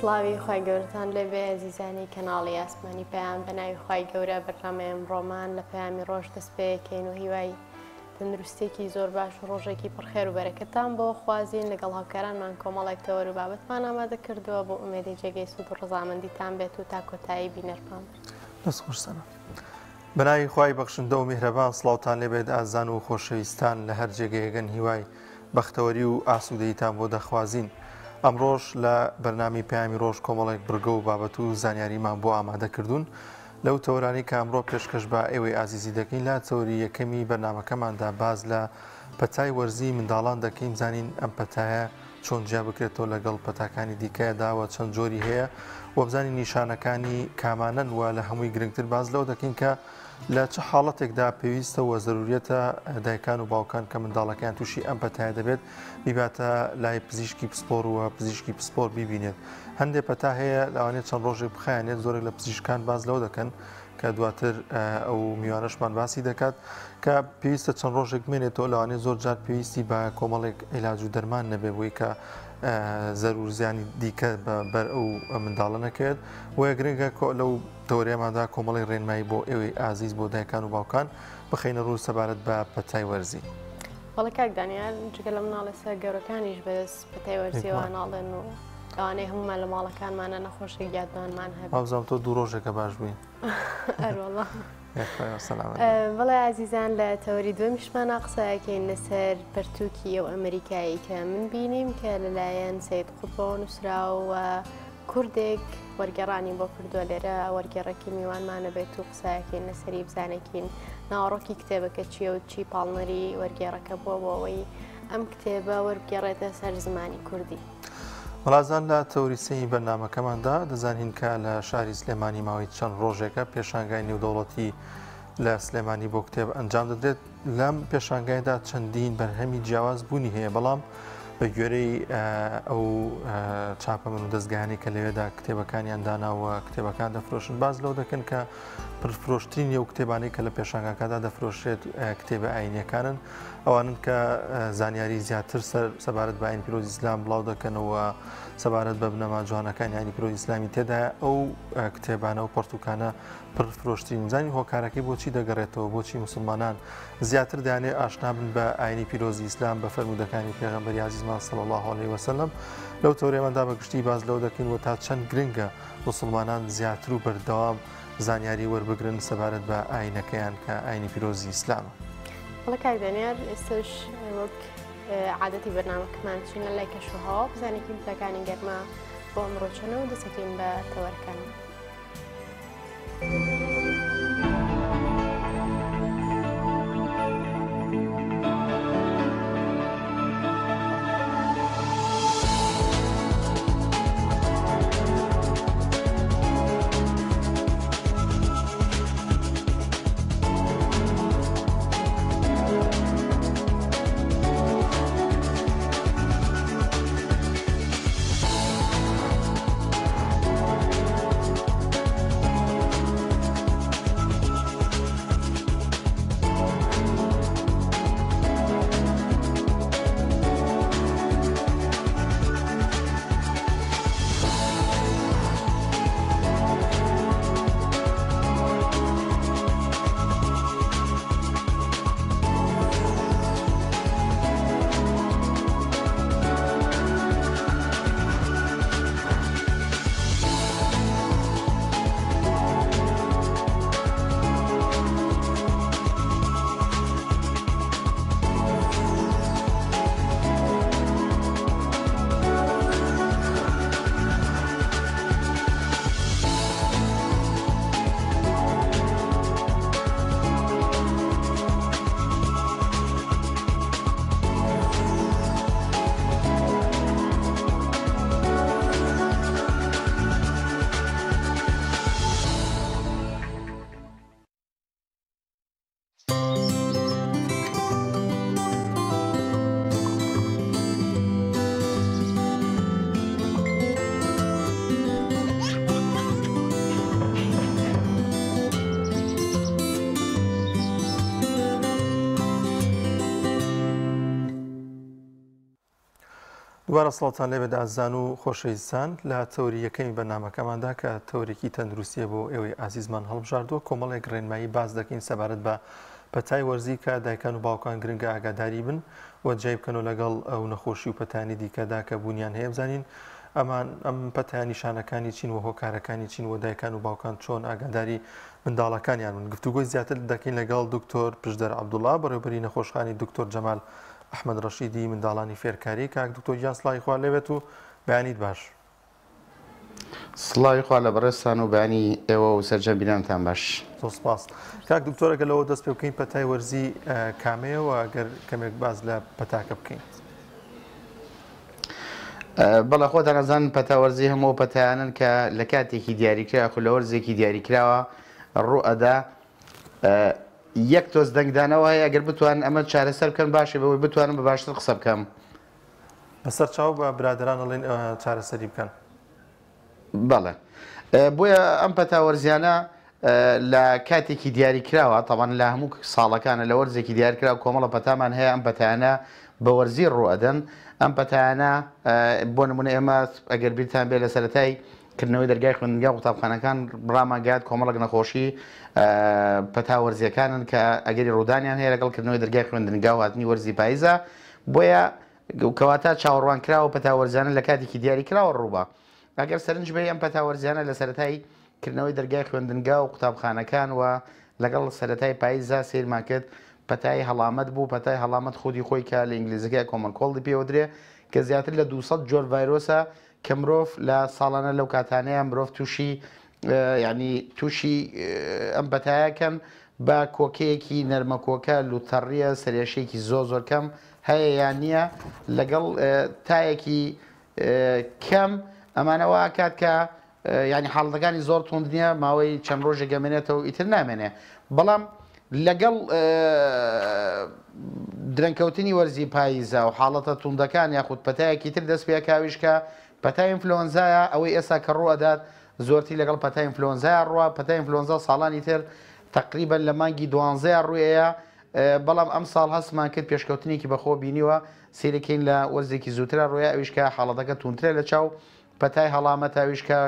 سڵاوی خی گەورتان لەبێ ئەزیزانی کەناڵی ئاسمانی پەیام بە ناوی خی گەورە بەرنامەی ئەمڕۆمان لە پەیامی ڕۆژ دەست پێکەین و هیوای تەندروستێکی زۆر باش و ڕۆژێکی پڕخێر و بەرەکەتان بۆ خوازیین لەگەڵ هاوکارانمان کۆمەڵێک تەوەر و بابەتمان ئامادە کردووە بۆ ئومێدی جێگەی سوود و ڕزامەندیتان بێت و تا کۆتایی بینەرمان دەست خۆشتانە بەناوی خوای بەخشندە و میهرەبان سڵاوتان لێبێت ئازان و خۆشەویستان لە هەر جێگەیەگەن هیوای بەختەوەری و ئاسوودەیتان بۆ دەخوازیین. ئەمڕۆژ لە بەرنامی پەیامی ڕۆژ کۆمەڵێک بڕگە و بابەت و زانیاریمان بۆ ئامادە کردوون لەو تەورانی کە ئەمڕۆ پێشکەش بە ئێوەی ئازیزی دەکەین لا تەوری یەکەمی بەرنامەکەماندا باز لە پەتای وەرزی منداڵان دەکەین زانین ئەم پەتایە چۆن جیا بکرێتەوە لەگەڵ پەتاکانی دیکەیەداوە چەند جۆری هەیە و بزانی نیشانەکانی کامانن وە لە هەمووی گرنگتر باز لەو دەکەین کە لە چه حاڵەتێکدا پێویستە و زەروریەتە دایکان و باوکان کە منداڵەکان تووشی ئەم پەتایە دەبێت بیباتە لای پزیشکی پسپۆر و پزیشکی پسپۆر ببینێت. هەندێک پەتا هەیە لەوانێت چەند ڕۆژێک بخایەنێت زۆرێک لە پزیشکان باز لەو دەکەن کە دواتر ئەو میوانەشمان باسی دەکات کە پێویستە چەند ڕۆژێک بمێنێتەوە لەوانێت زۆر جار پێویستی بە کۆمەڵێک عیلاج و دەرمان نەبێ بۆی کە زەرور زیانی دیکە بەر ئەو منداڵە نەکرێت وە گرنگە لەو دەورێماندا کۆمەڵی ڕێنمایی بۆ ئێوەی ئازیز بۆ دایکان و باوکان بخەینە ڕوو سەبارەت بە پەتای وەرزی. بەڵێ کاک دانیال جگە لە مناڵێسە گەورەکانیش بەس پەتای وەرزیەوە ناڵێن و ئەوانەی هەمومان لە ماڵەکانمانە نەخۆشی یادوانمان هەبێت. بازانام تۆ دوو ڕۆژێکە باش بووین. ئەروەڵڵا بەڵێ ئازیزان لە تەوەری دومیشمانە قسەکەین لەسەر پەرتووکی ئەو ئەمریکایی کە من بینیم کە لەلایەن سەید قوتبەوە نووسراوە کوردێک وەرگێڕانی بۆ کردووە لێرە وەرگێڕێکی میوانمانە بێت و قسەکەین لەسەری بزانێکین ناوەڕۆکی کتێبەکە چیە و چی پاڵنەری وەرگێڕەکە بۆ بۆەوەی ئەم کتێبە وەرگێڕێتە سەر زمانی کوردی. وڵازان لە تەوریسەی بەرنامەکەماندا دەزانین کە لە شاری سلێمانی ماوەی چەند ڕۆژێکە پێشانگای نێودەوڵەتی لە سلێمانی بۆ کتێب ئەنجام دەدرێت. لەم پێشانگایدا چەندین بەرهەمی جیاواز بوونی هەیە بەڵام بە گوێرەی ئەو چاپە من و دەستگایانی کە لەوێدا کتێبەکانیان داناوە کتێبەکان دەفرۆشن باز لەو دەکەن کە پرفرۆشترین ئەو کتێبانەی کە لە پێشانگاکەدا دەفرۆشرێت کتێبە ئاینیەکانن ئەوانن کە زانیاری زیاتر سەبارەت بە ئاین پیرۆزی ئیسلام بڵاو دەکەنەوە سەبارەت بە بنەما جوانەکانی ئاینی پیرۆزی ئیسلامی تێدا ئەو کتێبانە و پەرتوکانە پرفرۆشترین زانی هۆکارەکەی بۆچی دەگەڕێتەوە بۆچی مسلمانان زیاتر دەیانێت ئاشنا بن بە ئاینی پیرۆزی ئیسلام بە فەرمودەکانی پێغەمبەری عەزیزمان صلی الله علیه وسلم. لەو تەورێمەدا بەگشتی باز لەو دەکەین و تا چەند گرنگە مسلمانان زیاتر و بەردەوام زانیاری وەربگرن سەبارەت بە ئاینەکەیان کە ئاینی پیرۆزی ئیسلامە. بەڵێ کاک دانیال ئێستش وەک عادەتی بەرنامەکەمان چین لە لای کەشوهەوا بزانێکی بتەکانی گەرمە بۆ ئەمڕۆ چۆنەوە دەسەکەین بە تەوەرەکان. دوبارە سڵاتان لێبێت ئازان و خۆشەویستان لە تەوری یەکەمی بەرنامەکەماندا کە تەورێکی تەندروستیە بۆ ئێوەی ئازیزمان هەڵبژاردووە کۆمەڵێک ڕێنمایی باز دەکەین سەبارەت بە پەتای وەرزی کە دایکان و باوکان گرنگە ئاگاداری بن و جێی بکەن و لەگەڵ ئەو نەخۆشی و پەتانی دیکەدا کە بوونیان هەیە بزانین ئەم پەتیان نیشانەکانی چین و هۆکارەکانی چین و دایکان و باوکان چۆن ئاگاداری منداڵەکانیان من گفتوگۆی زیاتر دەکەین لەگەڵ دکتۆر پشدەر عەبدوڵڵا بەڕێوەبەری نەخۆشخانی دکتۆر جەمال ئەحمەد ڕەشیدی منداڵانی فێرکاری کاک دکتۆر گیان سڵاوی خوا لێبێت و بەیانیت باش. سڵاوی خوا لە بەڕێستان و بەیانی ئێوە و سەرجەمبیرانتان باش. زۆر سپاس. کاک دکتۆرەگە لەوە دەست پێ بکەین پەتای وەرزی کامەیەوە ئەگەر کەمێک باز لە پەتاکە بکەین. بەڵە خۆتان ئەزانن پەتاوەرزی هەموو پەتایانن کە لە کاتێکی دیاریکرا خو لە وەرزێکی دیاریکراوە ڕوو ئەدا یەک تۆز دەنگدانەوە هەیە ئەگەر بتوان ئەمە چارەسەر بکەن باشێ بەوەی بتوانم بە باشتر قسە بکەم. بەسەر چاو بە برادران ئەڵێن چارەسەری بکەن. بەڵێ بۆیە ئەم پەتاوەرزیانە لە کاتێکی دیاریکراوە تەمان لە هەموو ساڵەکانە لە وەرزێکی دیارکراوە کۆمەڵە پەتامان هەیە ئەم پەتایانە بە وەرزی ڕوئەدەن. ئەم پەتایانە بۆ نمونە ئێمە ئەگەر بیرتان بێ لە سەرەتای کردنەوەی دەرگای خوێندنگا و قوتابخانەکان ڕاماگات کۆمەڵک نەخۆشی پەتاوەرزیەکانن کە ئەگەری ڕوودانیان هەیە لەگەڵ دەرگای خوێندنگا و هاتنی وەرزی پاییزە بۆیە کەواتە چاوەڕوانکراوە پەتاوەرزیانە لە کاتێکی دیاریکراوە ڕووبە. ئەگەر سەرنج بێ ئەم پەتاوەرزیانە لە سەرەتای کردنەوەی دەرگای خوێندنگا و قوتابخانەکان و لەگەڵ سەرەتای پاییزە سیرمان کرد پەتای هەڵامەت بوو پەتای هەڵامەت خودی خۆی کە لە ئینگلیزیەکەی کۆمن کۆڵدی پێوەدرێ کە زیاتر لە 200 جۆر ڤایرۆسە کە مرۆڤ لە ساڵانە لەو کاتانەیە مرۆڤ تووشی ینی تووشی ئەم پەتایەکەن بە کۆکەیەکی نەرمە کۆکە لوتەڕیە سەرێشەیەکی زۆر کەم هەیە یان نییە لەگەڵ تایەکی کەم ئەمانەوە کات کە ینی حاڵەکانی زۆر توند نییە ماوەی چەند ڕۆژێک گەمێنێتەوە ئیتر نامێنێ بەڵام لەگەڵ درەنکەوتنی وەرزی پاییزە و حاڵەتە توندەکان یاخود پەتایەکی تر دەست پێ کاویشکە پەتای ئینفلۆنزایە ئەوەی ئێستا کە ڕوەدات زۆرتی لەگەڵ پەتای ئینفلۆنزایە ڕوە پەتای ئینفلۆنزا ساڵانی تر تقریبا لە مانگی 12 ڕوویەیە بەڵام ئەم ساڵ هەستمان کرد پێشکەوتنێکی بەخۆ بینیوە سیرەکەین لە وەرزێکی زووترە ڕوویە ئەویشکە حاڵەتەکە تونترە لە چاو پەتای هەڵامەت ئەویشکە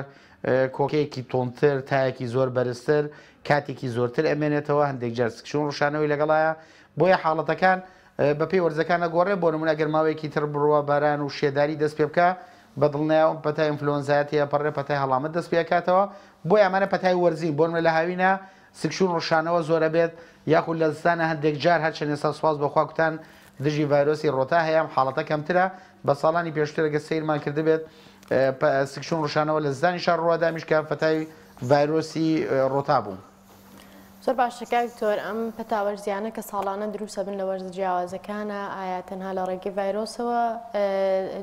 کۆکەیەکی تۆنتر تایەکی زۆر بەرزتر کاتێکی زۆرتر ئەمێنێتەوە هەندێک جارسکشون ڕوشانەوەی لەگەڵایە بۆیە حاڵەتەکان بەپێی وەرزەکانە گۆڕێ بۆ نمونە گەرماوەیەکی تر بڕوە باران و شێداری دەست پێ بکە بەدڵنیاوە پەتای ئینفلۆنزایەتە پەڕێ پەتای هەڵامەت دەست پێکاتەوە بۆ ئەمانە پەتای وەرزین بۆ نمونە لە هاوینە سکشون ڕوشانەوە زۆرە بێت یاخود لە زستانە هەندێک جار هەر چەند ئێستا سوپاس بەخوا کوتان دژی ڤایرۆسی ڕۆتا هەیە حاڵەتە کەمترە بە ساڵانی پێشترەگە سیرمان کردبێت سکشون ڕوشانەوە لە زستانیشان ڕوادامیشکە پەتای ڤایرۆسی ڕۆتا بوو. زۆر باشەکە دکتۆر ئەم پەتاوەرزیانە کە ساڵانە دروستە بن لە وەرز جیاوازەکانە ئایا تەنها لە ڕێگەی ڤایرۆسەوە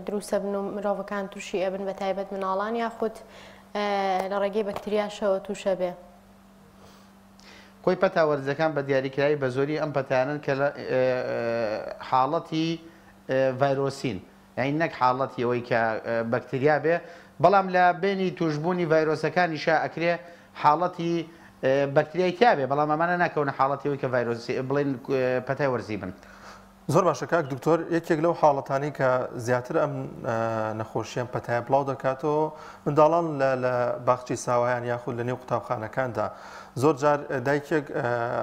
دروستە بن و مرۆڤەکان تووشی ئەبن بە تایبەت مناڵان یاخود لە ڕێگەی بەکتریاشەوە تووشە بێ؟ کۆی پەتاوەرزەکان بە دیاریکراوی بە زۆری ئەم پەتیانن کە لە حاڵەتی ڤایرۆسین یعنی نەک حاڵەتی ئەوەی کە بەکتریا بێ بەڵام لە بینی توشببوونی ڤایرۆسەکانیشا ئەکرێ حاڵەتی بەکتریای تیاابێ بەڵام ئەمانە ناکەونە حاڵەتەوەی کە ڤایرۆسی بڵێن پەتای وەرزی بن. زۆر باشە کاک دکتۆر یەکێک لەو حاڵەتانی کە زیاتر ئەم نەخۆشییان پەتایە بڵاو دەکاتەوە منداڵان لە باخچی ساوایان یاخود لە نێو قوتابخانەکاندا زۆر جار دایکێک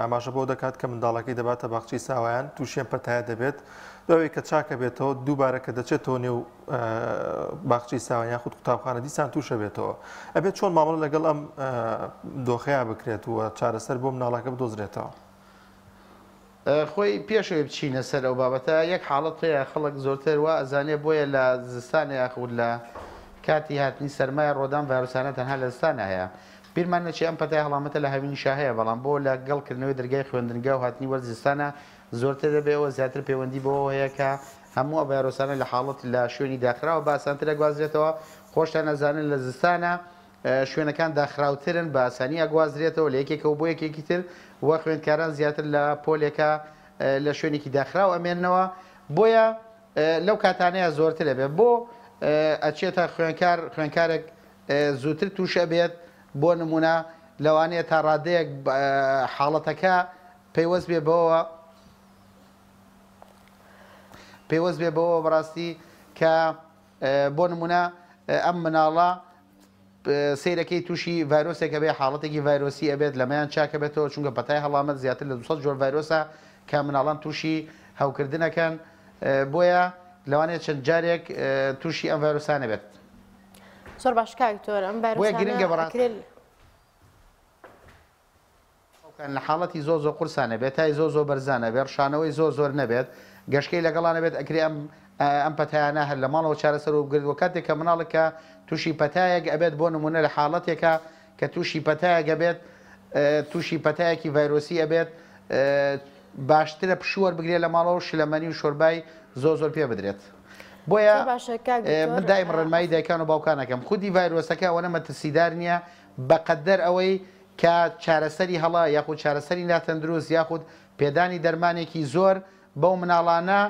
ئاماژە بۆ دەکات کە منداڵەکەی دەباتە باخچی ساوایان تووشیان پەتایە دەبێت دوێ کە چاکە بێتەوە دووبارە کە دەچێتەوە نێو باخچی ساوایان یاخود قوتابخانە دیسان تووشە بێتەوە ئەبێت چۆن مامەڵە لەگەڵ ئەم دۆخەیە بکرێت و چارەسەر بۆ مناڵەکە بدۆزرێتەوە. خۆی پێشەوەی بچینە سەر ئەو بابەتە یەک حاڵەت هەیە خەڵک زۆرتر وە ئەزانێ بۆیە لە زستانە یاخود لە کاتی هاتنی سەرمایە ڕۆدان ڤایرۆسانە تەنها لە زستانە هەیە بیرمان نەچێ ئەم پەتای هەڵامەتە لە هەوینیشا هەیە بەڵام بۆ لە گەڵکردنەوەی دەرگای خوێندنگا و هاتنی وەرزستانە زۆرتر دەبێەوە زیاتر پەیوەندی بەوە هەیە کە هەموو ئەو ڤایرۆسانە لە حاڵەت لە شوێنی داخراوە بە ئاسانترە گوازرێتەوە خۆشتان نەزانن لە زستانە شوێنەکان داخراوترن بە ئاسانی ئەگوازرێتەوە لە یەکێکەوە بۆ یەکێکی تر وە خوێندکاران زیاتر لە پۆلێکە لە شوێنێکی داخراو ئەمێننەوە بۆیە لەو کاتانەیە زۆرتر دەبێت بۆ ئەچێتە خوێنکارێک زووتر تووشە بێت بۆ نمونە لەوانەیە تا ڕادەیەک حاڵەتەکە پەیوەست بێ بەوە بەڕاستی کە بۆ نمونە ئەم مناڵە سیرەکەی تووشی ڤایرۆسێکە بێ حاڵەتێکی ڤایرۆسی ئەبێت لەمایان چاکە بێتەوە چونکە پەتای هەڵامەت زیاتر لە 200 جۆر ڤایرۆسە کە مناڵان تووشی هەوکردنەکەن بۆیە لەوانەیە چەند جارێک تووشی ئەم ڤایرۆسانە بێت. زۆر باش کاکتۆر ئەم گرنگە لە حاڵەتی زۆ زۆر قورسانە بێت تای زۆ بەرزانە بێت ڕشانەوەی زۆر نەبێت گەشتەی لەگەڵانە بێت ئەکری ئەم پەتایانە هەر لە ماڵەوە چارەسەر و بگرێت و کاتێک کە مناڵێکە تووشی پەتایەک ئەبێت بۆ نمونە لە حاڵەتێکە کە تووشی پەتایەک ئەبێت تووشی پەتایەکی ڤایرۆسی ئەبێت باشترە پشووە بگرێت لە ماڵەوە شلەمەنی و شۆربای زۆر پێ بدرێت. بۆیە من دایم ڕێنمایی دایکان و باوکانەکەم خودی ڤایرۆسەکە ئەوە مەترسیدار نییە بەقەدەر ئەوەی کە چارەسەری هەڵا یاخود چارەسەری ناتەندروست یاخود پێدانی دەرمانێکی زۆر بەو مناڵانە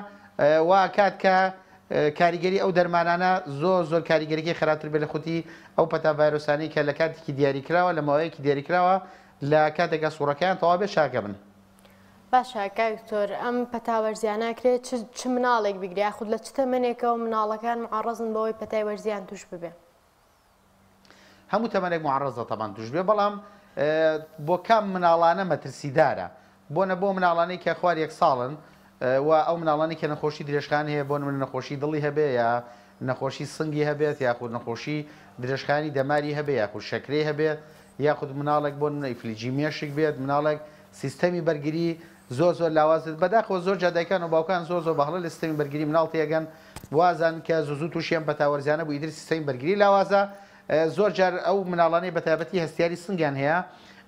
وا کات کە کاریگەری ئەو دەرمانانە زۆر کاریگەریەکەی خراپتر بێت لە خوتی ئەو پەتا ڤایرۆسانەی کە لە کاتێکی دیاریکراوە لە ماوەیەکی دیاریکراوە لە کاتێکە سوورەکەیان تەواو بێ شاکە بن. باشە کاکتۆر ئەم پەتاوەرزیانەکرێت چ مناڵێک بگرێ خود لە چ تەمەنێکەوە مناڵەکان معڕەزن بەوەی پەتای وەرزیان توش ببێ؟ هەموو تەمەنێک معڕەزە تەمان توش بێ بەڵام بۆ کام مناڵانە مەترسیدارە بۆ مناڵانەی کە خوار یەک ساڵن و ئەو مناڵانی کە نەخۆشی درێژخان هەیە بۆ من نەخۆشی دڵی هەبێ یا نەخۆشی سنگی هەبێت یاخود نەخۆشی درێژخانی دەماری هەبێ یاخود شەکرەی هەبێت یاخود مناڵێک بۆ ئیفلیجی مێشک بێت مناڵێک سیستەمی بەرگری زۆر لاوازت بەداخەوە زۆر جادایکان و باوکان زۆر بەهڵە لە سیستەمی بەرگری مناڵ تێگەن وازان کە زوو تووشیان پەتاوەرزیانە بوو ئیدر سیستەمی بەرگری لاوازە زۆر جار ئەو مناڵانەی بەتابەتی هەستیاری سنگیان هەیە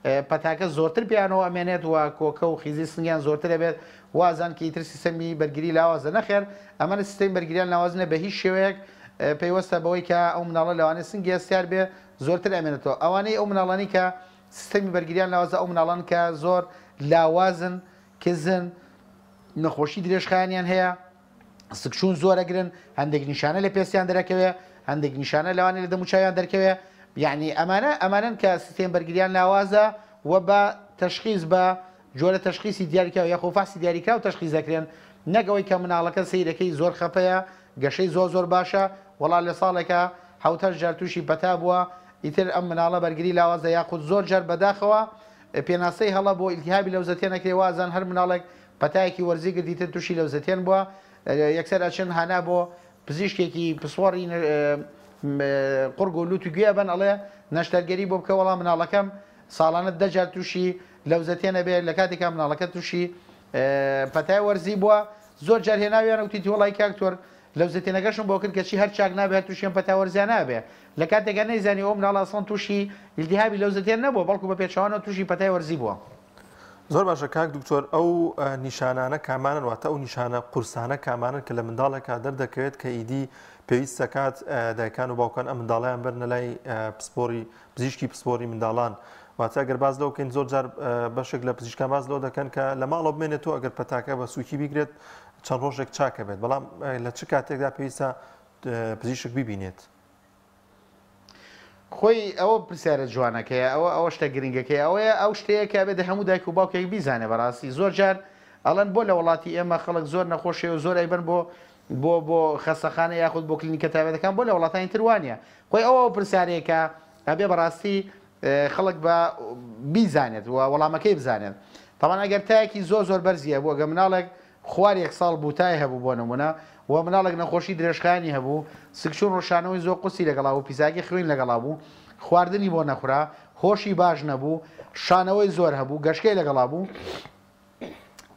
پەتاکە زۆرتر پیانەوە ئەمێنێت و کۆکە و خیزی سنگیان زۆرتر دەبێت وازان کە ئیتر سیستەمی بەرگری لاوازە نەخێر ئەمانە سیستەمی بەرگریان لاوازنە بە هیچ شێوەیەک پێیوەستە بەوەی کە ئەو مناڵە لەوانێ سنگی هەستیار بێ زۆرتر ئەمێنێتەوە ئەوانەی ئەو مناڵانی کە سیستەمی بەرگریان لاوازە ئەو مناڵان کە زۆر لاوازن کزن نەخۆشی درێژخایانیان هەیە سکشون زۆرەگرن هەندێک نیشانە لە پێستیان دەرەکەوێ هەندێک نیشانە لەوانێ لە دەموچاویان دەرکەوێ یعنی ئەمانن کە سیستەم بەرگریان لاوازە و بە تەشخیص بە جۆرە تەشخیصی دیاریکراوە یا خۆفاسی دیاریکراوە تەشخیص دەکرێن نەگەوەی کە مناڵەکە سەیرەکەی زۆر خەپەیە گەشەی زۆر باشە وەڵام لە ساڵێکە حوتەش جار تووشی پەتا بووە ئیتر ئەم مناڵە بەرگری لاوازە یاخود زۆر جار بەداخەوە پێناسەی هەڵە بۆ ئیلتیهابی لەوزەتێن نەکرێ وازان هەر مناڵێک پەتایەکی وەرزی گردیتر تووشی لەوزەتێن بووە یەکسەر ئەچن هانا بۆ پزیشکێکی پسوەڕی قورگ و لوت و گوێ بن ئەڵێ نەشتەرگەری بۆ بکە وەڵام مناڵەکەم ساڵانە دەجار تووشی لەوزەتێنە بێت لە کاتێکا مناڵەکە تووشی پەتای وەرزی بووە زۆر جار هێناویان وتی وڵای کاکتۆر لەوزەتێنەکەشم بۆ کرد کەچی هەر چاک نابێت تووشیان پەتا وەرزیان نابێ لە کاتێکە نەیزانی ئەو مناڵ ئەسڵەن تووشی ئیلتیهابی لەوزەتێن نەبووە بەڵکو بە پێچەوانەوە تووشی پەتای وەرزی بووە. زۆر باشە کاک دکتۆر ئەو نیشانانە کامانن واتە ئەو نیشانە قورسانە کامانن کە لە منداڵێکا دەردەکەوێت کە ئیدی پێویست دەکات دایکان و باوکان ئەم منداڵیان بەرنە لای پزیشکی پسپۆری منداڵان واتە ئەگەر باز لەو بکەین زۆر جار بەشێک لە پزیشکان باز لەوە دەکەن کە لە ماڵەوە بمێنێتەوە ئەگەر پەتاکە بە سووکی بیگرێت چەند ڕۆژێک چاکە بێت بەڵام لە چ کاتێکدا پێویستە پزیشک ببینێت. خۆی ئەوە پرسیارە جوانەکەیە ئەوە شتە گرنگەکەی ئەوەیە ئەو شتەیەکە بێت هەموو دایک و باوکێک بیزانێ بەڕاستی زۆر جار ئەڵەن بۆ لە وڵاتی ئێمە خەڵک زۆر نەخۆشی و زۆر ئەیبن بۆ خەسەخانە یاخود بۆ کلینیکە تایبەتەکان بۆ لە وڵاتانی تروانە خۆی ئەوە پرسیارەیەکە ئەبێ بەڕاستی خەڵک بە بیزانێت و وەڵامەکەی بزانێت تەمان ئەگەر تایەکی زۆر بەرزیە بۆ گە مناڵێک خوار یەک ساڵ بوتای هەبوو بۆ نمونە و مناڵێک نەخۆشی درێژخانی هەبوو سکشون ڕۆژانەوەی زۆر قوسی لەگەڵا و پیساکی خوێن لەگەڵا بوو خواردنی بۆ نەخورا هۆشی باش نەبوو شانەوەی زۆر هەبوو گەشتەی لەگەڵا بوو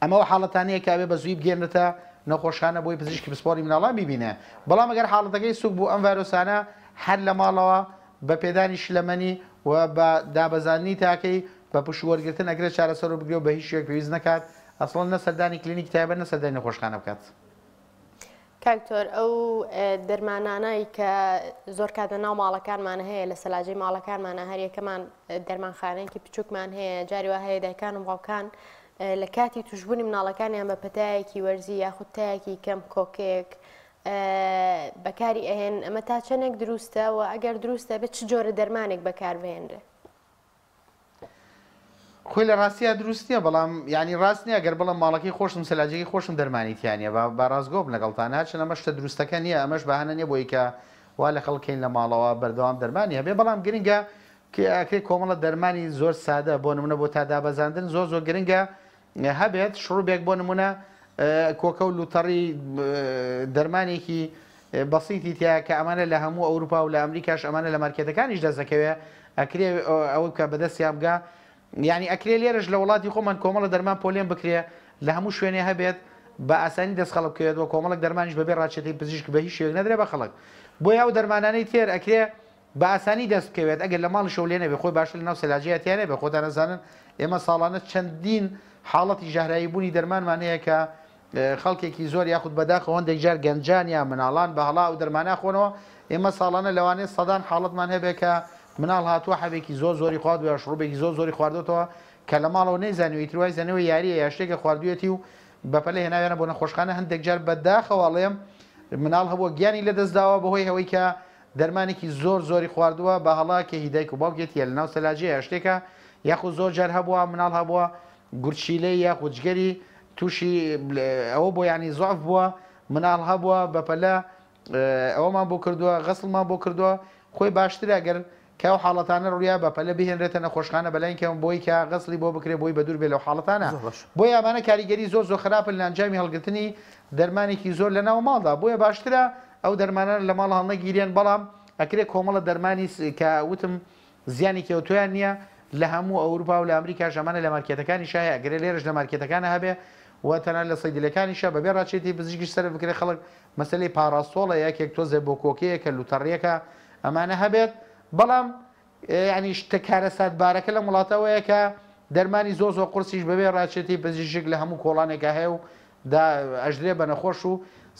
ئەمەوە حاڵەتانەیە کابێ بە زووی بگێنێتە نەخۆشخانە بۆی پزیشکی پسپۆری مناڵان ببینێ بەڵام ئەگەر حاڵەتەکەی سوک بوو ئەم ڤایرۆسانە هەر لە ماڵەوە بە پێدانی شلەمەنی و بە دابەزانی تاکەی بە پشوەرگرتن ئەگرێت چارەسەر و بگرێ و بە هیچ شوێک پێویست نەکات ئەسڵەن نەسەردانی کلینیک تایبە نەسەردانی نەخۆشخانە بکات. کاکتۆر ئەو دەرمانانایی کە زۆر کاتە ناو ماڵەکانمان هەیە لە سەلاجەی ماڵەکانمانە هەر یەکەمان دەرمانخانەیەکی بچووکمان هەیە جاری وا هەیە دایکان و باوکان لە کاتی توشبوونی مناڵەکانیان بە پەتایەکی وەرزی یاخود تایەکی کەم کۆکێک بەکاری ئەهێن ئەمە تا چەندێک دروستە و ئەگەر دروستە بێت چ جۆرە دەرمانێک بەکاربهێنرێ؟ خۆی لە ڕاستیە دروست نییە بەڵام ینی ڕاست نییە گەر بڵم ماڵەکەی خۆشم سەلاجێکی خۆشم دەرمانیتیانە بە ڕازگۆب لەگەڵتانە چەنە ئەمەشتە دروستەکە نییە ئەمەش بەهانە نییە بۆی کە وا لە خەڵکەین لە ماڵەوە بەردەوام دەرمانی هەبێ بەڵام گرنگە ئەکرێت کۆمەڵە دەرمانی زۆر سادە بۆ نمونە بۆ تادابەزاندن زۆر گرنگە هەبێت شڕوبێک بۆ نمونە کۆکە و لوتەڕی دەرمانێکی بەسیتی تیا کە ئەمانە لە هەموو ئەوروپا و لە ئەمریکاش ئەمانە لە مارکێتەکانیش دەستەکەوێت ئەکرێ ئەوە بکە بەدەستیان بگا ینی ئەکرێ لێرەش لە وڵاتی خۆمان کۆمەڵە دەرمان پۆلێن بکرێ لە هەموو شوێنێ هەبێت بە ئاسانی دەست خەڵک بکەوێتەوە کۆمەڵک دەرمانیش بەبێ ڕاچێتی پزیشک بە هیچ شوێک نەدرێ بە خەڵک بۆ ئەو دەرمانانەی تێر ئەکرێ بە ئاسانی دەست بکەوێت ئەگەر لە ماڵ شەو لێ نەبێ خۆی باشتر لە ناو سەلاجەتیانە بێ خۆتان نەزانن ئێمە ساڵانە چەندین حاڵەتی ژاهرایی بوونی دەرمانمان هەیە کە خەڵکێکی زۆر یاخود بەداخە هەندێک جار گەنجان یا مناڵان بە هەڵا و دەرمانە خۆنەوە ئێمە ساڵانە لەوانەیە سەدان حاڵەتمان هەبێ کە مناڵ هاتووە حەبێکی زۆری خواردووە یا شڕوبێکی زۆری خواردوێتەوە کە لە ماڵەوە نەیزانوی تروای زانەوەی یاریە یا شتێکە خواردوێتی و بەپەلە هێناوێنە بۆ نەخۆشخانە هەندێک جار بەداخەواڵێم مناڵ هەبووە گیانی لەدەستداوە بەهۆی ئەوەی کە دەرمانێکی زۆری خواردووە بە هەڵا کە هیدایک و باوکێتیە لە ناو سەلاجەیە شتێکە یاخود زۆر جار هەبووە مناڵ هەبووە گورچیلەی یاخود جگەری تووشی ئەوە بۆ ینی زۆف بووە مناڵ هەبووە بەپەلە ئەوەمان بۆ کردووە غەسڵمان بۆ کردووە خۆی باشترە گەر کەو حاڵەتانە ڕویا بەپەلە بهێنرێتە نەخۆشخانە بەلایەنکەم بۆی کە غەسڵی بۆ بکرێ بۆی بەدوور بێ لەو حاڵەتانە بۆی ئەمانە کاریگەری زۆر خراپن لە ئەنجامی هەڵگرتنی دەرمانێکی زۆر لە ناو ماڵدا بۆیە باشترە ئەو دەرمانە لە ماڵ هەڵنەگیرێن بەڵام ئەکرێت کۆمەڵە دەرمانی کە وتم زیانی کەوتۆیان نییە لە هەموو ئەوروپا و لە ئەمریکا ژەمانە لە مارکێتەکانی شایە ئەگرێ لێرش لە مارکێتەکانە هەبێ و تەنان لە سەیدلەکانیشە بەبێ ڕاچێتی پزیشکی سەر بکرێ خەڵک مەسلەی پاراستۆڵە یەکێک تۆزێ بۆ کۆکەیە کە لوتەڕیەکە ئەمانە هەبێت بەڵام ینی شتە کارە ساتبارەکە لە وڵاتەوەیە کە دەرمانی زۆر قورسیش بەبێ ڕاچێتی پزیشک لە هەموو کۆڵانێکە هەیە و ئەژرێ بە نەخۆش و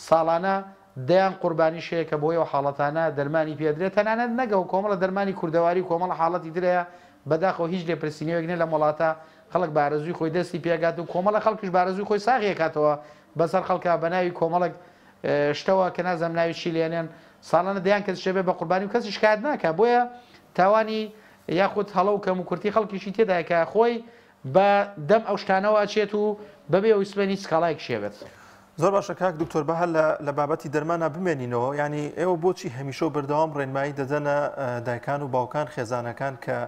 ساڵانە دەیان قوربانی شەیە کە بۆی ئەو حاڵەتانە دەرمانی پێدرێت تەنانەت نەگە و کۆمەڵە دەرمانی کوردەواری کۆمەڵە حاڵەتی درەیە بەداخەوە هیچ لێپرسینەوەک نێ لە وڵاتە خەڵک بارەزوی خۆی دەستی پێگات و کۆمەڵە خەڵکیش بارەزوی خۆی ساغیەکاتەوە بەسەر خەڵکە بەناوی کۆمەڵک شتەوە کە نازەم ناوی چی لێنێن ساڵانە دەیان کەس شێبێ بە قوربانی و کەسی شکایەت ناکە بۆیە تاوانی یاخود هەڵە و کەم و کورتی خەڵکیشی تێدایە کە خۆی بە دەم ئەو شتانەوە ئەچێت و بەبێ ئەو سبێنی سکاڵایەک شێبێت. زۆر باشە کاک دکتۆر بە هەر لە بابەتی دەرمانە بمێنینەوە ینی ئێوە بۆچی هەمیشە و بەردەوام ڕێنمایی دەدەنە دایکان و باوکان خێزانەکان کە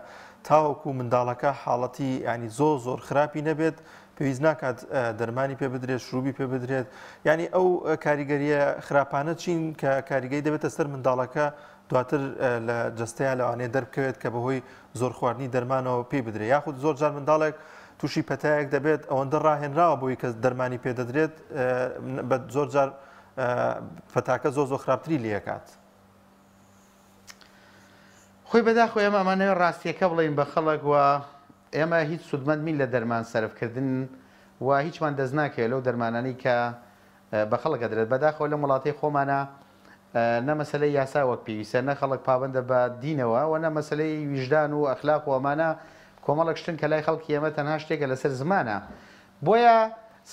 تاوەکو منداڵەکە حاڵەتی ینی زۆر خراپی نەبێت پێویست ناکات دەرمانی پێ بدرێت شروبی پێ بدرێت ینی ئەو کاریگەریە خراپانە چین کە کاریگەری دەبێتە سەر منداڵەکە دواتر لە جستەیە لەوانەیە دەربکەوێت کە بەهۆی زۆر خواردنی دەرمانەوە پێ بدرێت یاخود زۆر جار منداڵێک تووشی پەتایەک دەبێت ئەوەندە ڕاهێنراوە بۆی کە دەرمانی پێدەدرێت بە زۆر جار پەتاکە زۆر خراپتری لێکات. خۆی بەداخۆ ئێمە ئەمانەوە ڕاستیەکە بڵین بە خەڵک وە ئێمە هیچ سودمەندمین لە دەرمان سەرفکردن و هیچمان دەست ناکەوێت لەو دەرمانانی کە بە خەڵک دەدرێت بەداخۆ لە وڵاتی خۆمانە نە مەسلەی یاسا وەک پێویستە نە خەڵک پابندە بە دینەوە و نە مەسلەی ویژدان و ئەخلاق و ئەمانە کۆمەڵک شتن کە لای خەڵکی ئێمە تەنها شتێکە لەسەر زمانە بۆیە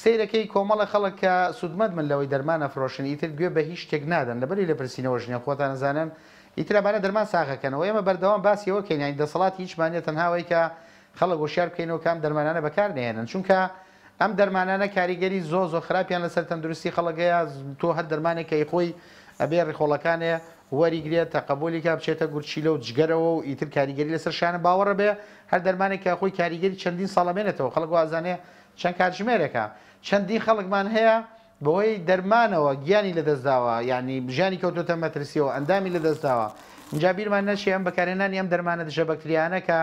سیرەکەی کۆمەڵە خەڵک کە سودمەند من لەوەی دەرمانە فرۆشن ئیتر گوێ بە هیچ شتێک نادەن لەبەری لە پرسیینەوە ژنیە خۆتان نزانن ئیترابانە دەرمان ساغەکەنەوە ئێمە بەردەوام باسیەوە کەین دەسەڵات هیچمانێت تەنهاوەی کە خەڵک وشار بکەینەوە کام دەرمانانە بەکار نێنن چونکە ئەم دەرمانانە کاریگەری زۆر خراپیان لەسەر تەندروستی خەڵکەیە تۆ هەر دەرمانێکە خۆی ئەبێ ڕێخۆڵەکانێ وەریگرێت تەقبولی کا بچێتە گورچیلە و جگەرەوە و ئیتر کاریگەری لەسەر شانە باوەڕە بێ هەر دەرمانێکە خۆی کاریگەری چەندین ساڵەمێنێتەوە خەڵک وازانێ چەند کاتژمێرێکە چەندین خەڵکمان هەیە بەهۆی دەرمانەوە گیانی لەدەستداوە ینی ژیانی کەوتۆتە مەترسیەوە ئەندامی لەدەستداوە اینجا بیرمان نەچێ ئەم بەکارێنانی ئەم دەرمانە دژە بەکتریانە کە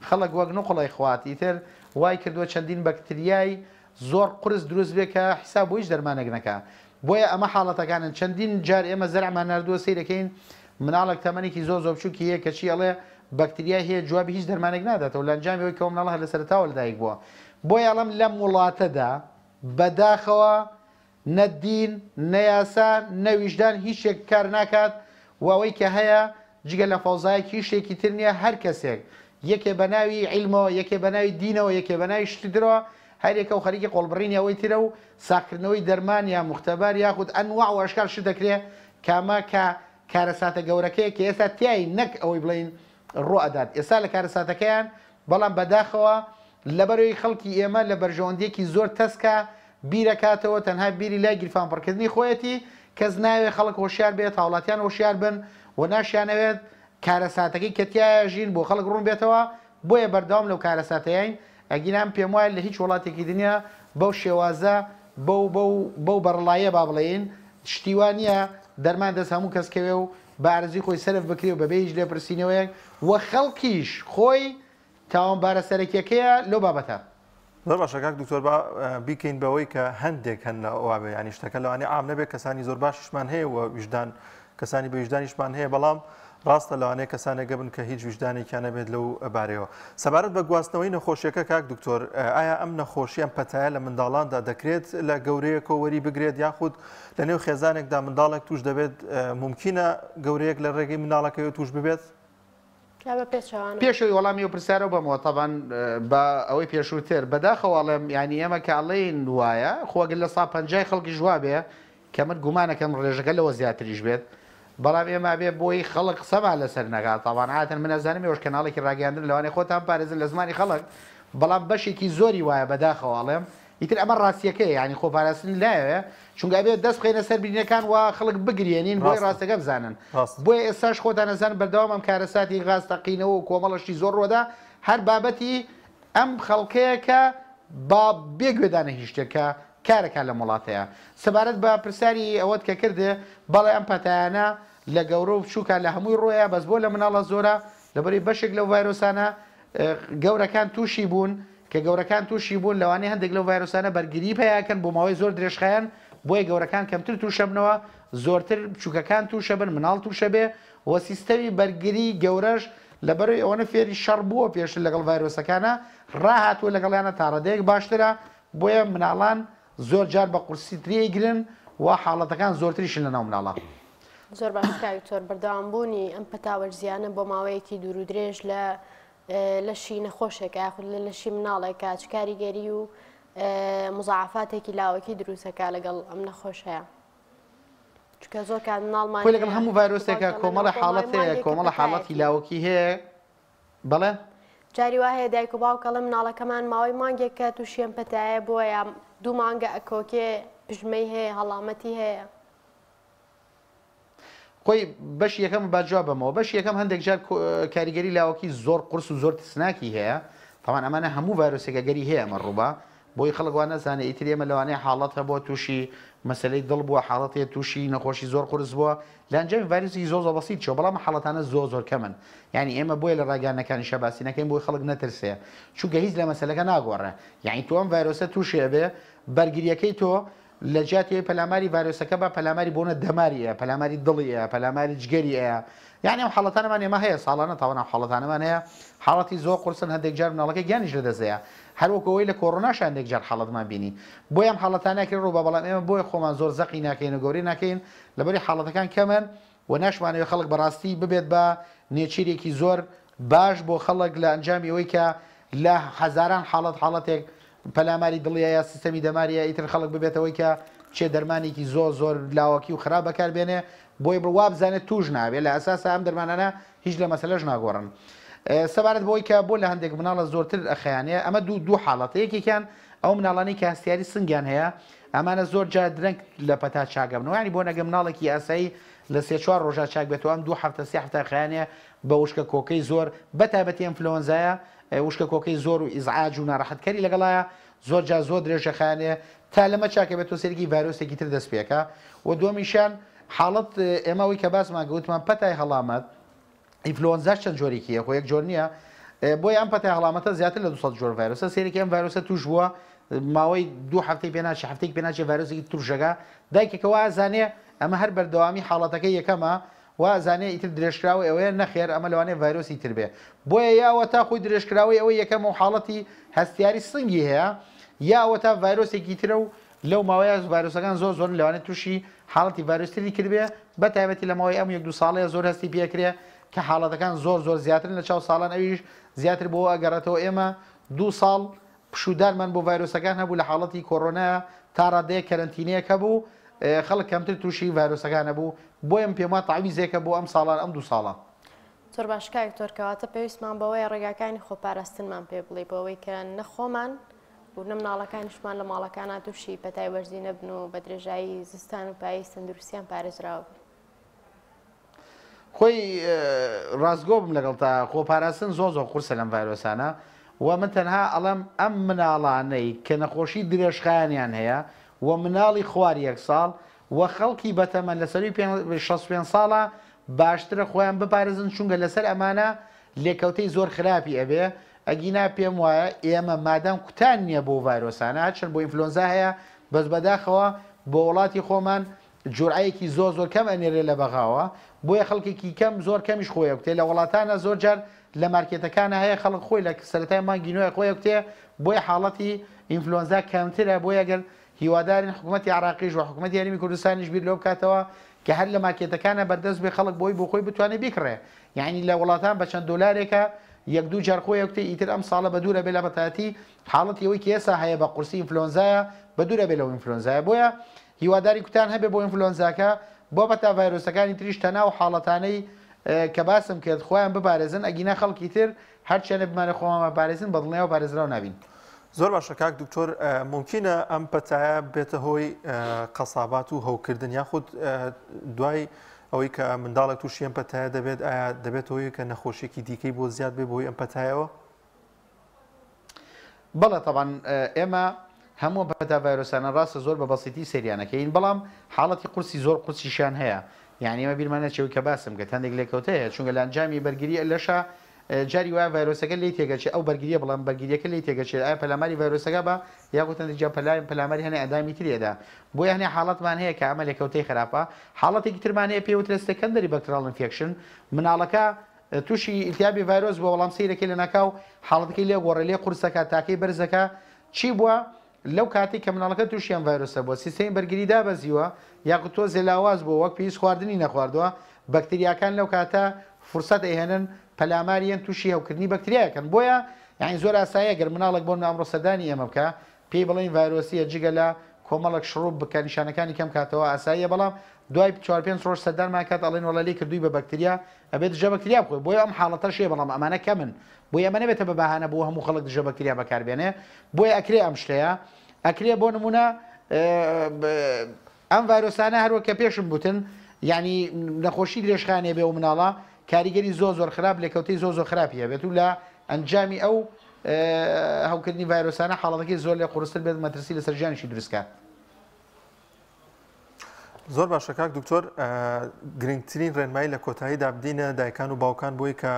خەڵک وەک نوقڵی خوات ئیتر وای کردووە چەندین بەکتریای زۆر قرس دروست بێ کە حساب بۆ هیچ دەرمانێک نەکە بۆیە ئەمە حاڵەتەکانن چەندین جار ئێمە زەرعمان نردووە سیرەکەین مناڵێک تەمەنێکی زۆر بچووکی هەیە کە چی ئەڵێ بەکتریای هەیە جوابی هیچ دەرمانێک ناداتەوە لە ئەنجامیەوەی کە مناڵە هەر لەسەرتاوە لەدایک بووە بۆیە ئەڵەم لەم وڵاتەدا بەداخەوە نەدین نەیاسا نەویژدان هیچێک کار ناکات واوەی کە هەیە جگە لە فەوزایەکی شتێکی تر نییە هەر کەسێک یەکێ بە ناوی عیلمەوە یەکێ بە ناوی دینەوە یەکێ بە ناوی شتی درەوە هەرێکە و خەریکی قۆڵبڕینی ئەوەی ترە و ساکردنەوەی دەرمان یا مختەبار یاخود ئەنواع و ئەشکال شت دەکرێت کامە کە کارەساتە گەورەکەی کە ئێستا تیایی نەک ئەوەی بڵین ڕۆ ئەدات ئێستا لە کارەساتەکەیان بەڵام بەداخەوە لەبەرەوەی خەڵکی ئێمە لە بەرژەوەندێکی زۆر تەسکە بیرەکاتەوە تەنها بیری لای گیرفانپڕکردنی خۆیەتی کەس ناوێت خەڵک هۆشیار بێت هاوڵاتیان هۆشیار بن و ناشیانەوێت کارەساتەکەی کەتیایەژین بۆ خەڵک ڕوون بێتەوە بۆیە بەردەوام لەو کارەساتەیەین ئەگینان پێم وایە لە هیچ وڵاتێکی دنیا بەو شێوازە بەو بەڕڵایە با بڵێین شتیوانە دەرمان دەست هەموو کەسکەوێ و بارزی خۆی سەرف بکرێ و بەبێ هیچ لێپرسینەوەیەک وە خەڵکیش خۆی تاوانبارە سەرەکیەکەیە لەو بابەتە. زۆر باشە کاک دکتۆر بیکەین بەوەی کە هەندێک هەن ئەوابێ ینی شتەکە لەوانێ عام نەبێت کەسانی زۆر باشیشمان هەیە و ویژدان کەسانی بە ویژدانیشمان هەیە بەڵام ڕاستە لەوانەیە کەسانێک بن کە هیچ ویژدانێکیان نەبێت لەو بارەوە. سەبارەت بە گواستنەوەی نەخۆشیەکە کاک دکتۆر ئایا ئەم نەخۆشییان پەتایە لە منداڵاندا دەکرێت لە گەورەیەکەوە وەری بگرێت یاخود لە نێو خێزانێکدا منداڵێک توش دەبێت ممکنە گەورەیەک لە ڕێگەی منداڵەکەی توش ببێت؟ پێشەوەی وەڵامی و پرسیارەوە بەمەوە تەبان بە ئەوەی پێشووتر بەداخەواڵم ینی ئێمە کاڵێن وایە خۆگەل لە 150 خەڵکی ژوا بێ کە من گومانەکەم ڕێژەکە لەوە زیاتریش بێت بەڵام ئێمە بێ بۆی خەڵک قسەمان لەسەر نەگات تاوان ئاتن من ئەزانم ێوەش کەناڵێکی ڕاگەاندن لەوانەیە خۆتان پارێزن لە زمانی خەڵک بەڵام بەشێکی زۆری وایە بەداخەواڵێم ئیتر ئەمە ڕاستیەکەی ینی خۆ پاراستن لایەوێ چونکە بێت دەست بخێنە سەر بینەکان و خەڵک بگرێنین بۆی ڕاستەکە بزانن بۆیە ئێستاش خۆتان نەزان بەردەوام ئەم کارەساتی غاستەقینەوە و کۆمەڵەشی زۆر ڕۆدا هەر بابەتی ئەم خەڵکەیە کە با بێگوێدانە هیچ شتێکە کارەکە لە وڵاتەیە سەبارەت بە پرسیاری ئەوەت کە کردێ بەڵێ ئەم پەتایانە لە گەورە و بچووکە لە هەمووی ڕۆیە بەس بۆ لە مناڵە زۆرە لەبەری بەشێک لەو ڤایرۆسانە گەورەکان تووشی بوون کە گەورەکان تووشی بوون لەوانەیە هەندێک لەو ڤایرۆسانە بەرگری پێیاکەن بۆ ماوەی زۆر درێژخایەن بۆیە گەورەکان کەمتر تووشە بنەوە زۆرتر بچووکەکان تووشە بن مناڵ تووشە بێ و سیستەمی بەرگری گەورەش لەبەرەوەی ئەوەنە فێری شەڕ بووە پێش لەگەڵ ڤایرۆسەکانە ڕاهاتووە لەگەڵیانە تا ڕادەیەک باشترە بۆیە مناڵان زۆر جار بە قورسی ترێگرن و حاڵەتەکان زۆرتریشن لەناو مناڵە. زۆر باشکار بەردەوامبوونی ئەم پەتاوەرزیانە بۆ ماوەیەکی دوور و درێژ لە شی نەخۆشێک یاخود لە شی مناڵێکە چ کاریگەری و مزاعفاتێکی لاوەکی دروستەکە لەگەڵ ئەم نەخۆشەیە چکە زۆر کات مناڵمان لەگەڵ هەموو ڤایرۆسێکە کۆمەڵە حاڵەت هەیە کۆمەڵە حاڵەتی لاوەکی هەیە بەڵێ جاری وا هەیە دایک و باوکەڵە مناڵەکەمان ماوەی مانگێکە تووشیان پەتایە بۆیە 2 مانگە ئەکۆکێ پژمەی هەیە هەڵامەتی هەیە خۆی بەش یەکەم باجواب بەمەوە بەش یەکەم هەندێک جار کاریگەری لاوەکی زۆر قرس و زۆر تسناکی هەیە تاوان ئەمانە هەموو ڤایرۆسێکە گەری هەیە ئەمە ڕووبا بۆی خەڵکوان نەزانێت ئیتر ئێمە لەوانەیە حاڵەت هەبووە تووشی مەسلەی دڵ بووە حاڵەتێ تووشی نەخۆشی زۆر قرس بووە لە ئەنجامی ڤایرۆسی زۆر بەسیط چۆ بەڵام حاڵەتانە زۆر کەمن یعنی ئێمە بۆیە لە ڕاگەانەکانی شەباسی نەکەین بۆی خەڵک نەترسێ چونکە هیچ لە مەسلەکە ناگۆڕێ یعنی تۆ ئەم ڤایرۆسە تووشێ بێ بەرگریەکەی تۆ لە جاتی پەلاماری ڤایرۆسەکە بە پەلاماری بۆنە دەماریە پەلاماری دڵیە پەلاماری جگەریە یعنی ئەم حاڵەتانەمان ئێمە هەیە ساڵانە تاوانە حاڵەتانەمان هەیە حاڵەتی زۆر قورسن هەندێک جار مناڵەکە گیانیش لەدەستەیە هەروەکەوەی لە کۆڕۆناش هەندێک جار حاڵەتمان بینی بۆی ئەم حاڵەتانەکرێت ڕوو بە بەڵام ئێمە بۆی خۆمان زۆر زەقی ناکەین و گەوری ناکەین لەبەری حاڵەتەکان کەمن و ناشمانەوە خەڵک بەڕاستی ببێت بە نێچیرێکی زۆر باش بۆ خەڵک لە ئەنجامی ئەوەی کە لە هەزاران حاڵەتێک پەلاماری دڵیە یا سیستەمی دەماریە ئیتر خەڵک ببێتەوەی کە چێ دەرمانێکی زۆر لاوەکی و خراپ بەکاربێنێ بۆی بڕوا بزانێت توش نابێت لە ئەساسا ئەم دەرمانانە هیچ لە مەسەلەش ناگۆڕن سەبارەت بۆی کە بۆ لە هەندێک مناڵە زۆرتر ئەخەیانەیە ئەمە دوو حاڵەتە یەکێکیان ئەو مناڵانی کە هەستیاری سنگیان هەیە ئەمانە زۆر جار درەنگ لە پەتا چاگەبنەوە ینی بۆ نەگە مناڵێکی ئاسایی لە 3-4 ڕۆژە چاک بێتەوە ئەم 2 هەفتە 3 هەفتە خەیانەیە بە وشکە کۆکەی زۆر بەتایبەتی ئەنفلۆنزایە وشکە کۆکەی زۆر و ئیزعاج و ناڕەحەتکەری لەگەڵایە زۆر جار زۆر درێژە خەیانەیە تا لەمە چاکە بێت تۆ سەرگی ڤایرۆسێکی تر دەست پێکە و دووەمیشان حاڵەت ئێمەوەی کە باسمان گوتمان پەتای هەڵامەت ئینفلۆنزاش چەند جۆرێکیە خۆ یەک جۆر نییە بۆی ئەم پەتای هەڵامەتە زیاتر لە 200 جۆر ڤایرۆسە سێرێکی ئەم ڤایرۆسە توش بووە ماوەی 2 هەفتەی پێناچێ هەفتەیەک پێناچێ ڤایرۆسێکی توشەکە دایکێکەوە ئازانێ ئەمە هەر بەردەوامی حاڵەتەکەی یەکەمە وازانێ ئیتر درێژکراوی ئەوەیە نەخێر ئەمە لەوانێ ڤایرۆسی تر بێ بۆیە یاوە تا خۆی درێژکراوی ئەوەی یەکەم و حاڵەتی هەستیاری سنگی هەیە یاوە تا ڤایرۆسێکی ترە و لەو ماوەیە ڤایرۆسەکان زۆر لەوانێت تووشی حاڵەتی ڤایرۆستری کردبێ بە تایبەتی لە ماوەی ئەم 1-2 ساڵەیە زۆر هەستی پێکرێ کە حاڵەتەکان زۆر زیاترن لە چاو ساڵان ئەویش زیاتر بۆ ئەگەڕێتەوە ئێمە 2 ساڵ پشودارمان بۆ ڤایرۆسەکان هەبوو لە حاڵەتی کۆڕۆنا تا ڕادەیە کەرەنتینەیەکە بوو خەڵک کەمتر تووشی ڤایرۆسەکان هەبوو بۆ ئەم پێما تاویزێکە بۆ ئەم ساڵان ئەم 2 ساڵە زۆر باش کاکتۆر کەواتە پێویستمان بەوەی ڕێگاکانی خۆپاراستنمان پێ بڵێ بەوەی کە نەخۆمان و نە مناڵەکانیشمان لە ماڵەکانە تووشی پەتای وەرزی نەبن و بە درێژایی زستان و پاییز تەندروستیان پارێزراوە بن. خۆی ڕاستگۆ بم لەگەڵ تا خۆپاراستن زۆر قورسە لەم ڤایرۆسانە و من تەنها ئەڵەم ئەم مناڵانەی کە نەخۆشی درێژخایانیان هەیە و مناڵی خوار 1 ساڵ و خەڵکی بەتەمەن لەسەری 65 ساڵە باشترە خۆیان بپارێزن چونکە لەسەر ئەمانە لێکەوتەی زۆر خراپی ئەبێ ئەگینا پێم وایە ئێمە مادام کوتان نییە بۆ ڤایرۆسانە چەند بۆ ئینفلۆنزا هەیە بەس بەداخەوە بۆ وڵاتی خۆمان جورعەیەکی زۆر کەم ئەنێرێ لە بەغاوە بۆیە خەڵکێکی کەم زۆر کەمیش خۆی کوتێ لە وڵاتانە زۆر جار لە مارکێتەکانە هەیە خەڵک خۆی لە سەرەتای مانگی نوێ خۆی کوتێ بۆیە حاڵەتی ئینفلۆنزا کەمترە بۆیە گەر هیوادارین حکوومەتی عراقیش و حکوومەتی یاریمی کوردستانیش بیر لەو بکاتەوە کە هەر لە مارکێتەکانە بەردەست بێ خەڵک بۆی بۆ خۆی بتوانێت بیکڕێ یعنی لە وڵاتان بە چەند دۆلارێکە 1-2 جار خۆی کوتێ ئیتر ئەم ساڵە بە دوورە بێ لە بەتاتی حاڵەتی ئەوەی کە ئێستا هەیە بە قورسی ئینفلۆنزایە بە دوورە بێ لەو ئینفلۆنزایە بۆیە هیواداری کوتان هەبێ بۆ ئینفلۆنزاکە بۆ بەتا ڤایرۆسەکانی تریش تەناو حاڵەتانەی کە باسم کرد خۆیان بپارێزن ئەگینا خەڵکی تر هەرچێنە بمانە خۆمان بپارێزن بە دڵنیاوە پارێزراو نابین. زۆر باشە کاک دکتۆر ممکنە ئەم پەتایە بێتە هۆی قەسابات و هەوکردن یاخود دوای ئەوەی کە منداڵێک تووشی ئەم پەتایە دەبێت ئایا دەبێت هۆی کە نەخۆشیێکی دیکەی بۆ زیاد بێ بۆی ئەم پەتایەوە؟ بەڵێ طبعاً ئێمە هەموو پەتا ڤایرۆسانە ڕاستە زۆر بە بەسیتی سریانەکەین بەڵام حاڵەتی قورسی زۆر قورسیشان هەیە یعنی ئێمە بیرمانە چێوی کە باسم کە هەندێک لێکەوتە هەیە چونکە لە ئەنجامی بەرگری لەشە جاری وایە ڤایرۆسەکە لی تێگەچێت ئەو بەرگریە بەڵام بەرگریەکە لی تێگەچێت ئایا پەلاماری ڤایرۆسەکە بە یاگوتەن جا پەلاماری هەنێ ئەندامی ترێدا بۆیە هەنێ حاڵەتمان هەیە کە ئەمە لێکەوتەی خراپە حاڵەتێکی ترمان هەیە پێوترە سەکەندەری بەکترال ئینفێکشن مناڵەکە تووشی ئیلتیابی ڤایرۆس بۆ وەڵام سەیرەکەی لە ناکاو حاڵەتەکەی لێ گۆڕێ لێ قورسەکە تاکەی بەرزەکە چی بووە لەو کاتێک کە مناڵەکە تووشیان ڤایرۆسە بووە سیستەمی بەرگری دابەزیوە یاخود تۆ زێلاواز بوو وەک پێویست خواردنی نەخواردووە بەکتریاکان لەو کاتە فرسەت ئەهێنن پەلاماریان تووشی هەوکردنی بەکتریاکەن بۆیە یعنی زۆر ئاساییە گەر مناڵێک بۆ ئەمڕۆ سەردانی ئێمە بکە پێی بڵێن ڤایرۆسیە جگە لە کۆمەڵک شڕوب بکە نیشانەکانی کەم کاتەوە ئاساییە بەڵام دوای 4-5 ڕۆژ سەردانمان کات ئەڵێن وەڵی کردووی بە بەکتریا ئەبێت دژە بەکتریا بخۆی بۆیە ئەم حاڵەتە شێ بەڵام ئەمانە کەمن بۆیە ئەمە نەبێتە بە بەهانە بۆ هەموو خەڵک دژە بەکتریا بەکاربێنێ بۆیە ئەکرێ ئەم شتەیە ئەکرێ بۆ نمونە ئەم ڤایرۆسانە هەروە کە پێشم بوتن یعنی نەخۆشی درێژخانێ بێ و مناڵە کاریگەری زۆر خراپ لێکەوتەی زۆر خراپیە بێت و لە ئەنجامی ئەو هەوکردنی ڤایرۆسانە حاڵەتەکەی زۆر لێ قورستر بێت مەترسی لە سەرژانیشی دروستکات. زۆر باشە کاک دکتۆر گرنگترین ڕێنمایی لە کۆتاییدا بدینە دایکان و باوکان بۆی کە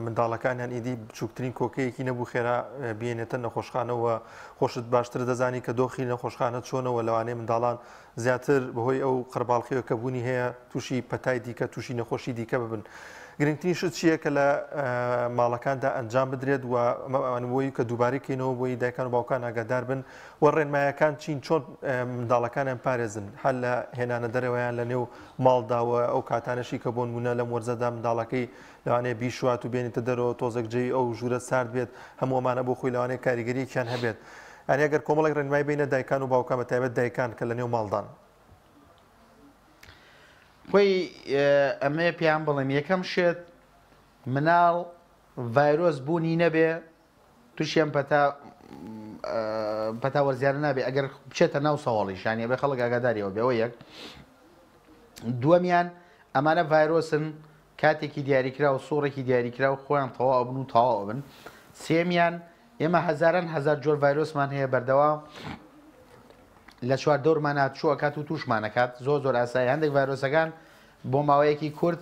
منداڵەکانیان ئیدی بچووکترین کۆکەیەکی نەبوو خێرا بێنێتە نەخۆشخانەوە خۆشت باشتر دەزانی کە دۆخی نەخۆشخانە چۆنەوە لەوانەیە منداڵان زیاتر بەهۆی ئەو قەرباڵخیەوە کە بوونی هەیە تووشی پەتای دیکە تووشی نەخۆشی دیکە ببن. گرنگترین شت چییە کە لە ماڵەکاندا ئەنجام بدرێت و ئەوەی کە دووبارەی کەینەوە بۆی دایکان و باوکان ئاگادار بن و ڕێنمایەکان چین چۆن منداڵەکانیان پارێزن هەر لە هێنانە دەرەوەیان لە نێو ماڵداوە ئەو کاتانەشی کە بۆن بوونە لەم وەرزەدا منداڵەکەی لەوانەیە بیشوات و بێنێتە دەرەوە تۆزێک جێی ئەو ژوورە سارد بێت هەموو ئەمانە بۆ خۆی لەوانەیە کاریگەریەکیان هەبێت ئەنی ئەگەر کۆمەڵێک ڕێنمای بینە دایکان و باوکان بەتایبەت دایکان کە لە نێو ماڵدان خۆی ئەمێ پێیان بڵێم یەکەم شێت مناڵ ڤایرۆس بوونی نەبێ تووشیان پەتا وەرزیانە نابێ ئەگەر بچێتە ناو سەواڵیشانی بێ خەڵک ئاگاداریەوە بێەوە یەک دووەمیان ئەمانە ڤایرۆسن کاتێکی دیاریکرا و سوڕێکی دیاریکرا و خۆیان تەواو بن و تەواو بن سێمیان ئێمە هەزار جۆر ڤایرۆسمان هەیە بەردەوام لە چوار دەورمان هاتچووە کات و تووشمانەکات زۆر ئاسایی هەندێک ڤایرۆسەکان بۆ ماوەیەکی کورت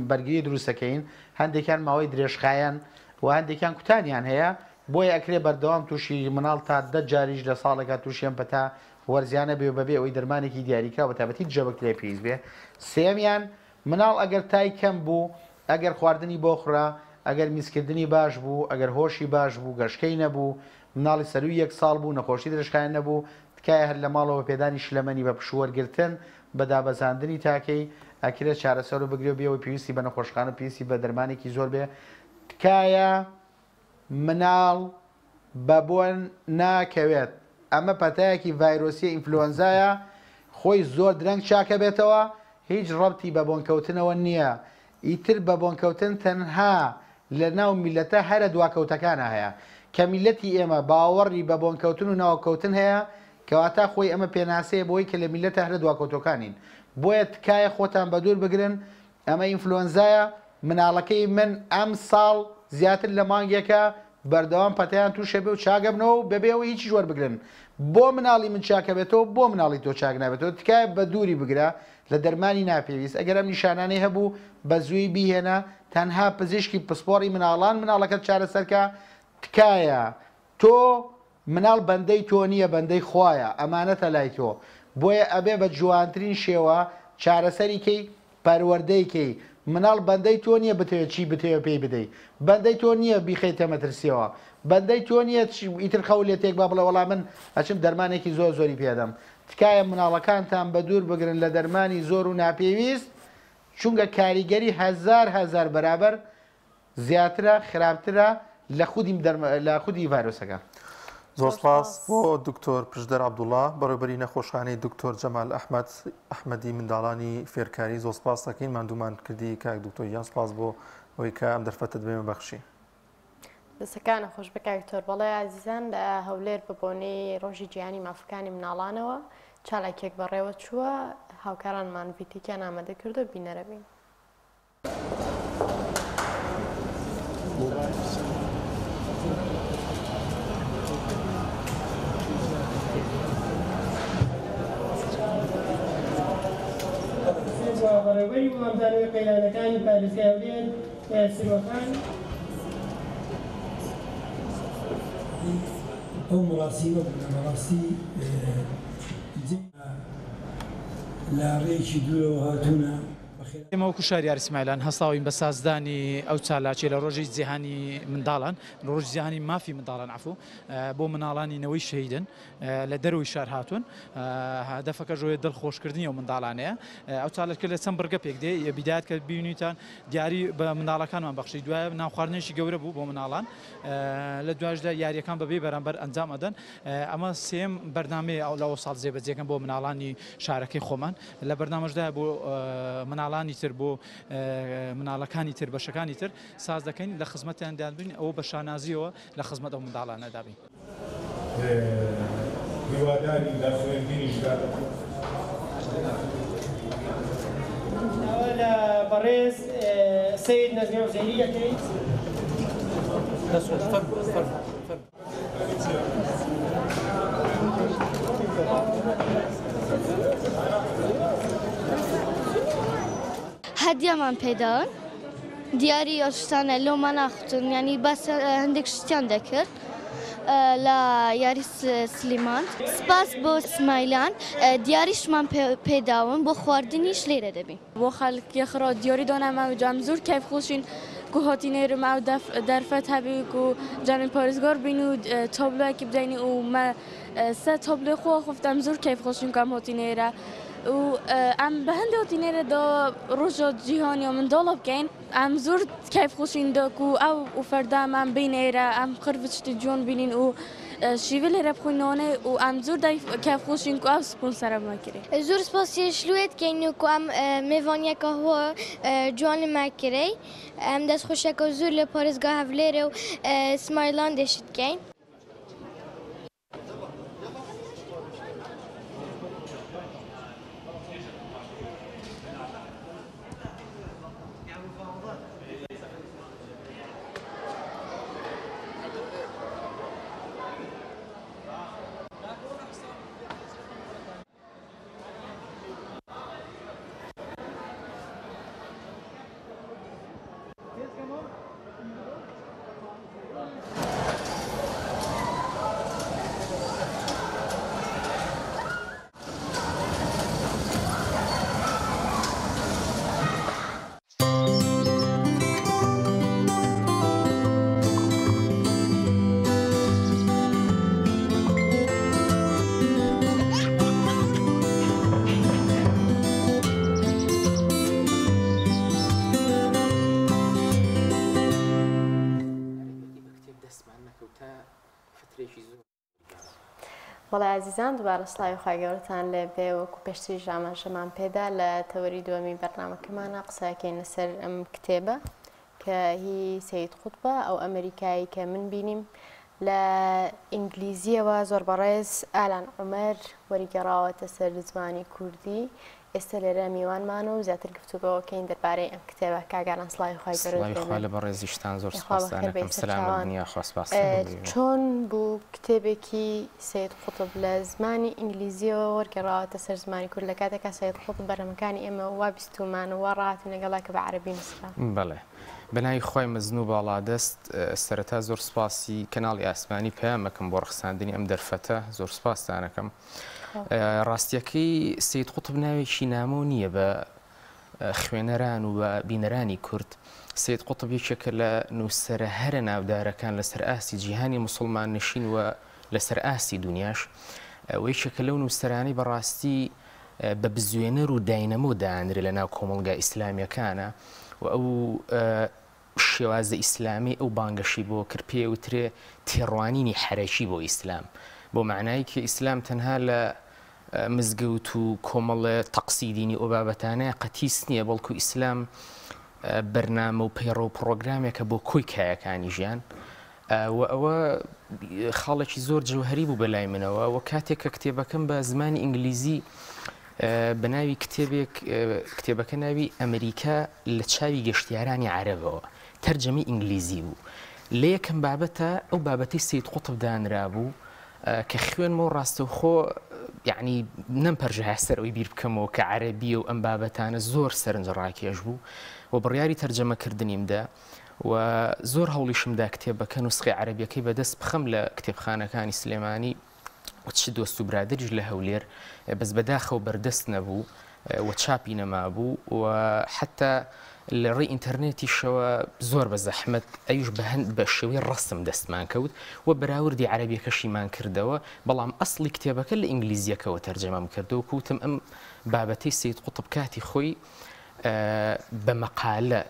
بەرگری دروستەکەین هەندێکیان ماوەی درێژخایەن و هەندێکیان کوتانیان هەیە بۆیە ئەکرێ بەردەوام تووشی مناڵ تا 10 جاریش لە ساڵێکا تووشیان پەتا وەرزیانە بێ بەبێ ئەوەی دەرمانێکی دیاریکرا بە تابەتی جەبەکترێ پێویست بێ سێمیان مناڵ ئەگەر تای کەم بوو ئەگەر خواردنی بۆ خوڕا ئەگەر میزکردنی باش بوو ئەگەر هۆشی باش بوو گەشتکەی نەبوو مناڵی سەروی 1 ساڵ بوو نەخۆشی درێژخایەن نەبوو تکایە هەر لە ماڵەوە پێدانی شلەمەنی بە پشوەرگرتن بە دابەزاندنی تاکەی ئەکرێت چارەسەر و بگرێ بێەوەی پێویستی بە نەخۆشخانە پێویستی بە دەرمانێکی زۆر بێ تکایە مناڵ بە بۆن ناکەوێت ئەمە پەتایەکی ڤایرۆسی ئینفلۆنزایە خۆی زۆر درەنگ چاکە بێتەوە هیچ ڕەبتی بە بۆنکەوتنەوە نییە ئیتر بە بۆنکەوتن تەنها لە ناو میلەتە هەرە دواکەوتەکانە هەیە کە میلەتی ئێمە باوەڕی بە بۆنکەوتن و ناوکەوتن هەیە کەواتە خۆی ئەمە پێناسەیە بۆی کە لە میلەتە هەرە دواکەوتەکانین بۆیە تکایە خۆتان بە دوور بگرن ئەمە ئینفلۆنزایە مناڵەکەی من ئەم ساڵ زیاتر لە مانگێکە بەردەوام پەتیان تووشە بێ و چاگە بنەوە و بەبێەوە هیچی جوەر بگرن بۆ مناڵی من چاکە بێتەوە بۆ مناڵی تۆ چاک نابێتەوە تکایە بە دووری بگرە لە دەرمانی ناپێویست ئەگەر ئەم نیشانانەی هەبوو بە زووی بیهێنە تەنها پزیشکی پسپۆڕی مناڵەکەت چارەسەرکە تکایە تۆ مناڵ بەندەی تۆ نییە بەندەی خوایە ئەمانەتە لای تۆ بۆیە ئەبێ بە جوانترین شێوە چارەسەریکەی پەروەردەیکەی مناڵ بەندەی تۆ نییە بتەوێت چی بتەوێت پێی بدەیت بەندەی تۆ نییە بیخەیتە مەترسیەوە بەندەی تۆ نییە ئیتر خەول لێ تێک با بڵێ وەڵام من ئەچم دەرمانێکی زۆر زۆری پێدەم تکایە مناڵەکانتان بە دوور بگرن لە دەرمانی زۆر و ناپێویست چونکە کاریگەری هەزار بەرابەر زیاترە خراپترە لە خودی ڤایرۆسەکە. زۆر سپاس بۆ دکتۆر پشدەر عەبدوڵڵا بەڕێوەبەری نەخۆشخانەی دکتۆر جەمال ئەحمەدی منداڵانی فێرکاری زۆر سپاس دەکەین ماندوومان کردی کاک دکتۆر یان سپاس بۆ ئەوەی کە ئەم دەرفەتت بێمە بەخشی. دەستەکانە خۆش بکاکتۆر بەڵێ عزیزان لە هەولێر بە بۆنەی ڕۆژی جیهانی مافەکانی مناڵانەوە چالاکێک بەڕێوە چووە هاوکارانمان ڤیتیکیان ئامادە کردو بینەرەبین. بەڕێوەبەری وەڵامدانەوەی قەیرانەکانی پارێزگای هەولێر سروەخان ئەو مەڕاستیمە بوو لە مەڕاستی لە ڕێیەکی دوورەوە هاتوونە ئێمە وەکو شاریار ئیسماعیلان هەستاوین بە سازدانی ئەو چالاکی لە ڕۆژی جیهانی منداڵان ڕۆژ جیهانی مافی منداڵان عفو بۆ مناڵانی نەوەی شەهیدن لە دەروی شار هاتوون هەدەفەکە ژۆیە دڵخۆشکردنی ئەو منداڵانەیە ئەو چالەکە لە چەند بڕگە پێک دێ بیدات کە بینیتان دیاری بە منداڵەکانمان بەخشی دوایە ناوخواردنێکی گەورە بوو بۆ مناڵان لە دوایشدا یاریەکان بەبێ بەرامبەر ئەنجام ئەدەن ئەمە سێم بەرنامەیە ئەو لەوە ساڵ جێبەجێکەکەن بۆ مناڵانی شارەکەی خۆمان لە بەرنامەشدا بۆ مناڵانی تر بۆ مناڵەکانی تر بەشەکانی تر ساز دەکەین لە خزمەتیاندان بین ئەوە بە شانازیەوە لە خزمەت ئەو منداڵانەدا بین. هیواداری لە خوێندنیشدا لە بەڕێز سید نەزمی حوسێنی دەکەیت. هەدیەمان پێداون دیاری ئۆشتانە لۆمان ناخوتن ینی باس هەندێک شتیان دەکرد لە یاری سلیمان سپاس بۆ سمایلان دیاریشمان پێداون بۆ خواردنیش لێرە دەبین بۆ خەڵکی خڕۆ دیۆری دۆنامە جام زۆر کەف خۆشین کو هاتینێرم ئەو دەرفەت هەبی و جامی پارێزگار بین و تابلۆیەکی بدەینی و سە تابلۆی خۆ خفتم زۆر کەف خۆشین کەم هاتینێرە و ئەم بە هەندێک هاتینێرەدا ڕۆژە جیهانی و منداڵە بکەین ئەم زۆر کەف خۆشین دەک و ئەو و فەردامەم بینێرە ئەم قڕڤشتی جوان بینین و شیوە لێرە بخۆینەوەی و ئەم زۆر کەف خۆشین و ئەو سپۆنسەرە کرێ زۆر سپاسی شلوێت کەین و ئەم میوانیەکە هۆ جوان ماکرەی ئەم دەست خۆشەکە زۆر لە پارێزگا هەولێرە و سمایلان دەشت کەین وڵای عزیزان دووبارە سڵاوی خوای گەورەتان لێبێ وەکو پێشتری ژامانشەمان پێدا لە تەوەری دووەمی بەرنامەکەمانە قسەکەین لەسەر ئەم کتێبە کە هی سەید قوتبە ئەو ئەمریکایی کە من بینیم لە ئینگلیزیەوە زۆر بەڕێز ئالان عومەر وەریگەڕاوەتە سەر زمانی کوردی ئێستا لێرە میوانمانە و زیاتر گفتوگۆکەین دەربارەی ئەم کتێبە کاگەران سڵاوی خوای گەورەت لە بەڕێزیشتان زۆر سپاسدانەکەم سلامە خۆسپاس چۆن بوو کتێبێکی سەید قوتب لە زمانی ئینگلیزیەوە وەرگەڕاوەتە سەر زمانی کورد لە کاتێکا سەید قوتب بەرەمەکانی ئێمە وا بیستومانەوە ڕاتین لەگەڵا کە بە عەرەبی نووسرا بەڵێ بەناوی خۆی مەزن و باڵادەست سەرەتا زۆر سپاسی کەناڵی ئاسمانی پەیامەکەم بۆ ڕخساندنی ئەم دەرفەتە زۆر سپاسدانەکەم ڕاستیەکەی سەید قوتب ناوێکی نامۆ نییە بە خوێنەران و بە بینەرانی کورد سەید قوتب یەکێکە لە نووسەرە هەرە ناودارەکان لەسەر ئاستی جیهانی موسڵمان نشین و لەسەر ئاستی دنیاش و یەکێکە لەو نووسەرانی بەڕاستی بە بزوێنەر و داینەمۆ دانرێت لە ناو کۆمەڵگا ئیسلامیەکانە و ئەو شێوازە ئیسلامی ئەو بانگەشی بۆ کرد پێوترێ تێڕوانینی حەرەکی بۆ ئیسلام بۆ معنایی کە ئیسلام تەنها لە مزگەوت و کۆمەڵە تەقسی دینی ئەو بابەتانەیە قەتیس نییە بەڵکو ئیسلام بەرنامە و پەیڕە و پرۆگرامێکە بۆ کۆی کایەکانی ژیان و ئەوە خاڵێکی زۆر جەوهەری بوو بەلای منەوە و کاتێک کە کتێبەکەم بە زمانی ئینگلیزی بە ناوی کتێبەکە ناوی ئەمریکا لە چاوی گەشتیارانی عەرەبەوە تەرجەمەی ئینگلیزی بوو لە یەکەم بابەتە ئەو بابەتی سەید قوتب دانرا بوو کە خوێنمەوە ڕاستەوخۆ یعنی نەمپەرژە سەرەوەی بیر بکەمەوە کە عەرەبی و ئەم بابەتانە زۆر سەرنجڕاکێش بوو و بڕیاری تەرجەمەکردنیمدا و زۆر هەوڵیشمدا کتێبەکە نوسخی عەرەبیەکەی بەدەست بخەم لە کتێبخانەکانی سلێمانی چ دۆست و برادریش لە هەولێر بەس بەداخەوە بەردەست نەبوو و چاپی نەمابوو و حتا لە ڕێی ئینتەرنێتیشەوە زۆر بە زەحمەت ئەویش بە شێوەی ڕەسم دەستمان کەوت و بەراوردی عەرەبیەکەشیمان کردەوە بەڵام ئەسڵی کتێبەکە لە ئینگلیزیەکەوە تەرجەمەم کردەوە کوتم ئەم بابەتەی سەید قوتب کاتی خۆی بە مەقالە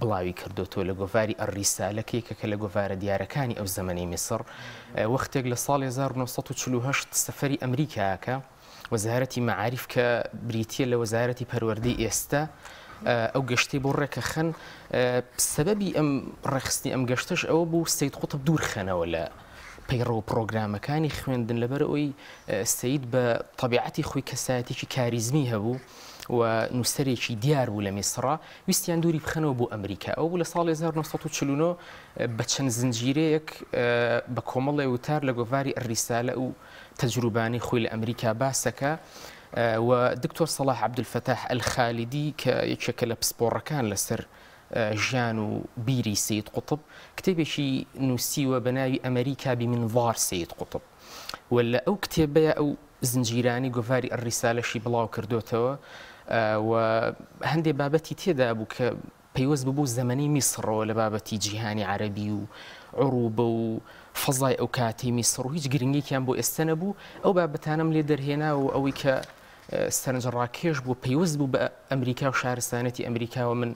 بڵاوی کردوتۆ لە گۆڤاری ئەڕیسالەکەیکە لە گۆڤارە دیارەکانی ئەو زەمەنی میسر وەختێک لە ساڵی 1948 سەفەری ئەمریکاکە وەزارەتی مەعاریف کە بریتیە لە وەزارەتی پەروەردەی ئێستا ئەو گەشتەی بۆ ڕێکەخەن سەبەبی ئەم ڕێخستنی ئەم گەشتەش ئەوە بوو سەید قوتب دوورخەنەوە لە پەیڕە و پرۆگرامەکانی خوێندن لەبەر ئەوەی سەید بە طبیعەتی خۆی کەسایەتێکی کاریزمی هەبوو و نووسەرێکی دیار بوو لە میسرا ویستیان دووری بخەنەوە بۆ ئەمریکا ئەو بوو لە ساڵی 1949 بە چەند زنجیرەیەک بە کۆمەڵی وتار لە گۆڤاری ئەڕیسالە و تەجروبانی خۆی لە ئەمریکا باسەکە و دکتۆر سەلاح عەبدولفەتاح ئەلخالیدی کە یەکێکە لە پسپۆڕەکان لەسەر ژیان و بیری سەید قوتب کتێبێکی نووسیوە بە ناوی ئەمریکا بمنظار سەید قوتب و لە ئەو کتێبەیە ئەو زنجیرانی گۆڤاری ئەڕیسالەشی بڵاو کردوتەوە و هەندێک بابەتی تێدا بوو کە پەیوەست ببوو زەمەنی میسڕەوە لە بابەتی جیهانی عەرەبی و عروبە و فەزای ئەو کاتی میسڕ و هیچ گرنگێکیان بۆ ئێستا نەبوو ئەو بابەتانم لێ دەرهێنا و ئەوەی کە سەرنجڕاکێش بوو پەیوەست بوو بە ئەمریکا و شارستانەتی ئەمریکا و من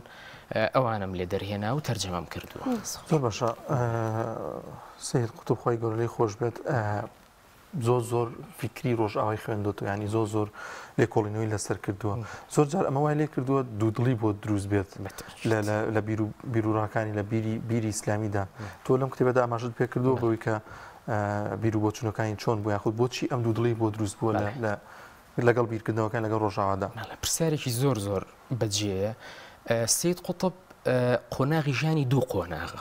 ئەوانم لێ دەرهێنا و تەرجەمەم کردووە. زۆر باشە سەید قوتب خۆی گەورەی خۆش بێت زۆر فکری ڕۆژئاوای خوێندوتەوە ینی زۆر لێکۆڵینەوەی لەسەر کردووە زۆر جار ئەمە وای لێ کردووە دوودڵی بۆ دروست بێت لە بیرروڕاکانی لە بیری ئیسلامیدا تۆ لەم کتێبەدا ئاماژت پێ کردووە بۆی کە بیر و بۆچوونەکانی چۆن بوو یاخود بۆچی ئەم دوودڵی بۆ دروست بووە لەگەڵ بیرکردنەوەکان لەگەڵ ڕۆژاوادا پرسیارێکی زۆر بەجێیە سەید قوتب قۆناغی ژیانی دوو قۆناغە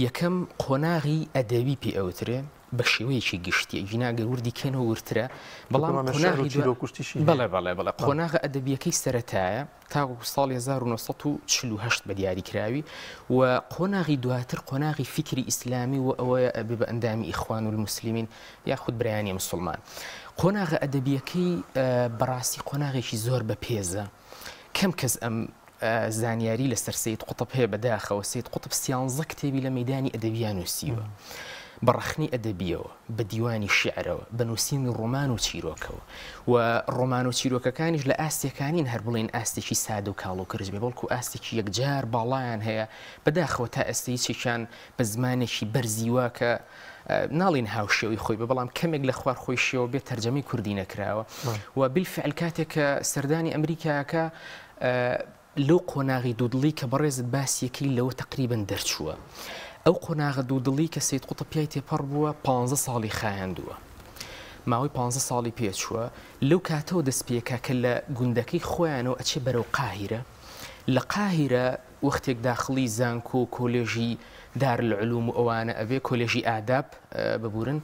یەکەم قۆناغی ئەدەبی پێ ئەوترێ بە شێوەیەکی گشتی ژیناگە وردی کێنەوە ورترە بەڵام بەڵێ قۆناغە ئەدەبیەکەی سەرەتایە تا ساڵی 1948 بە دیاریکراوی و قۆناغی دواتر قۆناغی فکری ئیسلامی و ئەوەیە ئەبێ بە ئەندامی ئیخوان والموسلیمین یاخود برایانی مسلمان قۆناغە ئەدەبیەکەی بەڕاستی قۆناغێکی زۆر بەپێزە کەم کەس ئەم زانیاری لەسەر سەید قوتب هەیە بەداخەوە سەید قوتب 13 کتێبی لە مەیدانی ئەدەبیان نووسیوە بەڕەخنی ئەدەبیەوە بە دیوانی شیعرەوە بە نووسینی ڕۆمان و چیرۆکەوە و ڕۆمان و چیرۆکەکانیش لە ئاستیەکانین هەر بڵێن ئاستێکی سادە و کاڵ و کرژ بێ بەڵکو ئاستێکی یەکجار باڵایان هەیە بەداخەوە تا ئەستەیچێکیان بە زمانێکی بەرزیوە کە ناڵین هاوشێوی خۆی بە بەڵام کەمێک لە خوار خۆی شێوە بێت تەرجەمەی کوردی نەکراوە و بالفعل کاتێک کە سەردانی ئەمریکاکە لەو قۆناغی دوودڵی کە بەڕێزت باسیەکەی لەوە تقریبا دەرچووە ئەو قۆناغە دوودڵی کە سەید قوتب پیای تێپەڕ بووە 15 ساڵی خایاندووە ماوەی 15 ساڵی پێچووە لەو کاتەوە دەست پێکا کە لە گوندەکەی خۆیانەوە ئەچێ بەرەو قاهیرە لە قاهیرە وەختێک داخڵی زانکۆ و کۆلێژی دارالعلوم و ئەوانە ئەبێ کۆلێژی ئاداب ببورن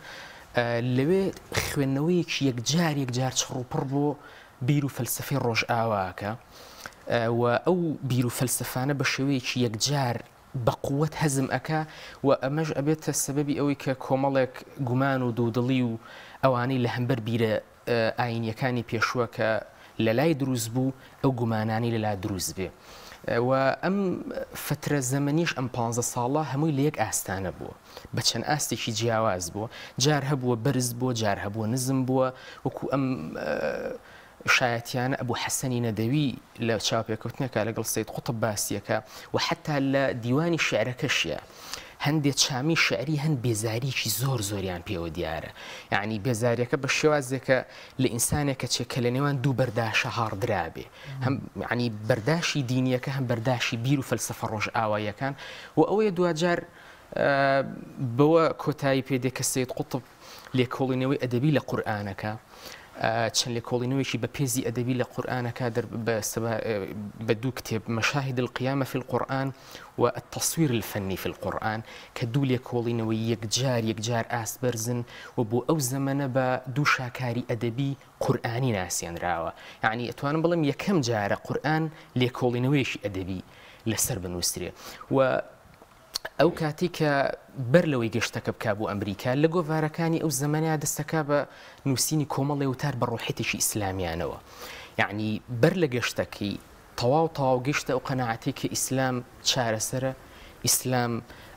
لەوێ خوێندنەوەیەکی یەکجار چڕوپڕ بۆ بیر و فەلسفەی ڕۆژئاواکە و ئەو بیر و فەلسفانە بە شێوەیەکی یەکجار بەقووەت هەزم ئەکا و ئەمەش ئەبێتە سەبەبی ئەوەی کە کۆمەڵێک گومان و دوودڵی و ئەوانەی لە هەمبەر بیرە ئاینیەکانی پێشووە کە لە لای دروست بوو ئەو گومانانی لەلا دروست بێ و ئەم فترە زەمەنیش ئەم 15 ساڵە هەمووی لە یەک ئاستانە بووە بە چەند ئاستێکی جیاواز بووە جار هەبووە بەرز بووە جار هەبووە نزم بووە وەکو ئەم شایەتیانە ئەبوو حەسەنی نەدەوی لە چاوپێکەوتنێکە لەگەڵ سەید قوتب باسیەکە و حتا لە دیوانی شعرەکەشیە هەندێک چامی شعری هەند بێزاریکی زۆریان پێوە دیارە یعنی بێزاریەکە بە شێوازێکە لە ئینسانێکە چێکە لە نێوان دوو بەرداشە هاڕدرابێ هەم ینی بەرداشی دینیەکە هەم بەرداشی بیر و فەلسفە ڕۆژئاواییەکان و ئەوەیە دوجار بەوە کۆتایی پێدێ کە سەید قوتب لێکۆڵینەوەی ئەدەبی لە قورئانەکە چەند لێکۆڵینەوەیکی بە پێزی ئەدەبی لە قورئانەکە بە دوو کتێب مەشاهد القیامة في القرآن و التصوير الفني في القرآن کە دوو لێکۆڵینەوەی یەکجار ئاست بەرزن و بۆ ئەو زەمەنە بە دوو شاکاری ئەدەبی قورئانی ناسیێنراوە یعنی ئەتوانم بڵێم یەکەم جارە قورئان لێکۆڵینەوەیەکی ئەدەبی لەسەر بنووسرێ و ئەو کاتی کە بەر لەوەی گەشتەکە بکا بۆ ئەمریکا لە گۆڤارەکانی ئەو زەمانەیە دەستەکە بە نووسینی کۆمەڵی وتار بە ڕۆحێتێکی ئیسلامیانەوە یعنی بەر لە گەشتەکەی تەواو گەشتە ئەو قەناعەتی کە ئیسلام چارەسەرە ئیسلام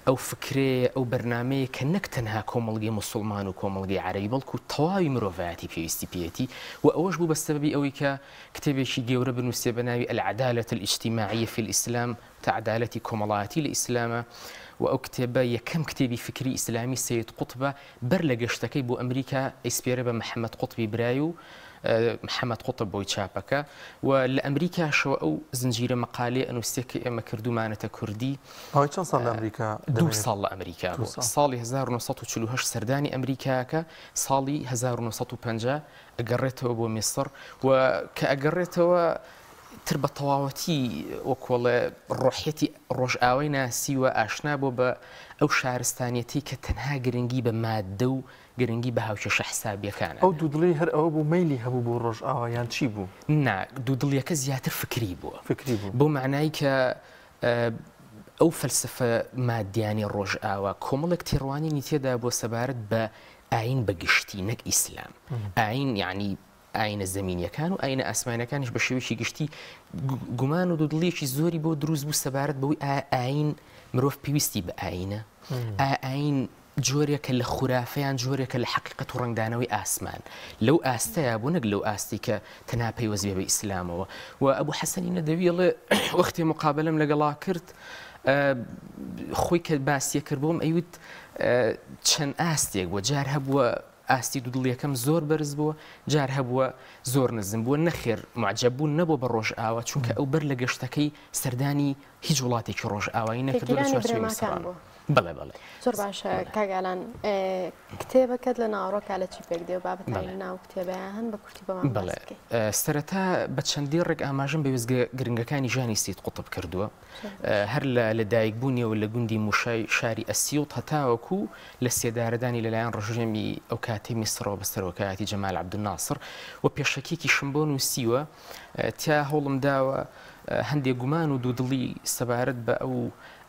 ئەو فکرەیە ئەو بەرنامەیە کە نەک تەنها کۆمەڵگەی موسڵمان و کۆمەڵگەی عەرەبی بەڵکو تەواوی مرۆڤایەتی پێویستی پێیەتی و ئەوەش بوو بە سەبەبی ئەوەی کە کتێبێکی گەورە بنووسێ بە ناوی العدالة الاجتماعية في الإسلام تا عدالەتی کۆمەڵایەتی لە ئیسلامە و ئەو کتێبە یەکەم کتێبی فکری ئیسلامی سەید قوتبە بەر لە گەشتەکەی بۆ ئەمریکا ئەیسپێرە بە محەممەد قوتبی برای و محەممەد قوتب بۆی چاپەکە و لە ئەمریکاشەوە ئەو زنجیرە مەقالێ ئەنووسێکی ئێمە کردومانەتە کوردی چەند ساڵ لە ئەمریکا 2 ساڵ لە ئەمریکا بوو ساڵی 1948 سەردانی ئەمریکاکە ساڵی 1950 ئەگەڕێتەوە بۆ میسر و کە ئەگەڕێتەوە تر بە تەواوەتی وەکۆڵێ ڕۆحەتی ڕۆژئاوای ناسیوە ئاشنا بۆ بە ئەو شارستانیەتی کە تەنها گرنگی بە مادە و گرنگی بە هاوچەشە حسابیەکانە ئەو دوودڵی هەر ئەوە بوو مەیلی هەبوو بۆ ڕۆژئاوایان چی بوو؟ نا دوودڵیەکە زیاتر فکری بووە بۆ معنای کە ئەو فەلسفە مادیانی ڕۆژئاوا کۆمەڵێک تێڕوانینی تێدا بۆ سەبارەت بە ئاین بەگشتی نەک ئیسلام ئاین یعنی ئاینە زەمینیەکان و ئاینە ئاسمانەکانیش بە شێوەیەکی گشتی گومان و دوودڵیەکی زۆری بۆ دروست بوو سەبارەت بەوەی ئاین مرۆڤ پێویستی بە ئاینە ئاین جۆرێکە لە خورافەیان جۆرێکە لە حەقیقەت و ڕنگدانەوەی ئاسمان لەو ئاستەیە بوو نەک لەو ئاستی کە تەنها پەیوەست بێ بە ئیسلامەوە و ئەبوو حەسەنی نەدەویڵێ وەختی مقابلەم لەگەڵا کرد خۆی کە باسیە کرد بۆم ئەیوت چەند ئاستێک بووە جار هەبووە ئاستی دوودڵیەکەم زۆر بەرز بووە جار هەبووە زۆر نزم بووە نەخێر معجەب بوون نەبوو بە ڕۆژئاوا چونکە ئەو بەر لە گەشتەکەی سەردانی هیچ وڵاتێکی ڕۆژئاوایی نەکردووە لە چوارچێوەی میسران بەڵێ زۆر باشە کاگالان کتێبەکەت لە ناوڕۆکە لە چی پێک دێ و بابەتانی ناو کتێبەیان هەن بە کورتی بەمان بڵێ سەرەتا بە چەندی ڕێک ئاماژەم بە وێزگە گرنگەکانی ژانی سەید قوتب کردووە هەر لە دایکبوونیەوە لە گوندی موشای شاری ئەسیوط هەتاوەکو لە سێدارەدانی لەلایەن ڕژێمی ئەو کاتی میسرەوە بە سەرۆکایەتی جەمال عەبدولناسر و پێشەکێکی شم بۆ نووسیوە تیا هەوڵم داوە هەندێک گومان و دوودڵی سەبارەت بە ئەو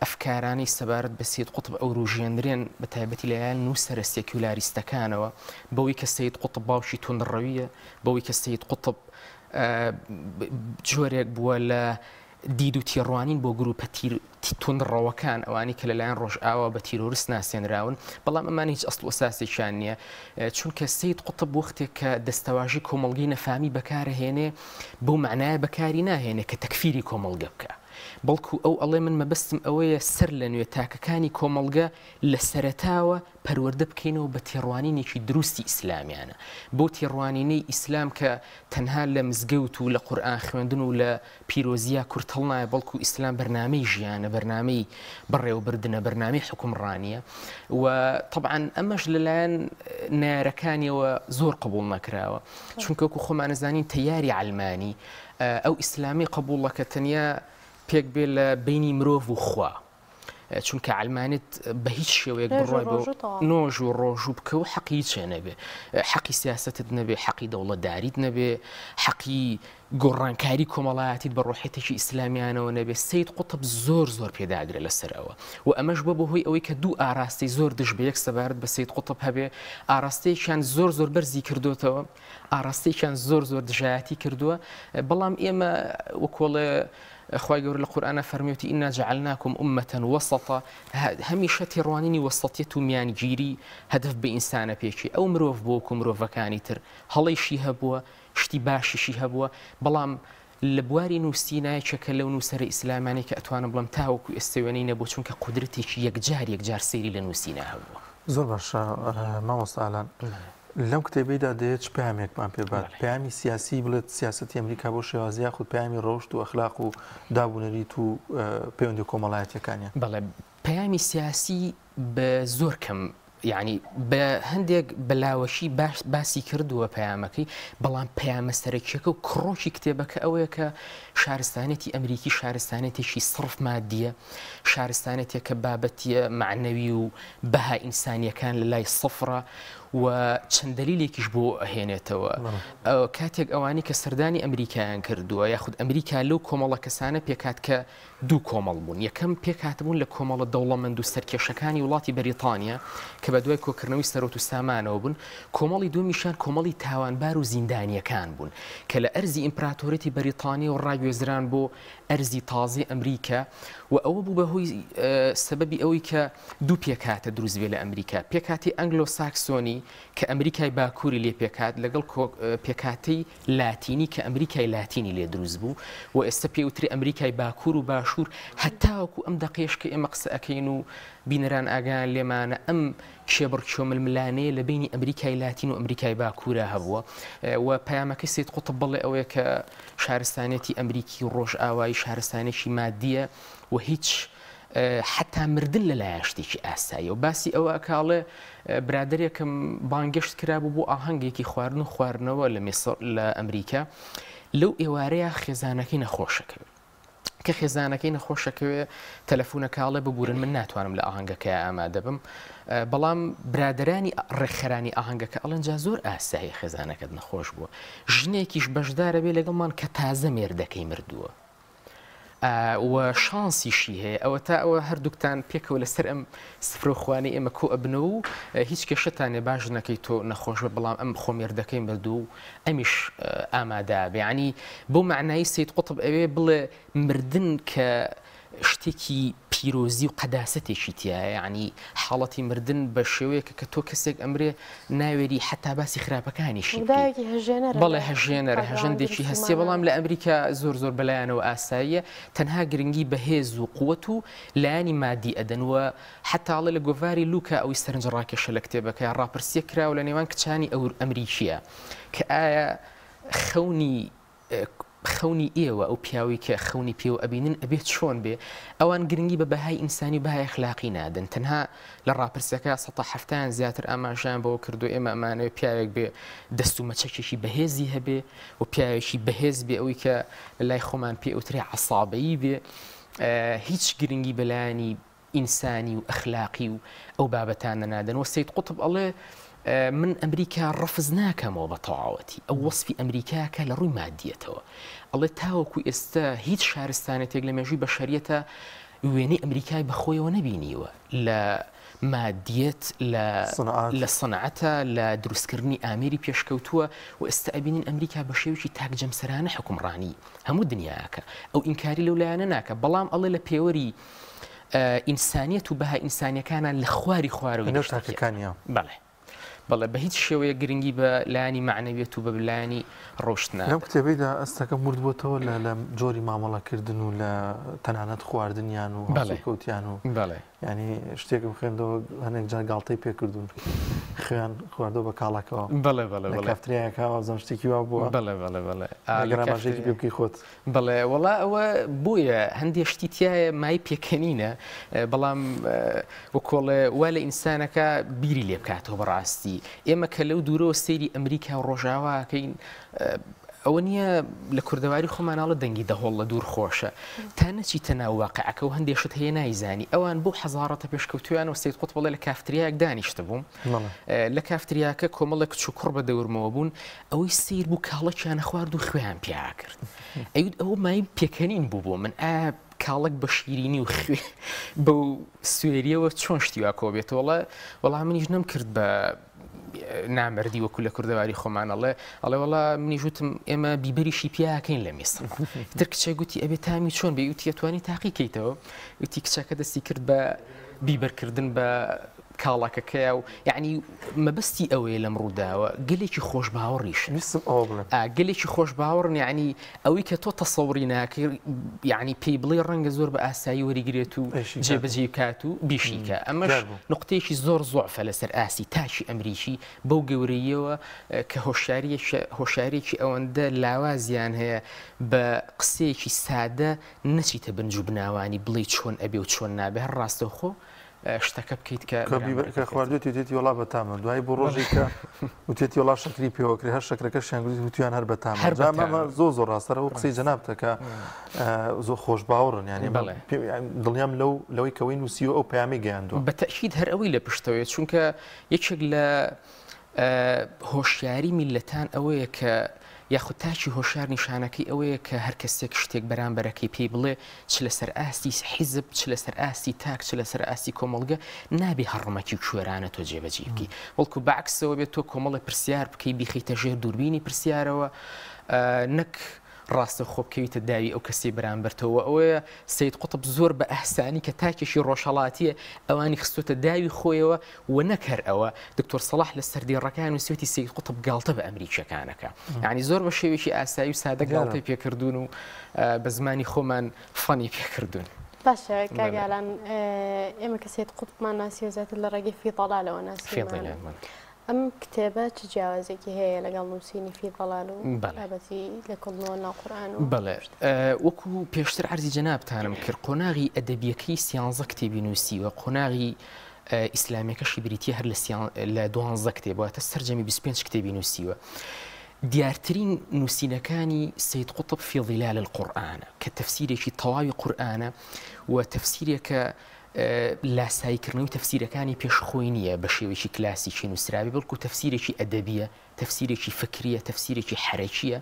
ئەفکارانی سەبارەت بە سەید قوتب ئەو ڕوژێنرێن بە تایبەتی لەلایەن نووسەرە سێکولاریستەکانەوە بەوەی کە سەید قوتب باوشی تۆندڕەویە بەوەی کە سەید قوتب جۆرێک بووە لە دید و تێڕوانین بۆ گروپە تونڕەوەکان ئەوانی کە لەلایەن ڕۆژئاوا بە تیرۆریست ناسێنراون بەڵام ئەمان هیچ ئەسڵ ئەساسێکیان نییە چونکە سەید قوتب وەختێک کە دەستەواژی کۆمەڵگەی نەفامی بەکارهێنێ بۆ معنایە بەکاری ناهێنێ کە تەکفیری کۆمەڵگە بکە بەڵکو ئەو ئەڵێ من مەبەستم ئەوەیە سەر لە نوێ تاکەکانی کۆمەڵگە لە سەرەتاوە پەروەردە بکەینەوە بە تێڕوانینێکی دروستی ئیسلامیانە بۆ تێڕوانینەی ئیسلام کە تەنها لە مزگەوت و لە قورئان خوێندن و لە پیرۆزیە کورتەڵ نایە بەڵکو ئیسلام بەرنامەی ژیانە بەرنامەی بەڕێوەبردنە بەرنامەی حکومڕانیە و طبعا ئەمەش لەلایەن نارەکانیەوە زۆر قبول نەکراوە چونکە وەکو خۆمان نەزانین تەیاری عەلمانی ئەو ئیسلامی قبوڵەکە تەنیا پێک بێ لە بینی مرۆڤ و خوا چونکە عەلمانیت بە هیچ شێوەیەک بڕۆی بۆ نۆژ و ڕۆژ و بکە و حەقی چێ نەبێ حەقی سیاستت نەبێ حەقی دەوڵەتداریت نەبێ حەقی گۆڕانکاری کۆمەڵایەتیت بە ڕۆحێتێکی ئیسلامیانەوە نەبێ سەید قوتب زۆر پێداگرێت لەسەرەوە و ئەمەش بە بەهۆی ئەوەی کە دوو ئاراستەی زۆر دژ بە یەک سەبارەت بە سەید قوتب هەبێ ئاراستەیەکیان زۆر بەرزی کردوتەوە ئاراستەیەکیان زۆر دژایەتی کردووە بەڵام ئێمە وەکۆڵێ خی گەورە لە قورئانە فەرمیوتی ئینا جعلناکم ئومەتەن وەسەطە هەمیشە تێڕوانینی وەسەطیەت و میانگیری هەدەف بە ئینسانە پێکی ئەو مرۆڤ بۆ وەکو مرۆڤەکانی تر هەڵەیشی هەبووە شتی باشیشی هەبووە بەڵام لە بواری نووسینایەکە لەو نووسەرە ئیسلامانی کە ئەتوانم بڵم تاوەکو ئێستێوێنەی نەبوو چونکە قودرەتێکی یەکجار سەیری لە نووسینە هەبووە زۆر باشە مامۆستا ئالان لەم کتێبەیدا دەیەت پامێکمان پێبات پامی سیاسی بڵێت سیاستی ئەمریکا بۆ شێوازیە خود پامی ڕۆشت و ئەخلاق و دابوونەریت و پەیوەندی کۆمەڵایەتیەکانیان بەڵێ پامی سیاسی بە زۆر کەم یعنی بە هەندێک بەلاوەشی باسی کردووە پەیامەکەی بەڵام پەیامە سەرەکیەکە و کڕۆکی کتێبەکە ئەوەیە کە شارستانێتی ئەمریکی شارستانێتێکی سڕف مادیە شارستانێتێک کە بابەتیە معنەوی و بەها ئینسانیەکان لە لای سفرە و چەند دلیلێکیش بۆ ئەهێنێتەوە کاتێک ئەوانی کە سەردانی ئەمریکایان کردووە یاخود ئەمریکا لەو کۆمەڵە کەسانە پێکات کە دوو کۆمەڵ بوون یەکەم پێکاتبوون لە کۆمەڵە دەوڵەمەند و سەرکێشەکانی وڵاتی بەریتانیا کە بە دوای کۆکردنەوەی سەرۆت و سامانەوە بوون کۆمەڵی دومیشان کۆمەڵی تاوانبار و زیندانیەکان بوون کە لە ئەرزی ئیمپراتۆریەتی بەریتانیا و ڕاگوێزران بۆ ئەرزی تازی ئەمریکا و ئەوە بوو بەهۆی سەبەبی ئەوەی کە دوو پێکاتە دروست بێ لە ئەمریکا پێکاتی ئەنگلۆ ساکسۆنی کە ئەمریکای باکووری لێ پێکات لەگەڵ پێکاتەی لاتینی کە ئەمریکای لاتینی لێ دروست بوو و ئێستا پێوتری ئەمریکای باکوور و باشوور هەتاوەکو ئەم دەقێش کە ئێمە قسە ئەەکەین و بینەران ئاگان لێمانە ئەم کێبڕکۆمەلملانەیە لە بینی ئەمریکای لاتین و ئەمریکای باکوورە هەبووە و پەیامەکەی سەید قوتب بڵێ ئەوەیە کە شارستانێتی ئەمریکی و ڕۆژ ئاوایی شارستانێکی مادیە و هیچ حتا مردن لەلایەن شتێکی ئاساییە و باسی ئەوە ئەکاڵێ برادێکم بانگەشت کرابوو بۆ ئاهەنگێکی خواردن و خواردنەوە لە ئەمریکا لەو ئێوارەیە خێزانەکەی نەخۆشەکەوێت کە خێزانەکەی نەخۆشەکەوێ تەلەفۆنەکاڵێ ببورن من ناتوانم لە ئاهەنگەکە ئامادە بم بەڵام برادرانی ڕێکخەرانی ئاهەنگەکە ئەڵەنجا زۆر ئاسایی خێزانەکەت نەخۆش بووە ژنێکیش بەشدارە بێ لەگەڵمان کە تازە مێردەکەی مردووە و شانسیشی هەیە ئەوە تا ئەوە هەردووکتان پێکەوە لەسەر ئەم سفرۆخوانی ئێمە کۆ ئەبنەوە و هیچ کێشتانێ باش نەکەی تۆ نەخۆش بە بەڵام ئەم خۆمێردەکەی مردوو ئەمیش ئامادا بێ بۆ معنایی سەید قوتب ئەوێ بڵێ مردن کە شتێکی پیرۆزی و قەداسەتێکی تایە یعنی حاڵەتی مردن بە شێوەیەکە کە تۆ کەسێک ئەمرێ ناوێری حتا باسی خراپەکانیشی بەڵێ هەژێنەرە هەژەندێکی هەستێ بەڵام لە ئەمریکا زۆر بەلایەنەوە ئاساییە تەنها گرنگی بەهێز و قووەت و لایانی مادی ئەدەنوە حتاڵە لە گۆڤاری لوکە ئەوی سەرنج ڕاکێشە لە کتێبەکە ڕاپرسیە کراوە لە نێوان کچانی ئەمریکیە کە ئایا خەونی ئێوە ئەو پیاوی کە خەونی پێوە ئەبینن ئەبێت چۆن بێ ئەوان گرنگی بە بەهای ئینسانی و بەهای ئەخلاقی نادەن تەنها لە ڕاپرسەکە 170 زیاتر ئاماژیان بەوە کردو ئێمە ئەمانەوە پیاوێک بێ دەست و مەچەکێکی بەهێزی هەبێ و پیاوێکی بەهێز بێ ئەوەی کە لە لای خۆمان پێ ئەوترێ عەسابەیی بێ هیچ گرنگی بەلایانی ئینسانی و ئەخلاقی و ئەو بابەتانە نادەن و سەید قوتب ئەڵێ من ئەمریکا ڕەفز ناکەمەوە بە تەواوەتی ئەو وەسفی ئەمریکاکە لە ڕووی مادیەتەوە ئەڵێ تاوەکو ئێستا هیچ شارستانێتێک لە مێژووی بەشەریەتە وێنەی ئەمریکای بەخۆیەوە نەبینیوە لە مادیەت لە سەنعەتە لە دروستکردنی ئامێری پێشکەوتووە و ئێستا ئەبینین ئەمریکا بە شێوەیەکی تاکجەمسەرانە حکومڕانی هەموو دنیاکە ئەو ئینکاری لەولایەنە ناکە بەڵام ئەڵێ لە پێوەری ئینسانیەت و بەها ئینسانیەکانە لە خواری خوارەوەی تاکەکانیان بەڵێ بە هیچ شێوەیە گرنگی بە لایانی معنەویەت و بە لایانی ڕۆشتنە لەم کتێبەیدا ئەستەکە مردبووەتەوە لە جۆری مامەڵەکردن و لە تەنانەت خواردنیان و کەوتیان و ینی شتێکم خوێندەوە هەنێک جار گاڵتەی پێکردون خوێن خواردەوە بە کاڵەکەەوە کافتریایەکەوە زەم شتێکی وا بووە گەراماژێکی پێ بکەی خۆت بەڵێ وەڵا ئەوە بووە هەندێک شتی تایە مای پێکەنینە بەڵام وە کۆڵێ وا لە ئینسانەکە بیری لێ بکاتەوە بەڕاستی ئێمە کە لەو دوورەوە سەیری ئەمریکا و ڕۆژاواکەین ئەوە نییە لە کوردەواری خۆماناڵە دەنگی دەهۆڵ لە دوور خۆشە تا نەچیتە ناو واقعەکە و هەندێشت هەیە نایزانی ئەوان بۆ حەزارەتە پێشکەوتویان و سید قوتب بڵێ لە کافتریاک دانیشتە بووم لە کافتریاکە کۆمەڵە کچ و کوڕ بە دەورمەوە بوون ئەوەی سیر بوو کاڵەکیانە خوارد و خوێیان پیا کرد ئەوت ئەوە مای پێکەنین بوو من ئا کاڵک بە شیرینی و خوێ بەو سوێریەوە چۆن شتیوا کۆبێتەوەڵە وەڵام منیش نەم کرد بە نامردی وەکو لە کوردەواری خۆمانەڵێ ئەڵێ وڵا منیژوتم ئێمە بیبەریشی پیاکەین لە میسر تر کچە گوتی ئەبێ تامی چۆن بێ وتی ئەتوانی تاقیکەیتەوە وتی کچەکە دەستی کرد بە بیبەرکردن بە کاڵەکەکەیە و یعنی مەبەستی ئەوەیە لەم ڕووداوە گەلێکی خۆش باوەڕیش گەلێکی خۆش باوەڕن یعنی ئەوەی کە تۆ تەسەوری ناکرد یعنی پێی بڵێ ڕەنگە زۆر بە ئاسایی وەریگرێت و جێبەجێ کات و بیشیکە ئەمەش نقطەیەکی زۆر زۆعفە لەسەر ئاسی تاشی ئەمریکی بەو گەورەیەوە کە هۆشارێکی ئەوەندە لاوازیان هەیە بە قسەیەکی سادە نەچیتە بنج و بناوانی بڵێ چۆن ئەبێ و چۆن نابێ هەر ڕاستەوخۆ شتەکە بکەیت کە خواردوێتی تێتی وڵا بەتامە دوای بۆ ڕۆژی کە وتێتی وڵا شکری پێوەکری هەر شکرەکەشیان گوتی وتیان هەر بەتامە زۆر ڕاستەرە و قسەی جەنابتەکە زۆر خۆش باوەڕن ینی دڵنیام لەوەی کەوەی نووسیوە ئەو پەیامی گەیاندووە بەتەشید هەر ئەوەی لە پشتەوەیە چونکە یەکێک لە هۆشیاری میلەتان ئەوەیە کە یاخود تاچی هۆشار نیشانەکەی ئەوەیە کە هەر کەسێک شتێک بەرامبەرەکەی پێی بڵێ چ لەسەر ئاستی حیزب چ لەسەر ئاستی تاک چ لەسەر ئاستی کۆمەڵگە نابێ هەڕمەکی و کوێرانە تۆ جێبەجێ بکەی وەڵکو بەعکسەوە بێت تۆ کۆمەڵی پرسیار بکەی بیخیتە ژێر دووربینی پرسیارەوە نەک ڕاستە خۆ بکەویتە داوی ئەو کەسی بەرامبەرتەوە ئەوەیە سید قوتب زۆر بە ئەحسانی کە تاکێکی ڕۆژهەڵاتیە ئەوانی خستۆتە داوی خۆیەوە و نەکەر ئەوە دکتۆر سەلاح لە سەردێڕەکان و سوێتی سید قوتب گاڵتە بە ئەمریکیەکانەکە یعنی زۆر بە شێوێکی ئاسایی و سادە گاڵتەی پێکردوون و بە زمانی خۆمان فەنی پێکردوون باشە کاگالان ئێمە کە سید قوتبمان ناسی وزاتر لە ڕێگەی فیضەڵالەوە ناسی ئەم کتێبە چ جیاوازێکی هەیە لەگەڵ نووسینی فیضەڵال و بابەتی لە کۆڵنەوە ناو قورئان و بەڵێ وەکو پێشتر عەرزی جەنابتانم کرد قۆناغی ئەدەبیەکەی 13 کتێبی نووسیوە قۆناغی ئیسلامیەکەشی بریتیە هەر لە 12 کتێبەوە سەرجەمی 25 کتێبی نووسیوە دیارترین نووسینەکانی سید قوتب فی ظلال القورئان کە تەفسیرێکی تەواوی قورئانە و تەفسیرێکە لاساییکردنەوەی تەفسیرەکانی پێشخۆی نییە بە شێوەیەکی کلاسیکی نووسراوی بەڵکو تەفسیرێکی ئەدەبیە تەفسیرێکی فکریە تەفسیرێکی حەرەکیە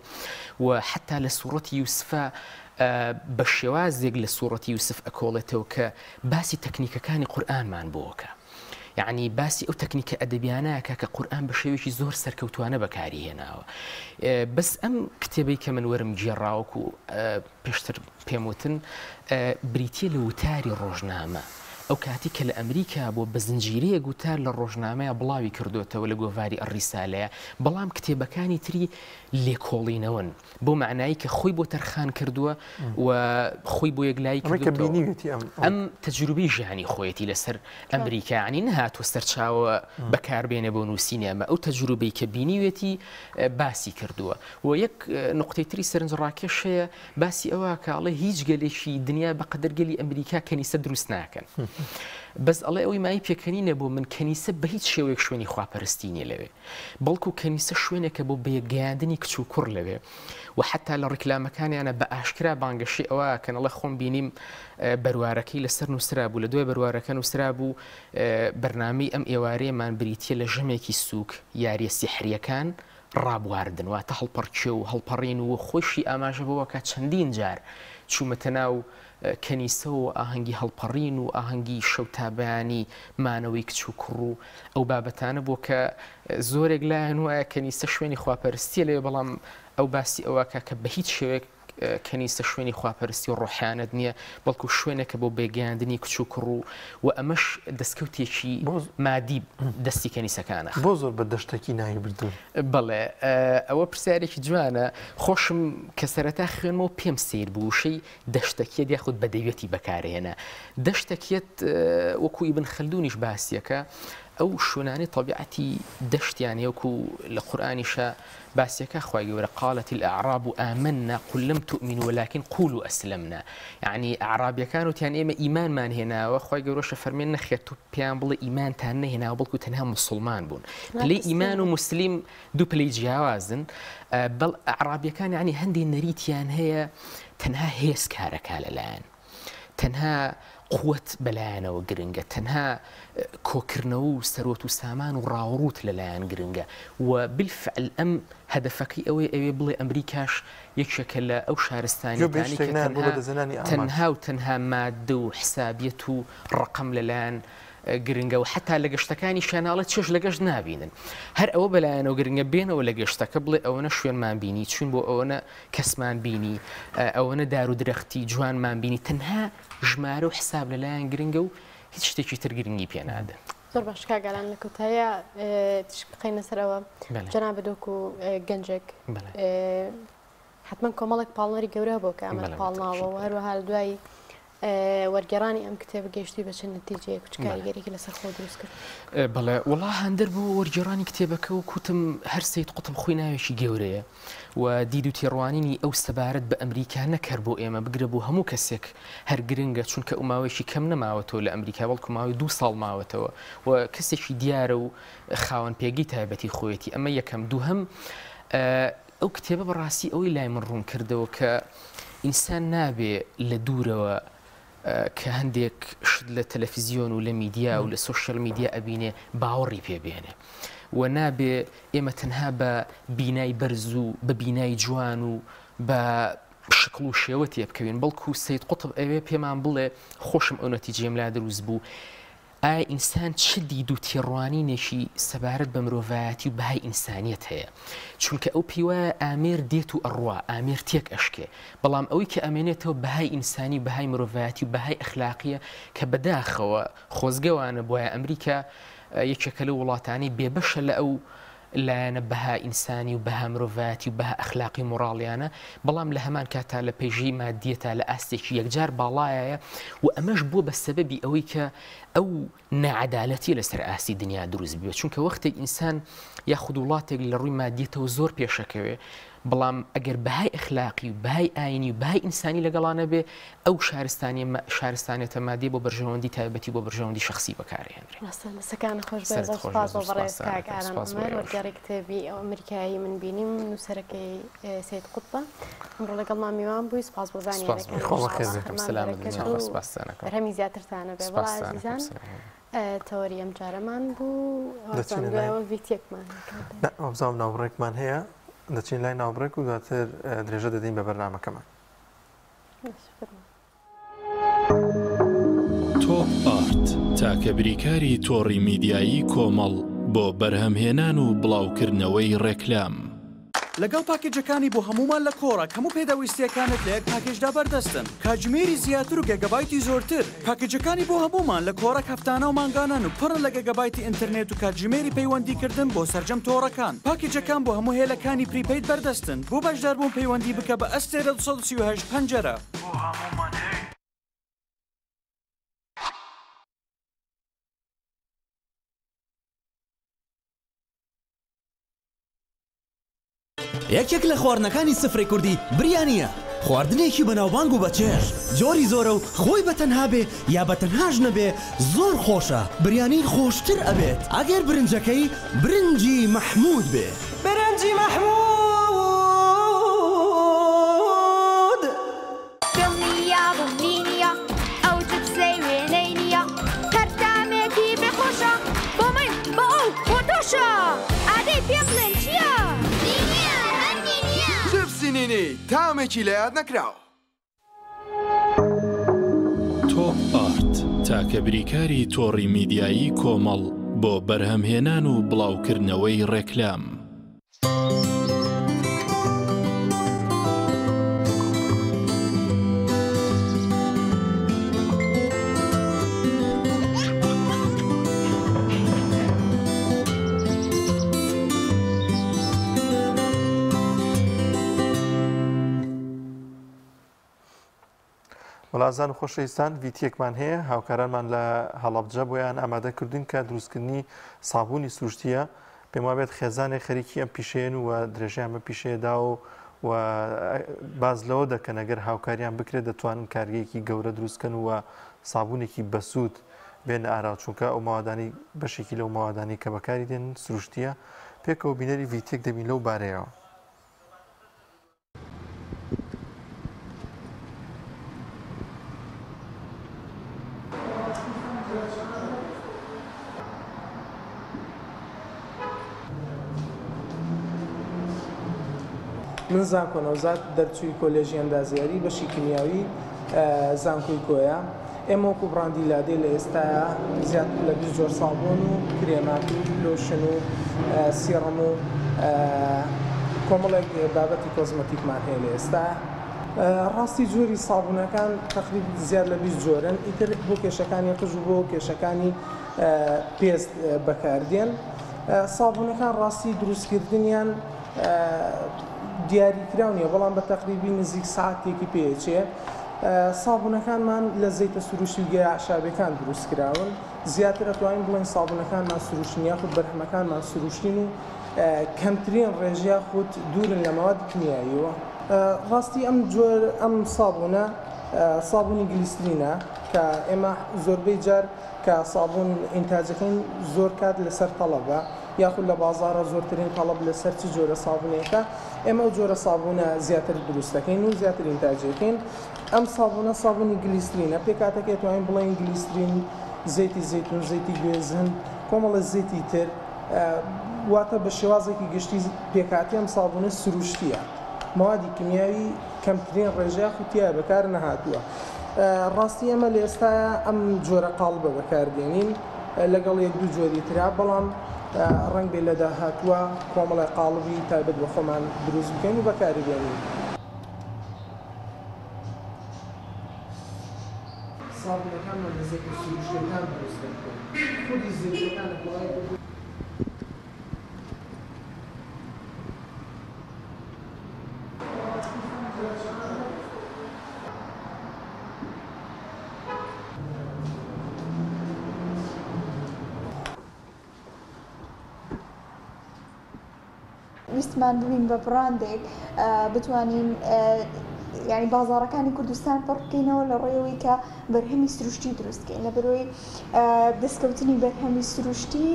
و حتا لە سوورەتی یوسفە بە شێوازێک لە سوورەتی یوسف ئەکۆڵێتەوە کە باسی تەکنیکەکانی قورئانمان بۆکە یعنی باسی ئەو تەکنیکە ئەدەبیانەکە کە قورئان بە شێوێکی زۆر سەرکەوتوانە بەکاری هێناوە بەس ئەم کتێبەی کە من وەرم گێڕاوەکو پێشتر پێم وتن بریتیە لە وتاری ڕۆژنامە ئەو کاتی کە لە ئەمریکا بۆ بە زنجیرەیە گوتار لە ڕۆژنامەیە بڵاوی کردوتەوە لە گۆڤاری ئەڕیسالەیە بەڵام کتێبەکانی تری لێکۆڵینەوەن بۆ معنایی کە خۆی بۆ تەرخان کردووە و خۆی بۆ یەکلایی ئەم تەجروبەی ژیانی خۆیەتی لەسەر ئەمریکا ینی نەهاتوە سەرچاوە بەکاربێنە بۆ نووسینەمە ئەو تەجروبەی کە بینیوێتی باسی کردووە و یەک نقطەی تری سەرنجڕاکێش هەیە باسی ئەوە کاڵێ هیچ گەلێکی دنیا بەقەدەر گەلی ئەمریکا کەنیسە دروست ناکەن بەس ئەڵێ ئەوەی مای پێکەنینە بۆ من کەنیسە بە هیچ شێوەیەک شوێنی خواپەرستی نیە لەوێ بەڵکو کەنیسە شوێنێکە بۆ بەیەکگەیاندنی کچ و کوڕ لەوێ و حتا لە ڕیکلامەکانیانە بە ئاشکرا بانگەشی ئەوە کەنەڵە خۆم بینیم بەروارەکەی لەسەر نووسرا بوو لە دوای بەروارەکە نووسرا بوو بەرنامەی ئەم ئێوارەیەمان بریتیە لە ژەمێکی سووک یاریە سیحریەکان ڕابواردن واتە هەڵپەرچێ و هەڵپەڕین و خۆشی ئاماژە بەوەکە چەندین جار چوومەتە ناو کەنیسە و ئاهەنگی هەڵپەڕین و ئاهەنگی شەوتابیانی مانەوەی کچ و کوڕ و ئەو بابەتانە بۆ کە زۆرێک لایەن وایە کەنیسە شوێنی خواپەرستیە لێ بەڵام ئەو باسی ئەوەکە کە بە هیچ شێوەیەک کەنیسە شوێنی خواپەرستی و ڕۆحیانەت نییە بەڵکو شوێنێکە بۆ بێگەاندنی کچ و کوڕ و ئەمەش دەستکەوتێکی مادی دەستی کەنیسەکانە بۆ زۆر بە دەشتێکی ناوی بردون بەڵێ ئەوە پرسیارێکی جوانە خۆشم کە سەرەتا خوێنمەوە پێم سیر بووشەی دەشتەکیت یاخود بەدەوێتی بەکارهێنا دەشتەکیت وەکو ئیبن خەلدونیش باسیەکە ئەو شوێنانی طبیعەتی دەشتیان وەکو لە قورئانیشە باسیەکە خوای گەورە قالت الأعراب آمنا قل لم تؤمنوا ولكن قولوا أسلمنا يعني أعرابیەکان وتیان ئێمە ئیمانمان هێناوە خوای گەورەشە فەرمێن نەخێت تو پێیان بڵێ ئیمانتان نەهێناوە بەڵکو تەنها مسلمان بوون پلەی ئیمان و مسلیم دوو پلەی جیاوازن بەڵ ئەعرابیەکان یعنی هەندێک نەریتیان هەیە تەنها هێز کارەکە لەلایەن تەنها قوت بەلایەنەوە گرنگە تەنها کۆکردنەوە و سەرۆت و سامان و ڕاوڕوت لەلایەن گرنگە و بالفعل ئەم هەدەفەکەی ئەوەی بڵێ ئەمریکاش یەکێکە لە ئەو شارستانیەکانی تەنها و تەنها مادە و حسابیەت و ڕقم لەلایەن گرنگە و حتا لە گەشتەکانی شاناڵە چێش لە گەشت نابینن هەر ئەوە بەلایەنەوە گرنگە بێنەوە لە گەشتەکە بڵێ ئەوەنە شوێنمان بینی چون بۆ ئەوەنە کەسمان بینی ئەوەنە دار و درەختی جوانمان بینی تەنها ژمارە و حساب لەلایەن گرنگە و هیچ شتێکی تر گرنگی پێ نادەن زۆر باش کاگەڵان لە کۆتایە تشک بقینە سەرەوە جەنابە دۆکو گەنجێک حتمما کۆمەڵێک پاڵنەری گەورە بۆ کە ئەمە پاڵناوە و هەروەها لە دوای وەرگێڕانی ئەم کتێبە گەشتی بە چەند نتیجەیە کوچ کاریگەرێکی لەسەر خۆ دروست کرد بەڵێ وەڵا هەندەر بۆ وەرگێڕانی کتێبەکە و کوتم هەر سەید قوتب خۆی ناوێکی گەورەیە و دید و تێڕوانینی ئەو سەبارەت بە ئەمریکا نەکرد بۆ ئێمە بگرە بۆ هەموو کەسێک هەر گرنگە چونکە ئەو ماوەیەکی کەم نەماوەتەوە لە ئەمریکا بەڵکو ماوەی 2 ساڵ ماوەتەوە و کەسێکی دیارە و خاوەن پێگی تایبەتی خۆیەتی ئەمە یەکەم دووهەم ئەو کتێبە بەڕاستی ئەوەی لای من ڕوون کردەوە کە ئینسان نابێ لە دوورەوە کە هەندێک شت لە تەلەڤیزیۆن و لە میدیا و لە سۆشیال میدیا ئەبینێ باوەڕی پێبێنێ و نابێ ئێمە تەنها بە بینای بەرز و بە بینای جوان و بە شکڵ و شێوە تێبکەوین بەڵکو سەید قوتب ئەوێ پێمان بڵێ خۆشم ئەو نەتیجەم لا دروست بوو ئایا ئینسان چ دید و تێڕوانینێکی سەبارەت بە مرۆڤایەتی و بەهای ئینسانیەت هەیە چونکە ئەو پیوایە ئامێر دێت و ئەڕوا ئامێر تێک ئەشکێ بەڵام ئەوەی کە ئەمێنێتەوە بەهای ئینسانی بەهای مرۆڤایەتی و بەهای ئەخلاقیە کە بەداخەوە خۆزگەوانە بۆیە ئەمریکا یەکێکە لە وڵاتانی بێبەشە لە ئەو لایەنە بەها ئینسانی و بەها مرۆڤایەتی و بەها ئەخلاقی مۆڕاڵیانە بەڵام لە هەمان کاتا لە پێژەی مادیەتە لە ئاستێکی یەکجار باڵایە و ئەمەش بووە بە سەبەبی ئەوەی کە ئەو نەعەدالەتی لەسەر ئاستی دنیا دروست بووە چونکە وەختێک ئینسان یاخود وڵاتێک لە ڕووی مادیەتەوە زۆر پێشەکەوێ بەڵام ئەگەر بەهای ئەخلاقی و بەهای ئاینی و بەهای ئینسانی لەگەڵانە بێ ئەو شارستانیەتە مادی بۆ بەرژەوەندی تایبەتی بۆ بەرژەوەندی شخصی بەکارهێنرێ سەکان خۆش وەرگێڕی کتێبی ئەو ئەمریکایی من بینیم نووسەرەکەی سەید قوتبە ئەمڕۆ لەگەڵمان میوان بووی سپاس بۆ زانیەکەهەمی زیاترتانە بێ بەڵام عزیزان تەوەری ئەم جارەمان بوو ڤیتێکمان ئەوزام ناوڕێکمان هەیە دەچین لای ناوبڕێک و دواتر درێژە دەدەین بە بەرنامەکەمان تۆپ ئارت تاکە بریکاری تۆڕی میدیایی کۆمەڵ بۆ بەرهەمهێنان و بڵاوکردنەوەی ڕێکلام لەگەڵ پاکێجەکانی بۆ هەمومان لە کۆڕە هەموو پێداویستیەکانت لە یەک پاکێجدا بەردەستن کاتژمێری زیاتر و گەگەبایتی زۆرتر پاکێجەکانی بۆ هەمومان لە کۆڕە هەفتانە و مانگانان و پڕن لە گەگەبایتی ئینتەرنێت و کاتژمێری پەیوەندیکردن بۆ سەرجەم تۆڕەکان پاکێجەکان بۆ هەموو هێلەکانی پریپەید بەردەستن بۆ بەشداربوون پەیوەندی بکە بە ئەستێرە 238 پەنجەرە یەکێک لە خواردنەکانی سفرەی کوردی بریانیە خواردنێکی بەناوبانگ و بەچێژ جۆری زۆرە و خۆی بەتەنها بێ یا بەتەنهاش نەبێ زۆر خۆشە بریانی خۆشتر ئەبێت ئەگەر برنجەکەی برنجی مەحموود بێ برنجی مەحموود دڵنیا بمبینیە ئەو جبسەی وێنەی نییە هەردامێکی بێخۆشە بۆ من بۆ ئەو بۆ تۆشە ئادەی پێ بڵێن چییە؟ بینی تامێکی لە یاد نەکراوە. تۆپ ئارت تاکە بریکاری تۆڕی میدیایی کۆمەڵ بۆ بەرهەمهێنان و بڵاوکردنەوەی ڕێکلام. وڵازان و خۆشەویستان ڤیتیەکمان هەیە هاوکارانمان لە هەڵەبجە بۆیان ئامادەکردن کە دروستکردنی سابوونی سروشتیە پێم وابێت خێزانێک خەریکی ئەم پیشەیەن و درێژیان بە پیشەیەدا و باز لەوە دەکەن ئەگەر هاوکاریان بکرێت دەتوانن کارگەیەکی گەورە دروستکەن و سابوونێکی بەسوود بێنە ئاراو چونکە ئەو ماوادانی بەشێکی لەو ماوادانی کە بەکاری دێن سروشتیە پێکەوە بینەری ڤیتیەک دەبین لەو بارەیەوە. من زانکۆ نەوزاد دەرچووی کۆلێژی ئەندازیاری بەشی کیمیاوی زانکۆی کۆیە. ئێمە وەکو براندی لادێ لە ئێستاە زیاتر لە 20 جۆر سابۆن و کرێمات و لۆشن و سیڕم و کۆمەڵێک بابەتی کۆزمەتیکمان هەیە لە ئێستا. ڕاستی جۆری سابوونەکان تقریبا زیاد لە 20 جۆرن ئیتر بۆ کێشەکانی قژ و بۆ کێشەکانی پێست بەکاردێن. سابوونەکان ڕاستی دروستکردنیان دیاریکراونیە بەڵام بە تەقریبی نزیک ساعتێکی پێچێ. سابوونەکانمان لە زەیتە سروشتی و گەیە عشابەکان دروستکراون. زیاتر ئەتوانین بڵێن سابوونەکانمان سروشتین یاخود بەرهەمەکانمان سروشتین و کەمترین ڕێژیا خود دوورن لە مواد کیمیاییەوە. ڕاستی ئەم سابوونە سابوونی گلیسرینە کە ئێمە زۆربەی جار کە سابوون ئینتاجەکەین زۆر کات لەسەر تەڵەبە یاخود لە بازارە زۆرترین تەڵەب لەسەر چ جۆرە سابوونێکە ئێمە ئەو جۆرە سابوونە زیاتر دروستەکەین و زیاتر ئینتاجەکەین. ئەم سابوونە سابوونی گلیسرینە پێکاتەکە توانین بڵێن گلیسرین زەیتی زەیتون زەیتی گوێزن کۆمەڵە زەیتی تر واتە بە شێوازێکی گشتی پێکاتی ئەم سابوونە سروشتیە. موادی کیمیاوی کەمترین ڕێژەیە خوتیایە بەکار نەهاتووە. ڕاستی ئەمە لە ئێستاە ئەم جۆرە قاڵبە بەکاردێنین لەگەڵ یەک دوو جۆری ترا بەڵام ڕنگ بێ لە داهاتووە کۆمەڵی قاڵبی تایبەت بە خۆمان دروست بکەین و بەکاری بێنین. سابوونەکانمان لە زەیت سروشتیەکان دروست دەکەین. خودی زەیتەکان ویستمان ببین بە براندێک بتوانین یعنی بازارەکانی کوردستان فەرق بکەینەوە لە ڕێەوەی کە بەرهەمی سروشتی دروستکەین لە بەرۆی دەستکەوتنی بەرهەمی سروشتی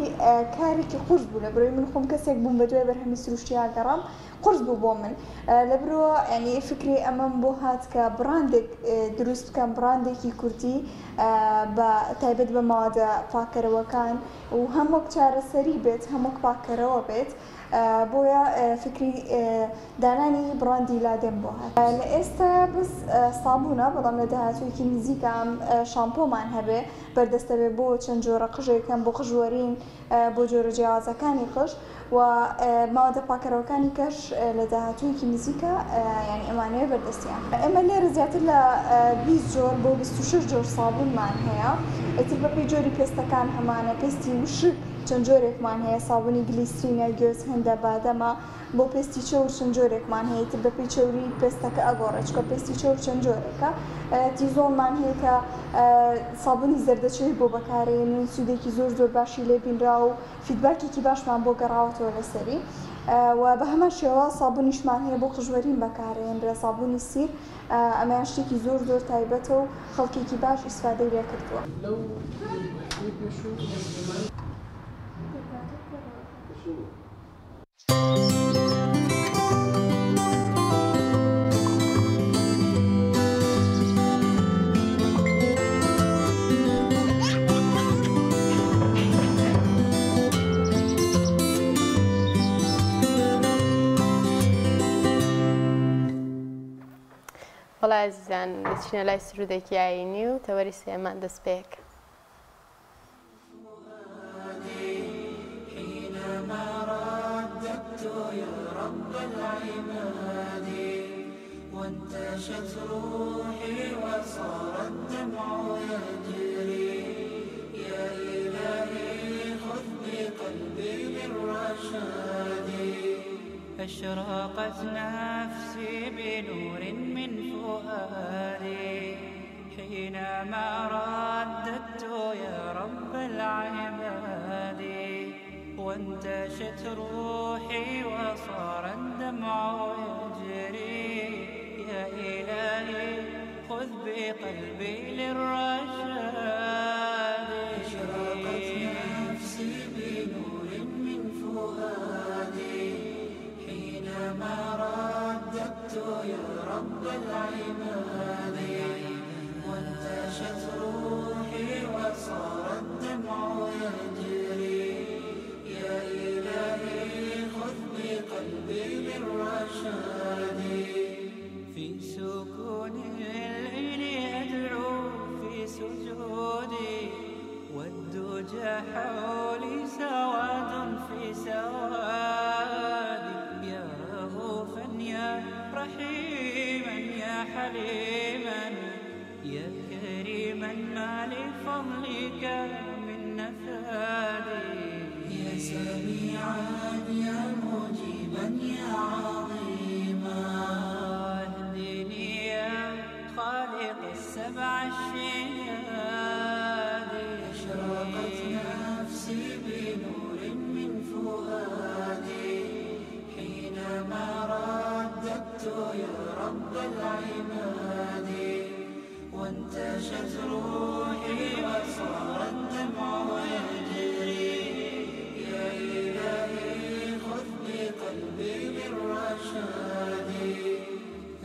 کارێکی قورس بوو لە بەرۆی من خۆم کەسێک بووم بە دوای بەرهەمی سروشتی ئاگەڕام قورس بوو بۆ من لە برۆ ینی فکری ئەمەم بۆ هات کە براندێک دروست بکەم براندێکی کوردی بە تایبەت بە ماوەدە پاکەرەوەکان و هەمووک چارەسەری بێت هەمووک پاکەرەوە بێت بۆیە فکری دانانی براندی لادێم بۆ هات. لە ئێستا بەس سابوونە بەڵام لە داهاتوویەکی نزیکە ئەم شامپۆمان هەبێ بەردەستەبێ بۆ چەند جۆرە قژێکەکەم بۆ قژوەرین بۆ جۆرە جیاوازەکانی قژ و ماوەدە پاکەرەوەکانی کەش لە داهاتوویەکی نزیکە یعنی ئەمانەیە بەردەستیان. ئێمە لێرە زیاتر لە 20 جۆر بۆ 26 جۆر سابوونمان هەیە. ئیتر بەپێی جۆری پێستەکان هەمانە پێستی وشک چەند جۆرێکمان هەیە سابوونی گلیسرینە گوێز هەندە بادەمە بۆ پێستی چەور چەند جۆرێکمان هەیە تر بەپێی چەوری پێستەکە ئەگۆڕێت چکە پێستی چەور چەند جۆرێکە. تیزۆڵمان هەیە کە سابوونی زەردەچەوی بۆ بەکارهێنین سوودێکی زۆر زۆر باشی لێ بینرا و فیدباکێکی باشمان بۆ گەڕاوەتەوە لەسەری و بە هەمان شێوە سابوونیشمان هەیە بۆ قژوەرین بەکارهێنرا سابوونی سیر ئەمەیان شتێکی زۆر زۆر تایبەتە و خەڵکێکی باش ئیسفادەی لێ کردووە. وڵای عزیزان دەچینە لای سرودێکی ئاینی و تەوەری سێمان دەست پێکە. وانتشت روحي وصار الدمع يجري يا إلهي خذ بقلبي بالرشاد أشرقت نفسي بنور من فؤادي حينما رددت يا رب العباد وانتشت روحي وصار الدمع يجري يا إلهي خذ بقلبي للرشاد أشرقت نفسي بنور من فؤادي حينما رددت يا رب العباد وانتشت روحي وصار الدمع يجري يا إلهي خذ بقلبي للرشاد في سكون الليل أدعو في سجودي والدجى حولي سواد في سوادي يا رؤوفا يا رحيما يا حليما يا كريما ما لفضلك من نفادي يا سميعا يا مجيبا يا عظيما خالق السبع الشهاد أشرقت نفسي بنور من فؤادي حينما رددت يا رب العباد وانتشت روحي وصار الدمع يجري يا إلهي خذ بقلبي بالرشاد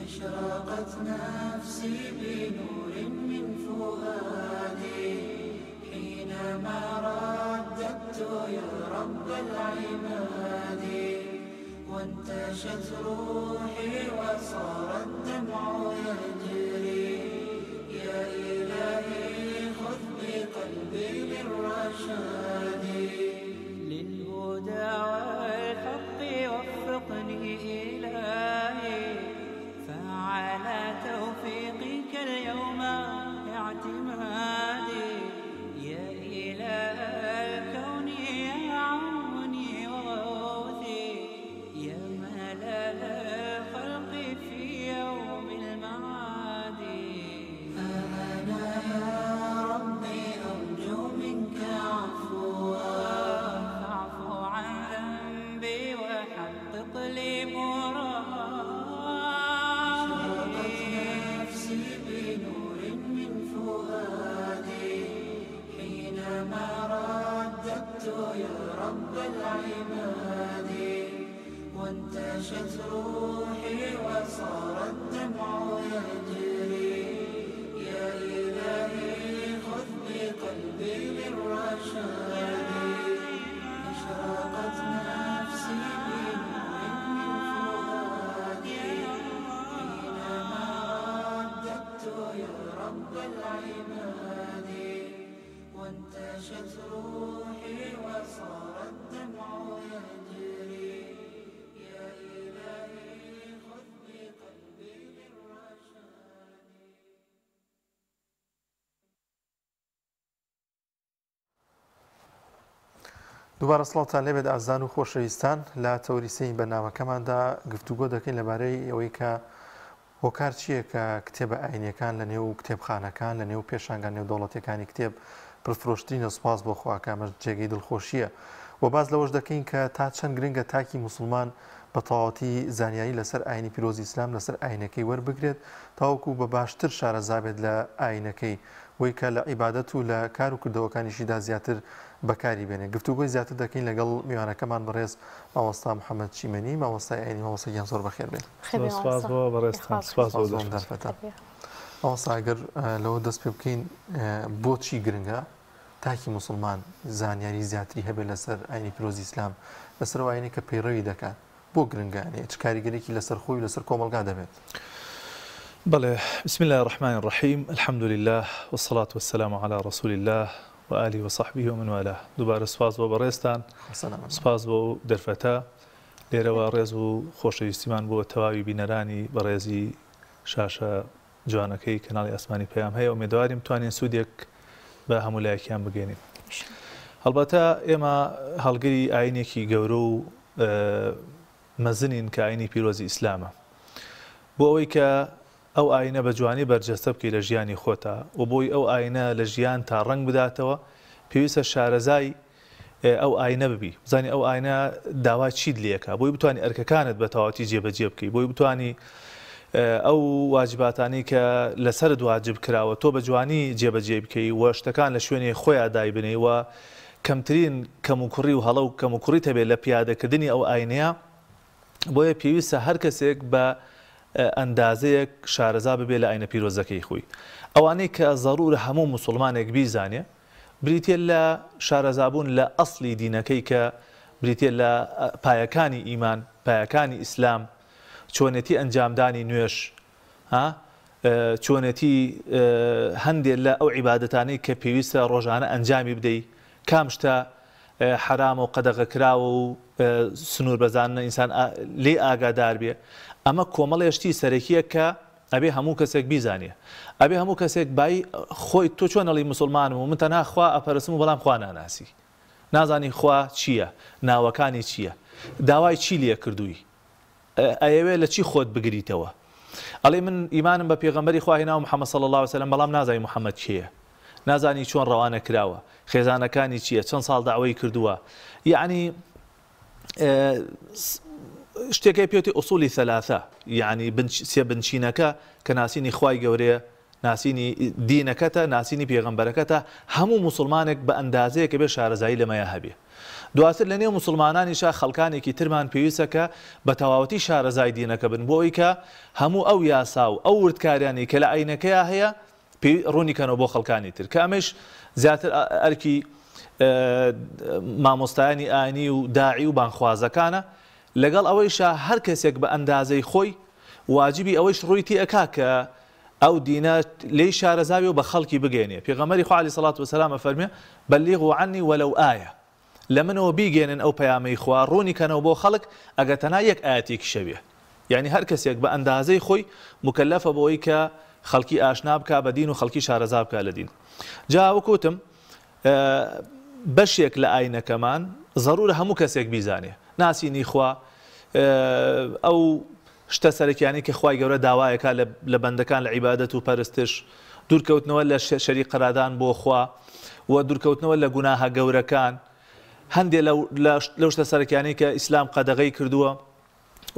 أشرقت نفسي بنور من فؤادي حينما رددت يا رب العباد وانتشت روحي وصار الدمع يجري يا إلهي خذ بقلبي بالرشاد للهدى والحق وفقني إلهي على توفيقك اليوم اعتمادي يا إله الكون يا عوني وغوثي يا ملال الخلق في يوم المعاد أنا يا ربي أرجو منك عفوا فاعف عن ذنبي وحقق لي مرادي يا رب العباد وانتشت روحي وصار الدمع يجري يا إلهي خذ بقلبي للرشاد أشرقت نفسي بنور من فؤادي حينما رددت يا رب العباد وانتشت روحي وصار الدمع يجري يا إلهي خذ بقلبي للرشاد دووبارە سڵاوتان لێبێت ئازان و خۆشەویستان لە تەوریسەی بەرنامەکەماندا گفتوگۆ دەکەین لەبارەی ئەوەی کە هۆکار چییە کە کتێبە ئاینیەکان لە نێو کتێبخانەکان لە نێو پێشانگان نێودەوڵەتیەکانی کتێب پرفرۆشترینە سوپاس بۆ خواکەمەش جێگەی دڵخۆشیە و باز لەوەش دەکەین کە تا چەند گرنگە تاکی موسڵمان بە تەواوەتی زانیاری لەسەر ئاینی پیرۆزی ئیسلام لەسەر ئاینەکەی وەربگرێت تاوەکو بە باشتر شارەزابێت لە ئاینەکەی وی کە لە عیبادەت و لە کار و کردەوەکانیشیدا زیاتر بەکاری بێنێ گفتوگۆی زیاتر دەکەین لەگەڵ میوانەکەمان بەڕێز مامۆستا محەممەد چیمەنی مامۆستای ئاینی مامۆستایان زۆر بەخێر بێن ئەوەساگەر لەوە دەست پێ بکەین بۆچی گرنگە تاکی موسڵمان زانیاری زیاتری هەبێت لەسەر ئاینی پیرۆزی ئیسلام لەسەر ئاینی کە پەیڕەوی دەکات بۆ گرنگانێ چ کاریگەرێکی لەسەر خۆی لەسەر کۆمەلگا دەبێت بله بسم الله الرحمن الرحيم الحمد لله والصلاة والسلام على رسول الله وآله وصحبه ومن والاه دوباره سپاس بۆ بەڕێستان سپاس بۆ دەرفەتە لێرەوە ڕێز و خۆشەویستیمان بۆ تەواوی بینەرانی بەڕێزی شاشە جوانەکەی کەناڵی ئاسمانی پەیام هەیە و ئومێدواریم بتوانین سوودێک بە هەموو لایەکیان بگەێنین. هەڵبەتە ئێمە هەڵگری ئاینێکی گەورە و مەزنین کە ئاینی پیرۆزی ئیسلامە بۆ ئەوەی کە ئەو ئاینە بە جوانی بەرجەستە بکەی لە ژیانی خۆتە و بۆی ئەو ئاینە لە ژیان تا ڕنگ بداتەوە پێویستە شارەزای ئەو ئاینە ببی بزانانی ئەو ئاینە داوای چیت لێکە بۆی بتوانانی ئەرکەکانت بە تەواوەتی جێبەجێ بکەی بۆی بتوانی ئەو واجباتانی کە لەسەر واجب کراوە تۆ بە جوانی جێبەجێ بکەی و شتەکان لە شوێنی خۆیان دای بنێی و کەمترین کەموکوڕی و هەڵە و کەموکوڕیت هەبێت لە پیادەکردنی ئەو ئاینەیە بۆیە پێویستە هەر کەسێک بە ئەندازەیەک شارەزا ببێت لە ئاینە پیرۆزەکەی خۆی ئەوانەی کە زەڕورە هەموو مسلمانێک بیزانێ بریتێ لە شارەزابوون لە ئەسڵی دینەکەی کە بریتێ لە پایەکانی ئیمان پایەکانی ئیسلام چۆنێتی ئەنجامدانی نوێش چۆنێتی هەندێک لە ئەو عیبادەتانەی کە پێویستە ڕۆژانە ئەنجامی بدەیت کام شتە حرام و قەدەغەکراوە و سنوور بەزانە ئینسان لێ ئاگادار بێ ئەمە کۆمەڵێشتی سەرەکیە کە ئەبێ هەموو کەسێک بیزانێ ئەبێ هەموو کەسێک بای خۆی تۆ چۆنەڵی مسلمانم و من تەنها خوا ئەپەرستم و بەڵام خوا ناناسی نازانی خوا چییە ناوەکانی چییە داوای چی لێ کردووی ئەیەوێ لە چی خۆت بگریتەوە ئەڵێ من ئیمانم بە پێغەمبەری خوا هێناوە محەممەد صلی الله علیه وسلم بەڵام نازانی محەممەد کێیە نازانی چۆن ڕەوانە کراوە خێزانەکانی چییە چەند ساڵ داوای کردووە یعنی شتێکی پێوتی ئوسولی ثەلاثە یعنی سێ بنچینەکە کە ناسینی خوای گەورەیە ناسینی دینەکەتە ناسینی پێغەمبەرەکەتە هەموو مسلمانێک بە ئەندازەیەکە بێ شارەزایی لەمەیە هەبێ دواتر لە نێو مسلمانانیشا خەڵکانێکی ترمان پێویستە کە بە تەواوەتی شارەزای دینەکە بن بۆ ئەوی کە هەموو ئەو یاسا و ئەو وردکاریانی کە لە ئاینەکەیە هەیە ڕوونیکەنەوە بۆ خەڵکانی تر کە ئەمەش زیاتر ئەرکی مامۆستایانی ئاینی و داعی و بانخوازەکانە لەگەڵ ئەوەیشا هەر کەسێک بە ئەندازەی خۆی واجبی ئەوەیش ڕوویتی ئەکا کە ئەو دینە لێی شارەزاوی و بە خەڵکی بگەێنێ پێغەمبەری خوا عەلەیهی سەڵات وسەلام ئەفەرمێ بەلیغوا عنی وەلەو ئایە لە منەوە بیگەێنن ئەو پەیامەی خوا ڕوونیکەنەوە بۆ خەڵک ئەگەر تەنها یەک ئاەتێکی شەوێ یعنی هەر کەسێک بە ئەندازەی خۆی مکەلەفە بۆی کە خەڵکی ئاشنا بکا بە دین و خەڵکی شارەزا بکا لە دین جا وەکوتم بەشێک لە ئاینەکەمان زەڕورە هەموو کەسێک بیزانێ ناسینی خوا ئەو شتە سەرەکیانی کە خوای گەورە داوایەکە لە بەندەکان لە عیبادەت و پەرستش دوورکەوتنەوە لە شەریک قەرادان بۆ خوا و دوورکەوتنەوە لە گوناهە گەورەکان هەندێک لەو شتە سەرەکیانی کە ئیسلام قەدەغەی کردووە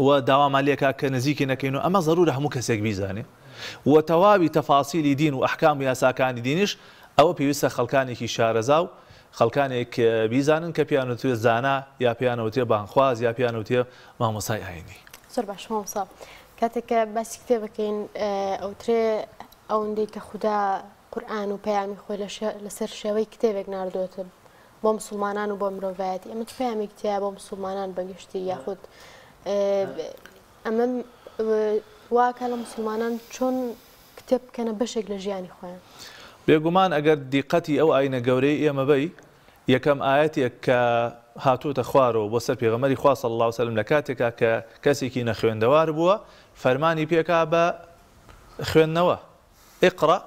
و داوامان لێکا کە نزیکی نەکەین و ئەمە زەڕورە هەموو کەسێک بیزانێ و تەواوی تەفاسیلی دین و ئەحکام و یاساکانی دینیش ئەوە پێویستە خەڵکانێکی شارەزا و خەڵکانێک بیزانن کە پیانوتێ زانا یا پیانەوتێ بانخواز یا پیانوتێ مامۆسای ئاینی زۆر باش مامۆستا کاتێک کە باسی کتێبەکەین ئەوترێ ئەوەندەی کە خوددا قورئان و پەیامی خۆی لەسەر شێوەی کتێبێک ناردوێتە بۆ مسلمانان و بۆ مرۆڤایەتی ئەمە پەیامێک تایە بۆ مسلمانان بەگشتی یاخود ئەمە واکە لە مسلمانان چۆن کتێب بکەنە بەشێک لە ژیانی خۆیان بێگومان ئەگەر دیقەتی ئەو ئاینە گەورەی ئێمە بەی یەکەم ئاەتێک کە هاتووتە خوارەوە بۆ سەر پێغەمبەری خوا صلی الله علیه وسلم لە کاتێکا کە کەسێکی نەخوێندەوار بووە فەرمانی پێکا بە خوێندنەوە اقرأ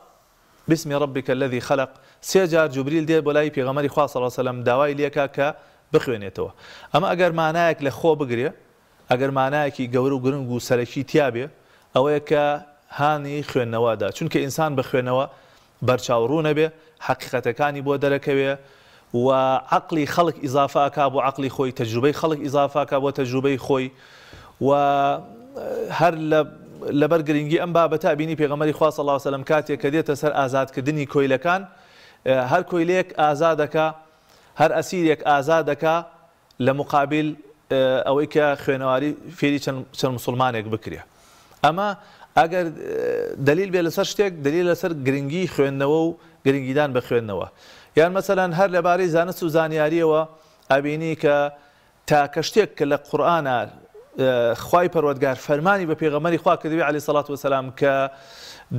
باسم ربك الذي خلق سێ جار جوبریل دێ بۆ لای پێغەمبەری خوا صلی الله علیه وسلم داوای لێکا کە بخوێنێتەوە ئەمە ئەگەر مانایەک لە خۆ بگرێ ئەگەر مانایەکی گەورە و گرنگ و سەرەکی تیابێ ئەوەیە کە هانی خوێندنەوەدا چونکە ئینسان بە خوێنەوە بەرچاوڕوو نەبێ حقیقەتەکانی بۆ دەرەکەوێ و عقلی خەڵک ئیزافاکە بۆ عقلی خۆی تەجروبەی خەڵک ئیزافاکە بۆ تەجروبەی خۆی و هەر لەبەر گرنگی ئەم بابەتە بینی پێغەمبەری خوا صلی الله علیه وسلم کاتێک کە دێتە سەر ئازادکردنی کۆیلەکان هەر کۆیلەیەک ئازادەکە هەر ئەسیرێک ئازادەکە لە مقابل ئەوەی کە خوێنەواری فێری چەند مسلمانێک بکرێ ئەمە ئەگەر دلیل بێ لەسەر شتێک دلیل لەسەر گرنگی خوێندنەوە و گرنگیدان بە خوێندنەوە یان مەسەلەن هەر لەبارەی زانست و زانیاریەوە ئەبینی کە تاکە شتێک کە لە قورئانە خوای پەروەردگار فەرمانی بە پێغەمبەری خوا کردووی عەلەیهی سەڵات وسەلام کە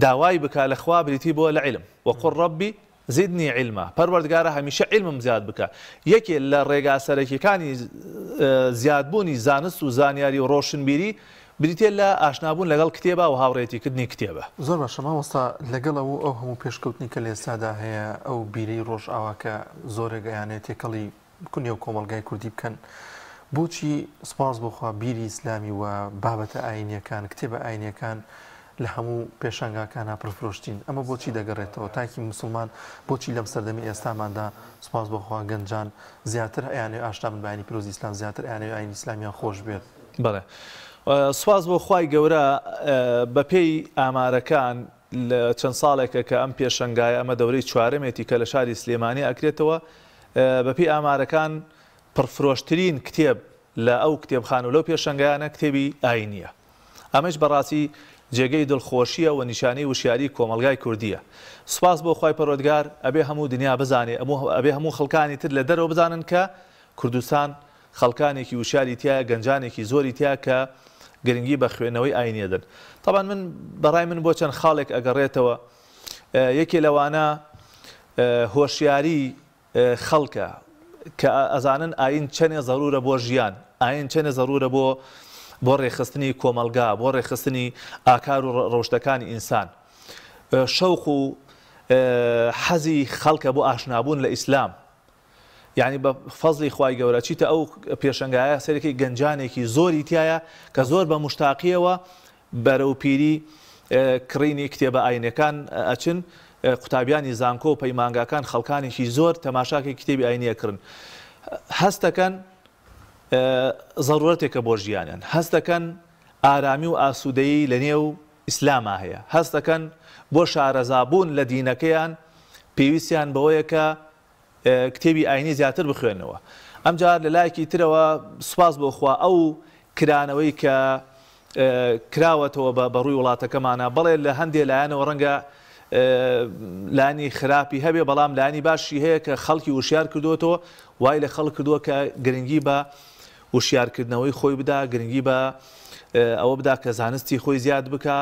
داوای بکە لە خوا بریتی بۆ لە عیلم وەقل ڕەبی زیدنی علما پەروەردگارە هەمیشە عیلمم زیاد بکە یەکێ لە ڕێگا سەرەکیەکانی زیادبوونی زانست و زانیاری و ڕۆشنبیری بریتێ لە ئاشنابوون لەگەڵ کتێبە و هاوڕێتیکردنی کتێبە. زۆر باشە مامۆستا لەگەڵەوە ئەو هەموو پێشکەوتنی کە لە ئێستادا هەیە ئەو بیرەی ڕۆژ ئاواکە زۆرێک ئەیانێت تێکەڵی بکونی و کۆمەلگای کوردی بکەن بۆچی سپاس بۆخوا بیری ئیسلامی و بابەتە ئاینیەکان کتێبە ئاینیەکان لە هەموو پێشنگاکانە پرفرۆشتین ئەمە بۆچی دەگەڕێتەوە تاکی مسلمان بۆچی لەم سەردەمی ئێستاماندا سپاس بۆخوا گەنجان زیاتر ئەیانێ ئاشنا بن بە ئاینی پیرۆزی ئیسلام زیاتر ئەیانێ ئاینی ئیسلامیان خۆش بێت. بەڵێ سواز بۆ خوای گەورە بە پێی ئامارەکان لە چەند ساڵێکە کە ئەم پێشنگایە ئەمە دەورەی چوارەمێتی کە لە شاری سلێمانی ئەکرێتەوە بە پێی ئامارەکان پرفرۆشترین کتێب لە ئەو کتێبخان و لەو پێشنگایانە کتێبی ئاینیە ئەمەش بەڕاستی جێگەی دڵخۆشیە و نیشانەی وشیاری کۆمەلگای کوردیە. سوپاس بۆ خوای پەروەردگار ئەبێ هەموو دنیا بزانێ ئەبێ هەموو خەڵکانی تر لە دەرەوە بزانن کە کوردستان خەڵکانێکی وشاری تایە گەنجانێکی زۆری تیا کە گرنگی بە خوێنەوەی ئاینیەدن. طبعا من بەڕای من بۆ چەند خاڵێک ئەگەڕێتەوە یەکێ لەوانە هۆشیاری خەڵکە کە ئەزانن ئاین چەندێ زەرورە بۆ ژیان ئاین چەندێ زەرورە بۆ ڕێخستنی کۆمەلگا بۆ ڕێخستنی ئاکار و ڕۆشتەکانی ئینسان شەوق و حەزی خەڵکە بۆ ئاشنابوون لە ئیسلام یعنی بە فەزلی خوای گەورە چیتە ئەو پێشنگایە سەرەکی گەنجانێکی زۆری تایە کە زۆر بە مشتاقیەوە بەرەوپیری کڕینی کتێبە ئاینەکان ئەچن قوتابیانی زانکۆ و پەیمانگاکان خەڵکانێکی زۆر تەماشاکی کتێبی ئاینیەکردن هەست دەکەن ضرورەتێکە بۆ ژیانیان هەست دەکەن ئارامی و ئاسوودەیی لە نێو ئیسلاما هەیە هەست دەکەن بۆ شارەزابوون لە دینەکەیان پێویستیان بەوەیە کە کتێبی ئاینی زیاتر بخوێنەوە ئەمجار لە لایەکی ترەوە سوپاس بۆ خوا ئەو کرانەوەی کە کراوەتەوە بە ڕووی وڵاتەکەمانە بەڵێ لە هەندێک لایەنەوە ڕەنگە لانی خراپی هەبێ بەڵام لانی باشی هەیە کە خەڵکی وشیار کردوێتەوە وای لە خەڵک کردووە کە گرنگی بە وشیارکردنەوەی خۆی بدا گرنگی بە ئەوە بدا کە زانستی خۆی زیاد بکە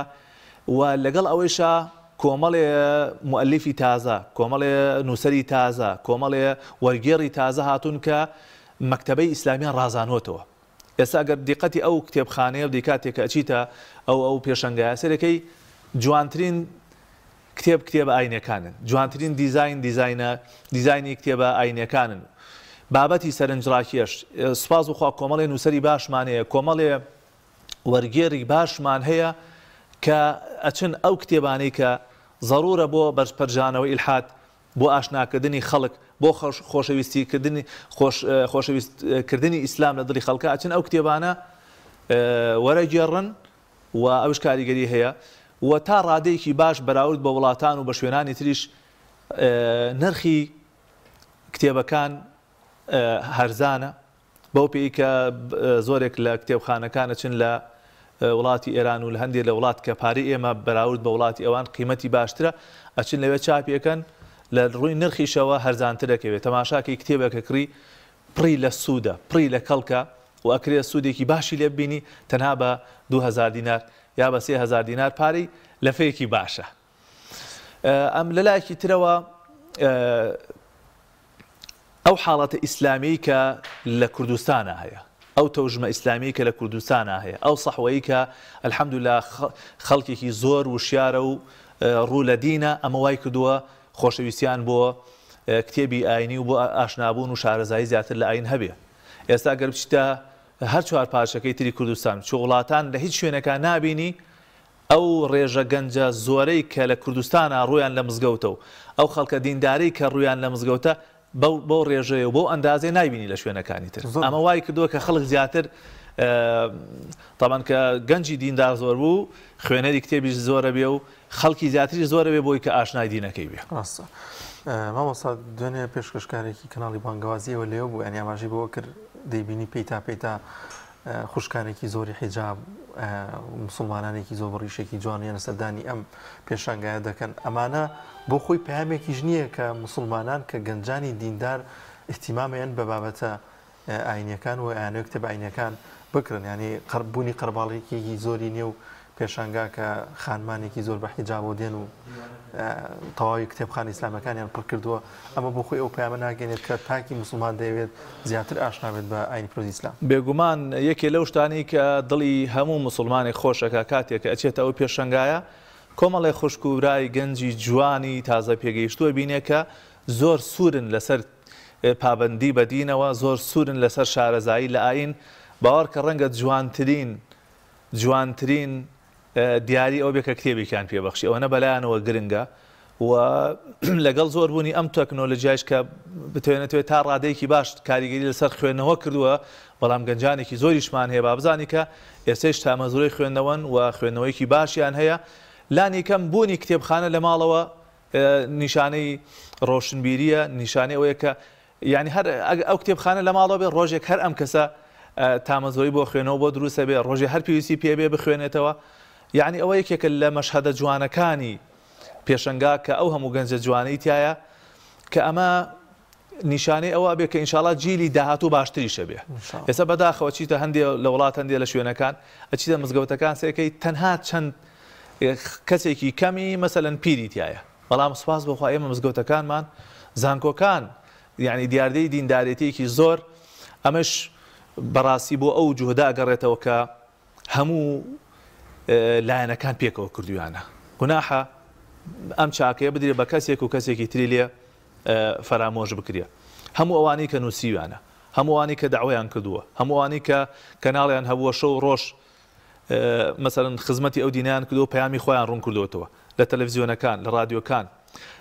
و لەگەڵ ئەوەیشە کۆمەڵێ مؤلفی تازە کۆمەڵێ نووسری تازە کۆمەڵێ وەرگێڕی تازە هاتوون کە مەکتەبەی ئیسلامیان ڕازانوتەوە ئێستا ئەگەر دیقەتی ئەو کتێبخانەیە و دیکاتێکە ئەچیتە ئەو پێشەنگایە سەرەکەی جوانترین کتێبە ئاینەکانن جوانترین دیزاینی کتێبە ئاینەکانن بابەتی سەرنجڕاکێش سوپاس بخوا کۆمەڵێ نووسری باشمانەیە کۆمەڵێ وەرگێڕی باشمان هەیە کە ئەچن ئەو کتێبانەی کە ضرورە بۆ بەرپەرژانەوەی ئیلحاد بۆ ئاشناکردنی خەڵک بۆ خۆشەویستکردنی ئیسلام لە دڵی خەڵکە ئەچن ئەو کتێبانە وەرەگێڕن و ئەوش کاریگەری هەیە و تا ڕادەیەکی باش بەراورد بە وڵاتان و بە شوێنانی تریش نرخی کتێبەکان هەرزانە بەو پێی کە زۆرێک لە کتێبخانەکانە چن لە وڵاتی ئێران و لە هەندێک لە وڵات کە پارەی ئێمە بەراورد بە وڵاتی ئەوان قیمەتی باشترە ئەچن لەوێ چاپیەکەن لە ڕووی نرخیشەوە هەرزانترەکەوێت تەماشاکی کتێبێکە کڕی پڕی لە سوودە پڕی لە کەڵکە و ئەکرێت سوودێکی باشی لێ ببینی تەنها بە 2000 دینار یا بە 3000 دینار پارەی لە فەیەکی باشە ئەم لە لایەکی ترەوە ئەو حاڵەتە ئیسلامی کە لە کوردستانە هەیە ئەو تەوژمە ئیسلامی کە لە کوردستانە هەیە ئەو سەحوەیە کە ئەلحەمدوللا خەڵکێکی زۆر وشیارە و ڕوو لە دینە ئەمە وای کردووە خۆشەویستیان بۆ کتێبی ئاینی و بۆ ئاشنابوون و شارەزایی زیاتر لە ئاین هەبێ ئێستا گەر بچیتە هەر چوار پارچەکەی تری کوردستان چ وڵاتان لە هیچ شوێنەکە نابینی ئەو ڕێژە گەنجە زۆرەی کە لە کوردستانە ڕویان لە مزگەوتە و ئەو خەڵکە دینداری کە ڕویان لە مزگەوتە بۆ ڕێژەیە و بۆ ئەندازێ نایبینی لە شوێنەکانی تر ئەمە وای کردووە کە خەڵک زیاتر تامان کە گەنجی دیندار زۆر بوو خوێنەری کتێبی زۆرە بێ و خەڵکی زیاتری زۆرە بێ بۆی کە ئاشنای دینەکەی بێ مامۆستا دوێنێ پێشکەشکارێکی کەناڵی بانگوازیەوە لێو بوو ئەنی ئاماژەی بۆ کرد دەیبینی پێیتا خوشکانێکی زۆری حیجاب مسلمانانێکی زۆر بەڕیشێکی جوانیان سەردانی ئەم پێشانگایە دەکەن ئەمانە بۆ خۆی پەیامێکیش نییە کە مسلمانان کە گەنجانی دیندار احتیمامیان بە بابەتە ئاینیەکان و ئاینەوە کتێب ئاینەکان بکرن ینی بوونی قەرباڵێکی زۆری نییە و پێشانگا کە خانمانێکی زۆر بە حیجاب و دێن و تەواوی کتێبخانە ئیسلامەکانیان پڕ کردووە ئەمە بۆ خۆی ئەو پەیامە ناگەنێت کە تاکی مسلمان دەیەوێت زیاتر ئاشنا بێت بە ئاینی پیرۆزی ئیسلام. بێگومان یەکێ لەو شتانی کە دڵی هەموو مسلمانێک خۆشەکە کاتێک کە ئەچێتە ئەو پێشەنگایە کۆمەڵی خوشک و برای گەنجی جوانی تازە پێگەیشتووە بینێ کە زۆر سوورن لەسەر پابندی بەدینەوە، زۆر سوورن لەسەر شارەزایی لە ئاین، باوەڕ کە ڕەنگە جوانترین دیاری ئەو بێ کە کتێبێکیان پێبەخشی ئەوەنە بەلایەنەوە گرنگە و لەگەڵ زۆر بوونی ئەم تەکنۆلۆژیایش کە بتوێنێتوێت تا ڕادەیەکی باش کاریگەری لەسەر خوێندنەوە کردووە، بەڵام گەنجانێکی زۆریشمان هەیە با بزانی کە ئێستش تامەزۆرەی خوێندنەوەن و خوێندنەوەیکی باشیان هەیە. لانی کەم بوونی کتێبخانە لە ماڵەوە نیشانەی ڕۆشنبیریە، نیشانەی ئەوەیە کە یعنی هەر ئەو کتێبخانە لە ماڵەوە بێ ڕۆژێک هەر ئەم کەسە تامەزۆری بۆ خوێنەوە بۆ دروستە بێ، ڕۆژێ هەر پێویستی پێبێ بخوێنێتەوە. یعنی ئەوە یەکێکە لە مەشهەدە جوانەکانی پێشەنگا کە ئەو هەموو گەنجە جوانەی تایە کە ئەمە نیشانەی ئەوە بێ کە ئینشاڵڵا جیلی داهاتوو باشتریشە بێ. ئێستا بەداخەوە چیتە هەندێ لە وڵات هەندێ لە شوێنەکان ئەچیتە مزگەوتەکان سێکەی تەنها چەند کەسێکی کەمی مەسەلەن پیری تایە، بەڵام سوپاس بەخوا ئێمە مزگەوتەکانمان زانکۆکان یعنی دیاردەی دیندارێتێکی زۆر ئەمەش بەڕاستی بۆ ئەو جوهدا ئەگەڕێتەوە کە هەموو لایەنەکان پێکەوە کردویانە. گوناحە ئەم چاکەیە بدرێ بە کەسێک و کەسێکی تری لێ فەرامۆژ بکرێ. هەموو ئەوانەی کە نووسیویانە، هەموو ئەوانەی کە داوایان کردووە، هەموو ئەوانەی کە کەناڵیان هەبووە شەو ڕۆژ مەسەلەن خزمەتی ئەو دینیان کردو و پەیامی خۆیان ڕوون کردوتەوە لە تەلەڤیزیۆنەکان، لە رادیۆکان،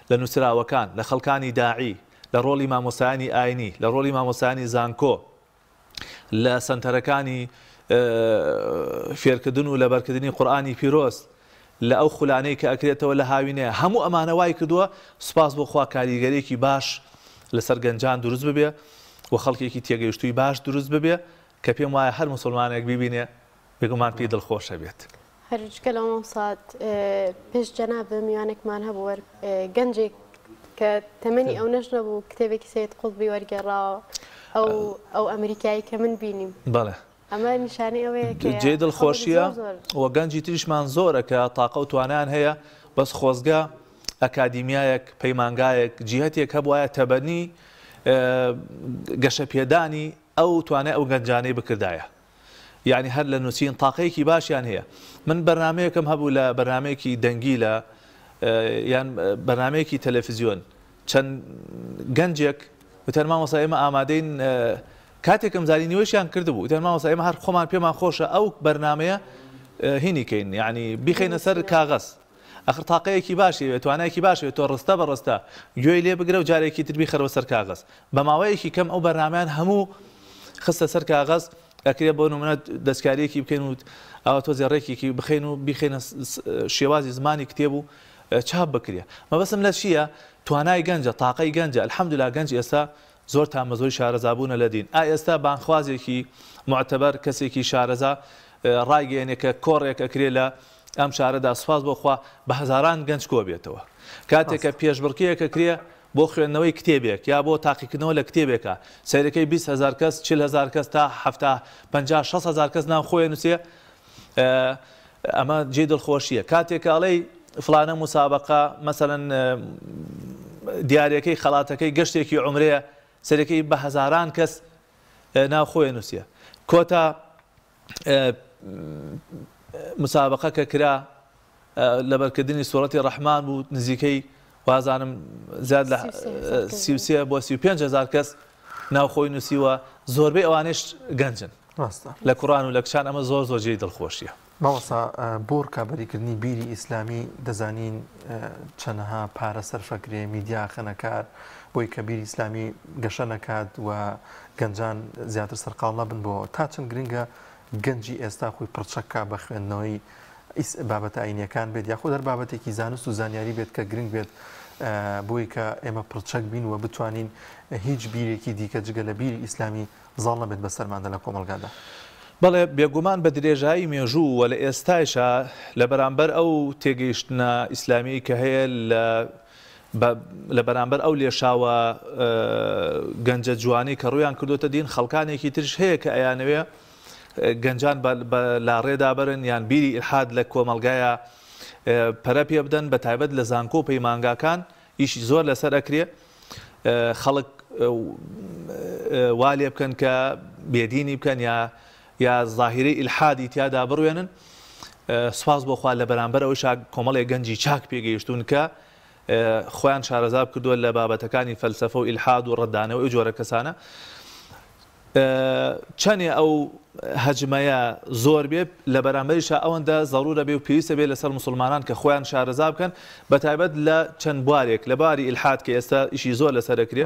لە نووسراوەکان، لە خەڵکانی داعی، لە ڕۆڵی مامۆسایانی ئاینی، لە ڕۆڵی مامۆسایانی زانکۆ، لە سەنتەرەکانی فێرکردن و لە بەرکردنی قورئانی پیرۆست، لە ئەو خولانەی کە ئەکرێتەوە لە هاوینەیە، هەموو ئەمانە وای کردووە سوپاس بۆ خوا کاریگەرێکی باش لەسەر گەنجان دروست ببێ و خەڵکێکی تێگەیشتووی باش دروست ببێ کە پێم وایە هەر مسلمانێک ببینێ بێگومان پێی دڵخۆشە بێت. هەرچکە لە مۆسات پێش جەناب میوانێکمان هەبوو گەنجێک کە تەمەنی ئەو نەش نەبوو کتێبێکی سید قوتبی وەرگێڕاوە ئەو ئەمریکایی کە من بینیم. بەڵێ ئەمە نیشانەی ئەوەیە جێ دڵخۆشیە و گەنجی تریشمان زۆرە کە تاقە و توانیان هەیە بەس خۆزگا ئەکادیمیایەک پەیمانگایەک جیهەتێک هەبوایە تەبەنی گەشە پێدانی ئەو توانای ئەو گەنجانەی بکردایە. یعنی هەر لە نووسین تاقەیەکی باشیان هەیە. من بەرنمەیەکم هەبوو لە بەرنمەیەکی دەنگی لە یان بەرنمەیەکی تەلەڤیزیۆن چەند گەنجێک وتەن مامۆستا ئێمە ئامادەین کاتێکم زانی نیوەشیان کردبوو وتەن مامۆستا ئێمە هەر خۆمان پێمان خۆشە ئەو بەرنمەیە هینیکەین یعنی بیخینە سەر کاغەز ئەخر تاقەیەکی باشی توانایەکی باشێت تۆ ڕستە بە ڕستە گوێی لێ بگرە و جارێکی تر بیخەرەوە سەر کاغەز بە ماوەیەکی کەم ئەو بەرنمەیان هەموو خستە سەر کاغەز ئەکرێ بۆ نمونە دەستکاریەکی بکەین و ئەوە تۆ زێڕێکێکی بخەین و بیخێنە شێوازی زمانی کتێب و چاپ بکرێ. مەبەسم لە چییە؟ توانای گەنجە، تاقەی گەنجە. الحەمدوللا گەنج ئێستا زۆر تامەزۆی شارەزابوونە لە دین. ئێستا بانخوازێکی معتەبەر کەسێکی شارەزا ڕایگەیەنێ کە کۆڕێک ئەکرێ لە ئەم شارەدا سوپاس بۆخوا بە هەزاران گەنج کۆ بێتەوە. کاتێککە پێشبڕکەیەکە کرێ بۆ خوێندنەوەی کتێبێک یا بۆ تاقیکردنەوە لە کتێبێکە سەرەکەی 20,000 کەس 40,000 کەس تا 50-60,000 کەس ناو خۆی نووسێ ئەمە جێ دڵخۆشیە. کاتێکاڵەی فلانە مسابقە مەسەلەن دیارەکەی خەڵاتەکەی گەشتێکی عمرەیە سەرەکەی بە هەزاران کەس ناو خۆی نووسێ. کۆتا مسابقە کە کرا لە بەرکردنی سوورەتی ڕەحمان بوو نزیکەی وازانم زیاد لە 33 بۆ 35,000 کەس ناو خۆی نووسیوە زۆربەی ئەوانش گەنجن لە کوڕان و لە کچان ئەمە زۆر زۆر جێی دڵخۆشیە. ماوەسا بۆ ڕکابەریکردنی بیری ئیسلامی دەزانین چەندەها پارە سەرفەکرێ میدیا خەنەکار بۆی کە بیری ئیسلامی گەشە نەکات و گەنجان زیاتر سەرقاڵ نەبن بۆ تا چەند گرنگە گەنجی ئێستا خۆی پڕچەکا بە خوێندنەوەی بابەتە ئاینیەکان بێت یاخۆ دەر بابەتێکی زانست و زانیاری بێت کە گرنگ بێت بۆی کە ئێمە پڕچەک بین و بتوانین هیچ بیرێکی دیکە جگە لە بیری ئیسلامی زاڵ نەبێت بەسەرماندا لە کۆمەلگادا. بەڵێ بێگومان بە درێژایی مێژوو و لە ئێستایشە لە بەرامبەر ئەو تێگەیشتنە ئیسلامی کە هەیە لە بەرامبەر ئەو لێشاوە گەنجە جوانی کە ڕویان کردوتە دین خەڵکانێکی ترش هەیە کە ئەیانەوێ گەنجان لا ڕێدا بەرن یان بیری ئیلحاد لە کۆمەلگایە پەرە پێ بدەن بە تایبەت لە زانکۆ پەیمانگاکان ئیشی زۆر لەسەر ئەکرێ خەڵک وا لێ بکەن کە بێدینی بکەن یا ظاهیرەی ئیلحادی تیادا بڕوێنن سوپاس بۆ خوا لە بەرامبەر ئەوەی کۆمەڵێک گەنجی چاک پێگەیشتون کە خۆیان شارەزاب کردووە لە بابەتەکانی فەلسەفە و ئیلحاد و ڕەدانەوە ئەو جۆرە کەسانە چەندێ ئەو هەجمەیە زۆر بێ لە بەرامبەریشە ئەوەندە زەڕورە بێ و پێویستە بێ لەسەر مسلمانان کە خۆیان شارەزا بکەن بە تایبەت لە چەند بوارێک لە باری ئیلحاد کە ئێستا ئیشی زۆر لەسەرەکرێ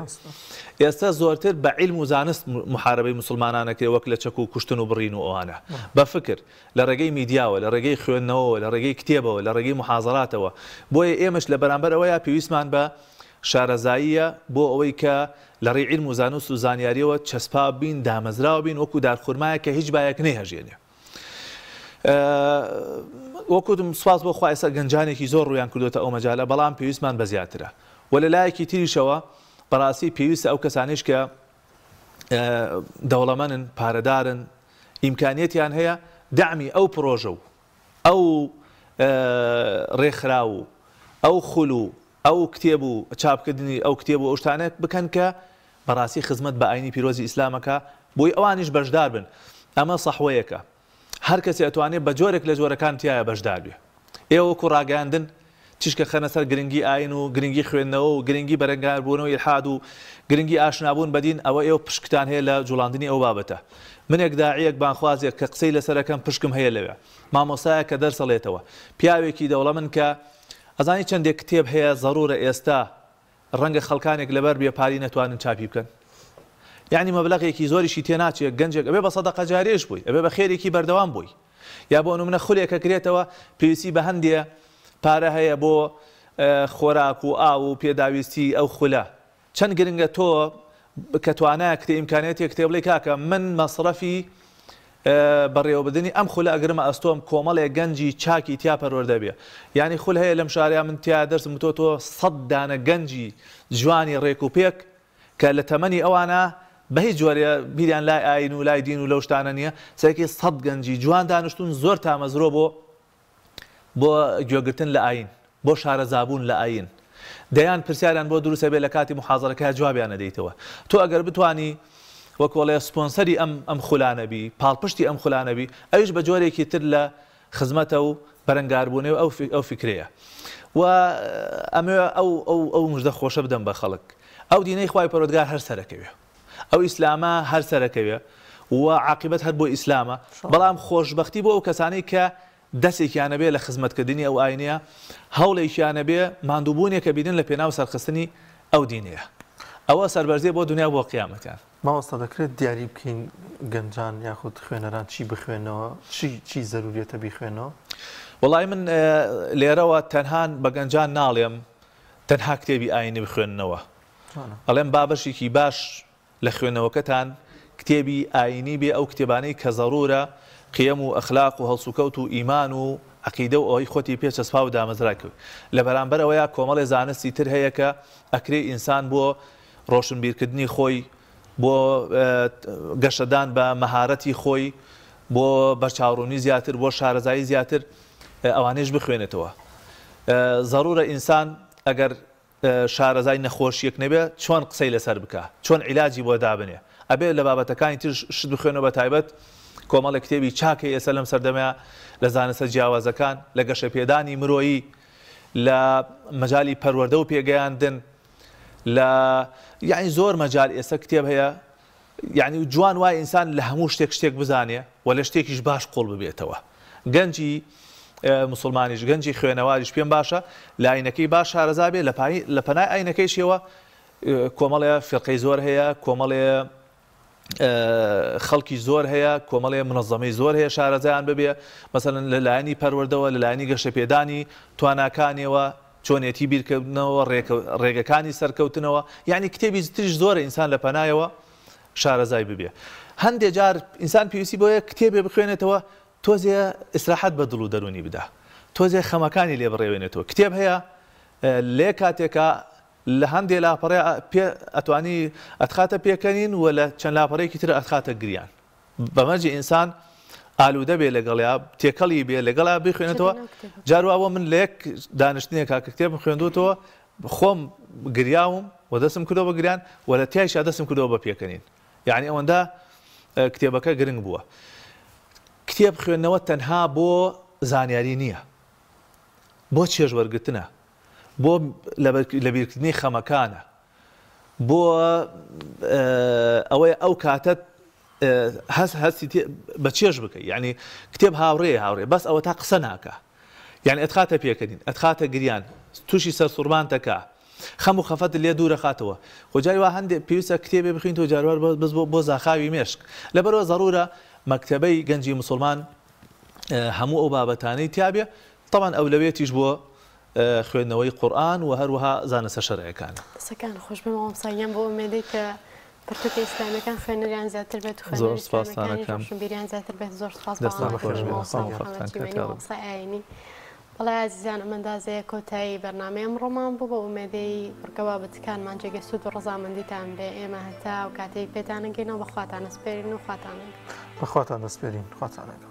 ئێستا زۆرتر بە عیلم و زانست محارەبەی مسلمانانەکرێ وەک لە چەک و کوشتن و بڕین و ئەوانە بە فکر لە ڕێگەی میدیاوە لە ڕێگەی خوێندنەوە لە ڕێگەی کتێبەوە لە ڕێگەی محازەراتەوە بۆیە ئێمەش لە بەرامبەر ئەوەیە پێویستمان بە شارەزاییە بۆ ئەوەی کە لە ڕێی عیلم و زانست و زانیاریەوە چەسپا بین دامەزراوە بین وەکو دارخورمایە کە هیچ بایەک نەیهەژێنێ وەکوتم سواز بۆ خوا ئێستا گەنجانێکی زۆر ڕویان کردوتە ئەو مەجالە بەڵام پێویستمان بە زیاترە و لە لایەکی تریشەوە بەڕاستی پێویستە ئەو کەسانیش کە دەوڵەمەندن پارەدارن ئیمکانیەتیان هەیە دعمی ئەو پرۆژە و ئەو ڕێکخراو و ئەو خول و ئەو کتێب و چاپکردنی ئەو کتێب و ئەو شتانە بکەن کە بەڕاستی خزمەت بە ئاینی پیرۆزی ئیسلامەکە بۆی ئەوانیش بەشدار بن ئەمە سەحوەیەکە هەر کەسی ئەتوانێت بە جۆرێک لە جۆرەکان تایە بەشدار بێ ئێوە وەکو ڕاگەاندن چشکە خەنە سەر گرنگی ئاین و گرنگی خوێندنەوە و گرنگی بەرەنگاربوونەوە ئیلحاد و گرنگی ئاشنابوون بەدین ئەوە ئێوە پشکتان هەیە لە جوڵاندنی ئەو بابەتە منێک داعیەک بانخوازێک کە قسەی لەسەرەکەم پشکم هەیە لەوێ مامۆسایە کە دەرسەڵێتەوە پیاوێکی دەوڵەمەند کە ئەزانی چەندێک کتێب هەیە زەڕورە ئێستا ڕەنگە خەڵکانێک لەبەر بێپاری نەتوانن چاپی بکەن یعنی مەبلەغێکی زۆریشی تێناچێت گەنجێک ئەبێ بە سەدەقە جارێش بووی ئەبێ بە خێرێکی بەردەوام بووی یا بۆ نمونە خولێکە کرێتەوە پێویستی بە هەندێ پارە هەیە بۆ خۆراک و ئاو و پێداویستی ئەو خولە چەند گرنگە تۆ کە توانایە کتێ ئیمکانێتێک کتێ بڵێ کاکە من مەسرەفی بەڕێوەبردننی ئەم خولە ئەگرمە ئەستۆم کۆمەڵێک گەنجی چاکی تیا پەروەردە بێ ینی خول هەیە لەم شاریا من تیا دەرسم تۆ 100 دانە گەنجی جوانی ڕێک و پێک کە لە تەمەنی ئەوانە بە هیچ جۆرە بیریان لای ئاین و لای دین و لەو شتانە نییە سەرکی 100 گەنجی جوان دانیشتون زۆر تامەزرۆ بۆ گوێگرتن لە ئاین بۆ شارەزابوون لە ئاین دەیان پرسیاریان بۆ دروستە بێ لە کاتی محازەرەکە جوابیان نەدەیتەوە تۆ ئەگەر بتوانی وەکوڵێ سپۆنسەری ئەم خولانەبی پاڵپشتی ئەم خولانەبی ئەویش بە جۆرێکی تر لە خزمەتە و بەرەنگاربوونێ و ئەو فکرەیە و ئەمێ ئەو مژدە خۆشە بدەم بە خەڵک ئەو دینەی خوای پەروەردگار هەر سەرەکەوێ ئەو ئیسلامە هەر سەرەکەوێ و عاقبەت هەر بۆ ئیسلامە بەڵام خۆشبەختی بۆ ئەو کەسانەی کە دەستێکیانە بێ لە خزمەتکردنی ئەو ئاینەیە هەوڵێکیانە بێ ماندووبوونێکە بیدن لە پێناو سەرخستنی ئەو دینەیە ئەوە سەربەرزێ بۆ دنیا بۆ قیامەتیان ماوەستا دەکرێت دیاری بکەین گەنجان یاخود خوێنەران چی بخوێنەوە چی زەروریەتە بیخوێنەوە وڵای من لێرەوە تەنها بە گەنجان ناڵێم تەنها کتێبی ئاینی بخوێننەوە ئەڵێم بابەشێکی باش لە خوێنەوەکەتان کتێبی ئاینی بێ ئەو کتێبانەی کە زەڕورە قیەم و ئەخلاق و هەڵسوکەوت و ئیمان و عقیدە و ئەوەی خۆتی پێچەسپا و دامەزراکەوت لە بەرامبەر ئەوەیە کۆمەڵی زانستی تر هەیە کە ئەکرێ ئینسان بۆ ڕۆشنبیرکردنی خۆی بۆ گەشەدان بە مەهارەتی خۆی بۆ بەرچاوڕوونی زیاتر بۆ شارەزایی زیاتر ئەوانەیش بخوێنێتەوە زەڕورە ئینسان ئەگەر شارەزای نەخۆشیەک نەبێ چۆن قسەی لەسەر بکە چۆن عیلاجی بۆ دابنێ ئەبێ لە بابەتەکانی تر شت بخوێنەوە بە تایبەت کۆمەڵە کتێبی چاکە ئێستا لەم سەردەمەیە لە زانستە جیاوازەکان لە گەشەپێدانی مرۆیی لە مەجای پەروەردە و پێگەیاندن لە یعنی زۆر مەجال ئێستا کتێب هەیە یعنی جوان وای ئینسان لە هەموو شتێک بزانێ و لە شتێکیش باش قوڵ ببێتەوە گەنجی مسلمانیش گەنجی خوێنەواریش پێم باشە لە ئاینەکەی باش شارەزا بێ لە پەنای ئاینەکەیشەوە کۆمەڵێ فێقەی زۆر هەیە کۆمەڵێ خەڵکی زۆر هەیە کۆمەڵێ منەظەمەی زۆر هەیە شارەزایان ببێ مەسەڵەن لە لایەنی پەروەردەوە لە لایەنی گەشەپێدانی تواناکانیەوە چۆنێتی بیرکردنەوە ڕێگەکانی سەرکەوتنەوە یعنی کتێبی تریش زۆرە ئینسان لە پەنایەوە شارەزای ببێ هەندێک جار ئینسان پێویستی بۆیە کتێبێ بخوێنێتەوە تۆزێ ئیسراحەت بە دڵ و دەرونی بدە تۆزێ خەمەکانی لێ بڕێوێنێتەوە کتێب هەیە لێ کاتێکە لە هەندێک لاپەڕێ ئەتوانی ئەتخاتە پێکەنین و لە چەند لاپەڕێکی تر ئەتخاتە گریان بەمەرجی ئینسان ئالوودە بێ لەگەڵیا تێکەڵی بێ لەگەڵا بخوێنێتەوە جاروەوە من لێک دانیشتنێکا کە کتێب خوێندوتەوە خۆم گریاوم و دەستم کردەوە بە گریان و لە تایشا دەستم کردەوە بە پێکەنین یعنی ئەوەندە کتێبەکە گرنگ بووە کتێب خوێندنەوە تەنها بۆ زانیاری نییە بۆ چێژوەرگرتنە بۆ لەبیرکردنی خەمەکانە بۆ ئەوەی ئەو کاتت هەستی بە چێژ بکەیت یعنی کتێب هاوڕێ بەس ئەوە تا قسە ناکە یعنی ئەتخاتە پێکەنین ئەتخاتە گریان تووشی سەر سوورمانتەکە خەم و خەفەت لێ دوورە خاتەوە خۆجاری وا هەندێک پێویستە کتێبێ بخین تۆ جاروار بەس بۆ زاخاوی مێشک لەبەرەوە زەڕورە مەکتەبەی گەنجی مسلمان هەموو ئەو بابەتانەی تیابێ طبعا ئەولەوێتیش بۆ خوێندنەوەی قورئان و هەروەها زانستە شەرعیەکان دەسەکان خۆش بێ مامۆستاییان بۆ ئومێدەی کە پرتوکە ئیسلامیەکان خوێنەریان زیاتر بێت و زۆر سپاسانەکەم بیریان زیاتر بێت زۆر سپاس ئاینی بەڵای عزیزان ئەمەندازەیە کۆتایی بەرنامەی ئەمڕۆمان بوو بە ئومێدەی ڕکە بابەتەکانمان جێگەسوود و ڕەزامەندیتان بێ ئێمە هەتا و کاتێک پێتانەگەینەوە بەخواتان دەسپێرین و خواتان بەخواتان دەسپێرین خواتانەکە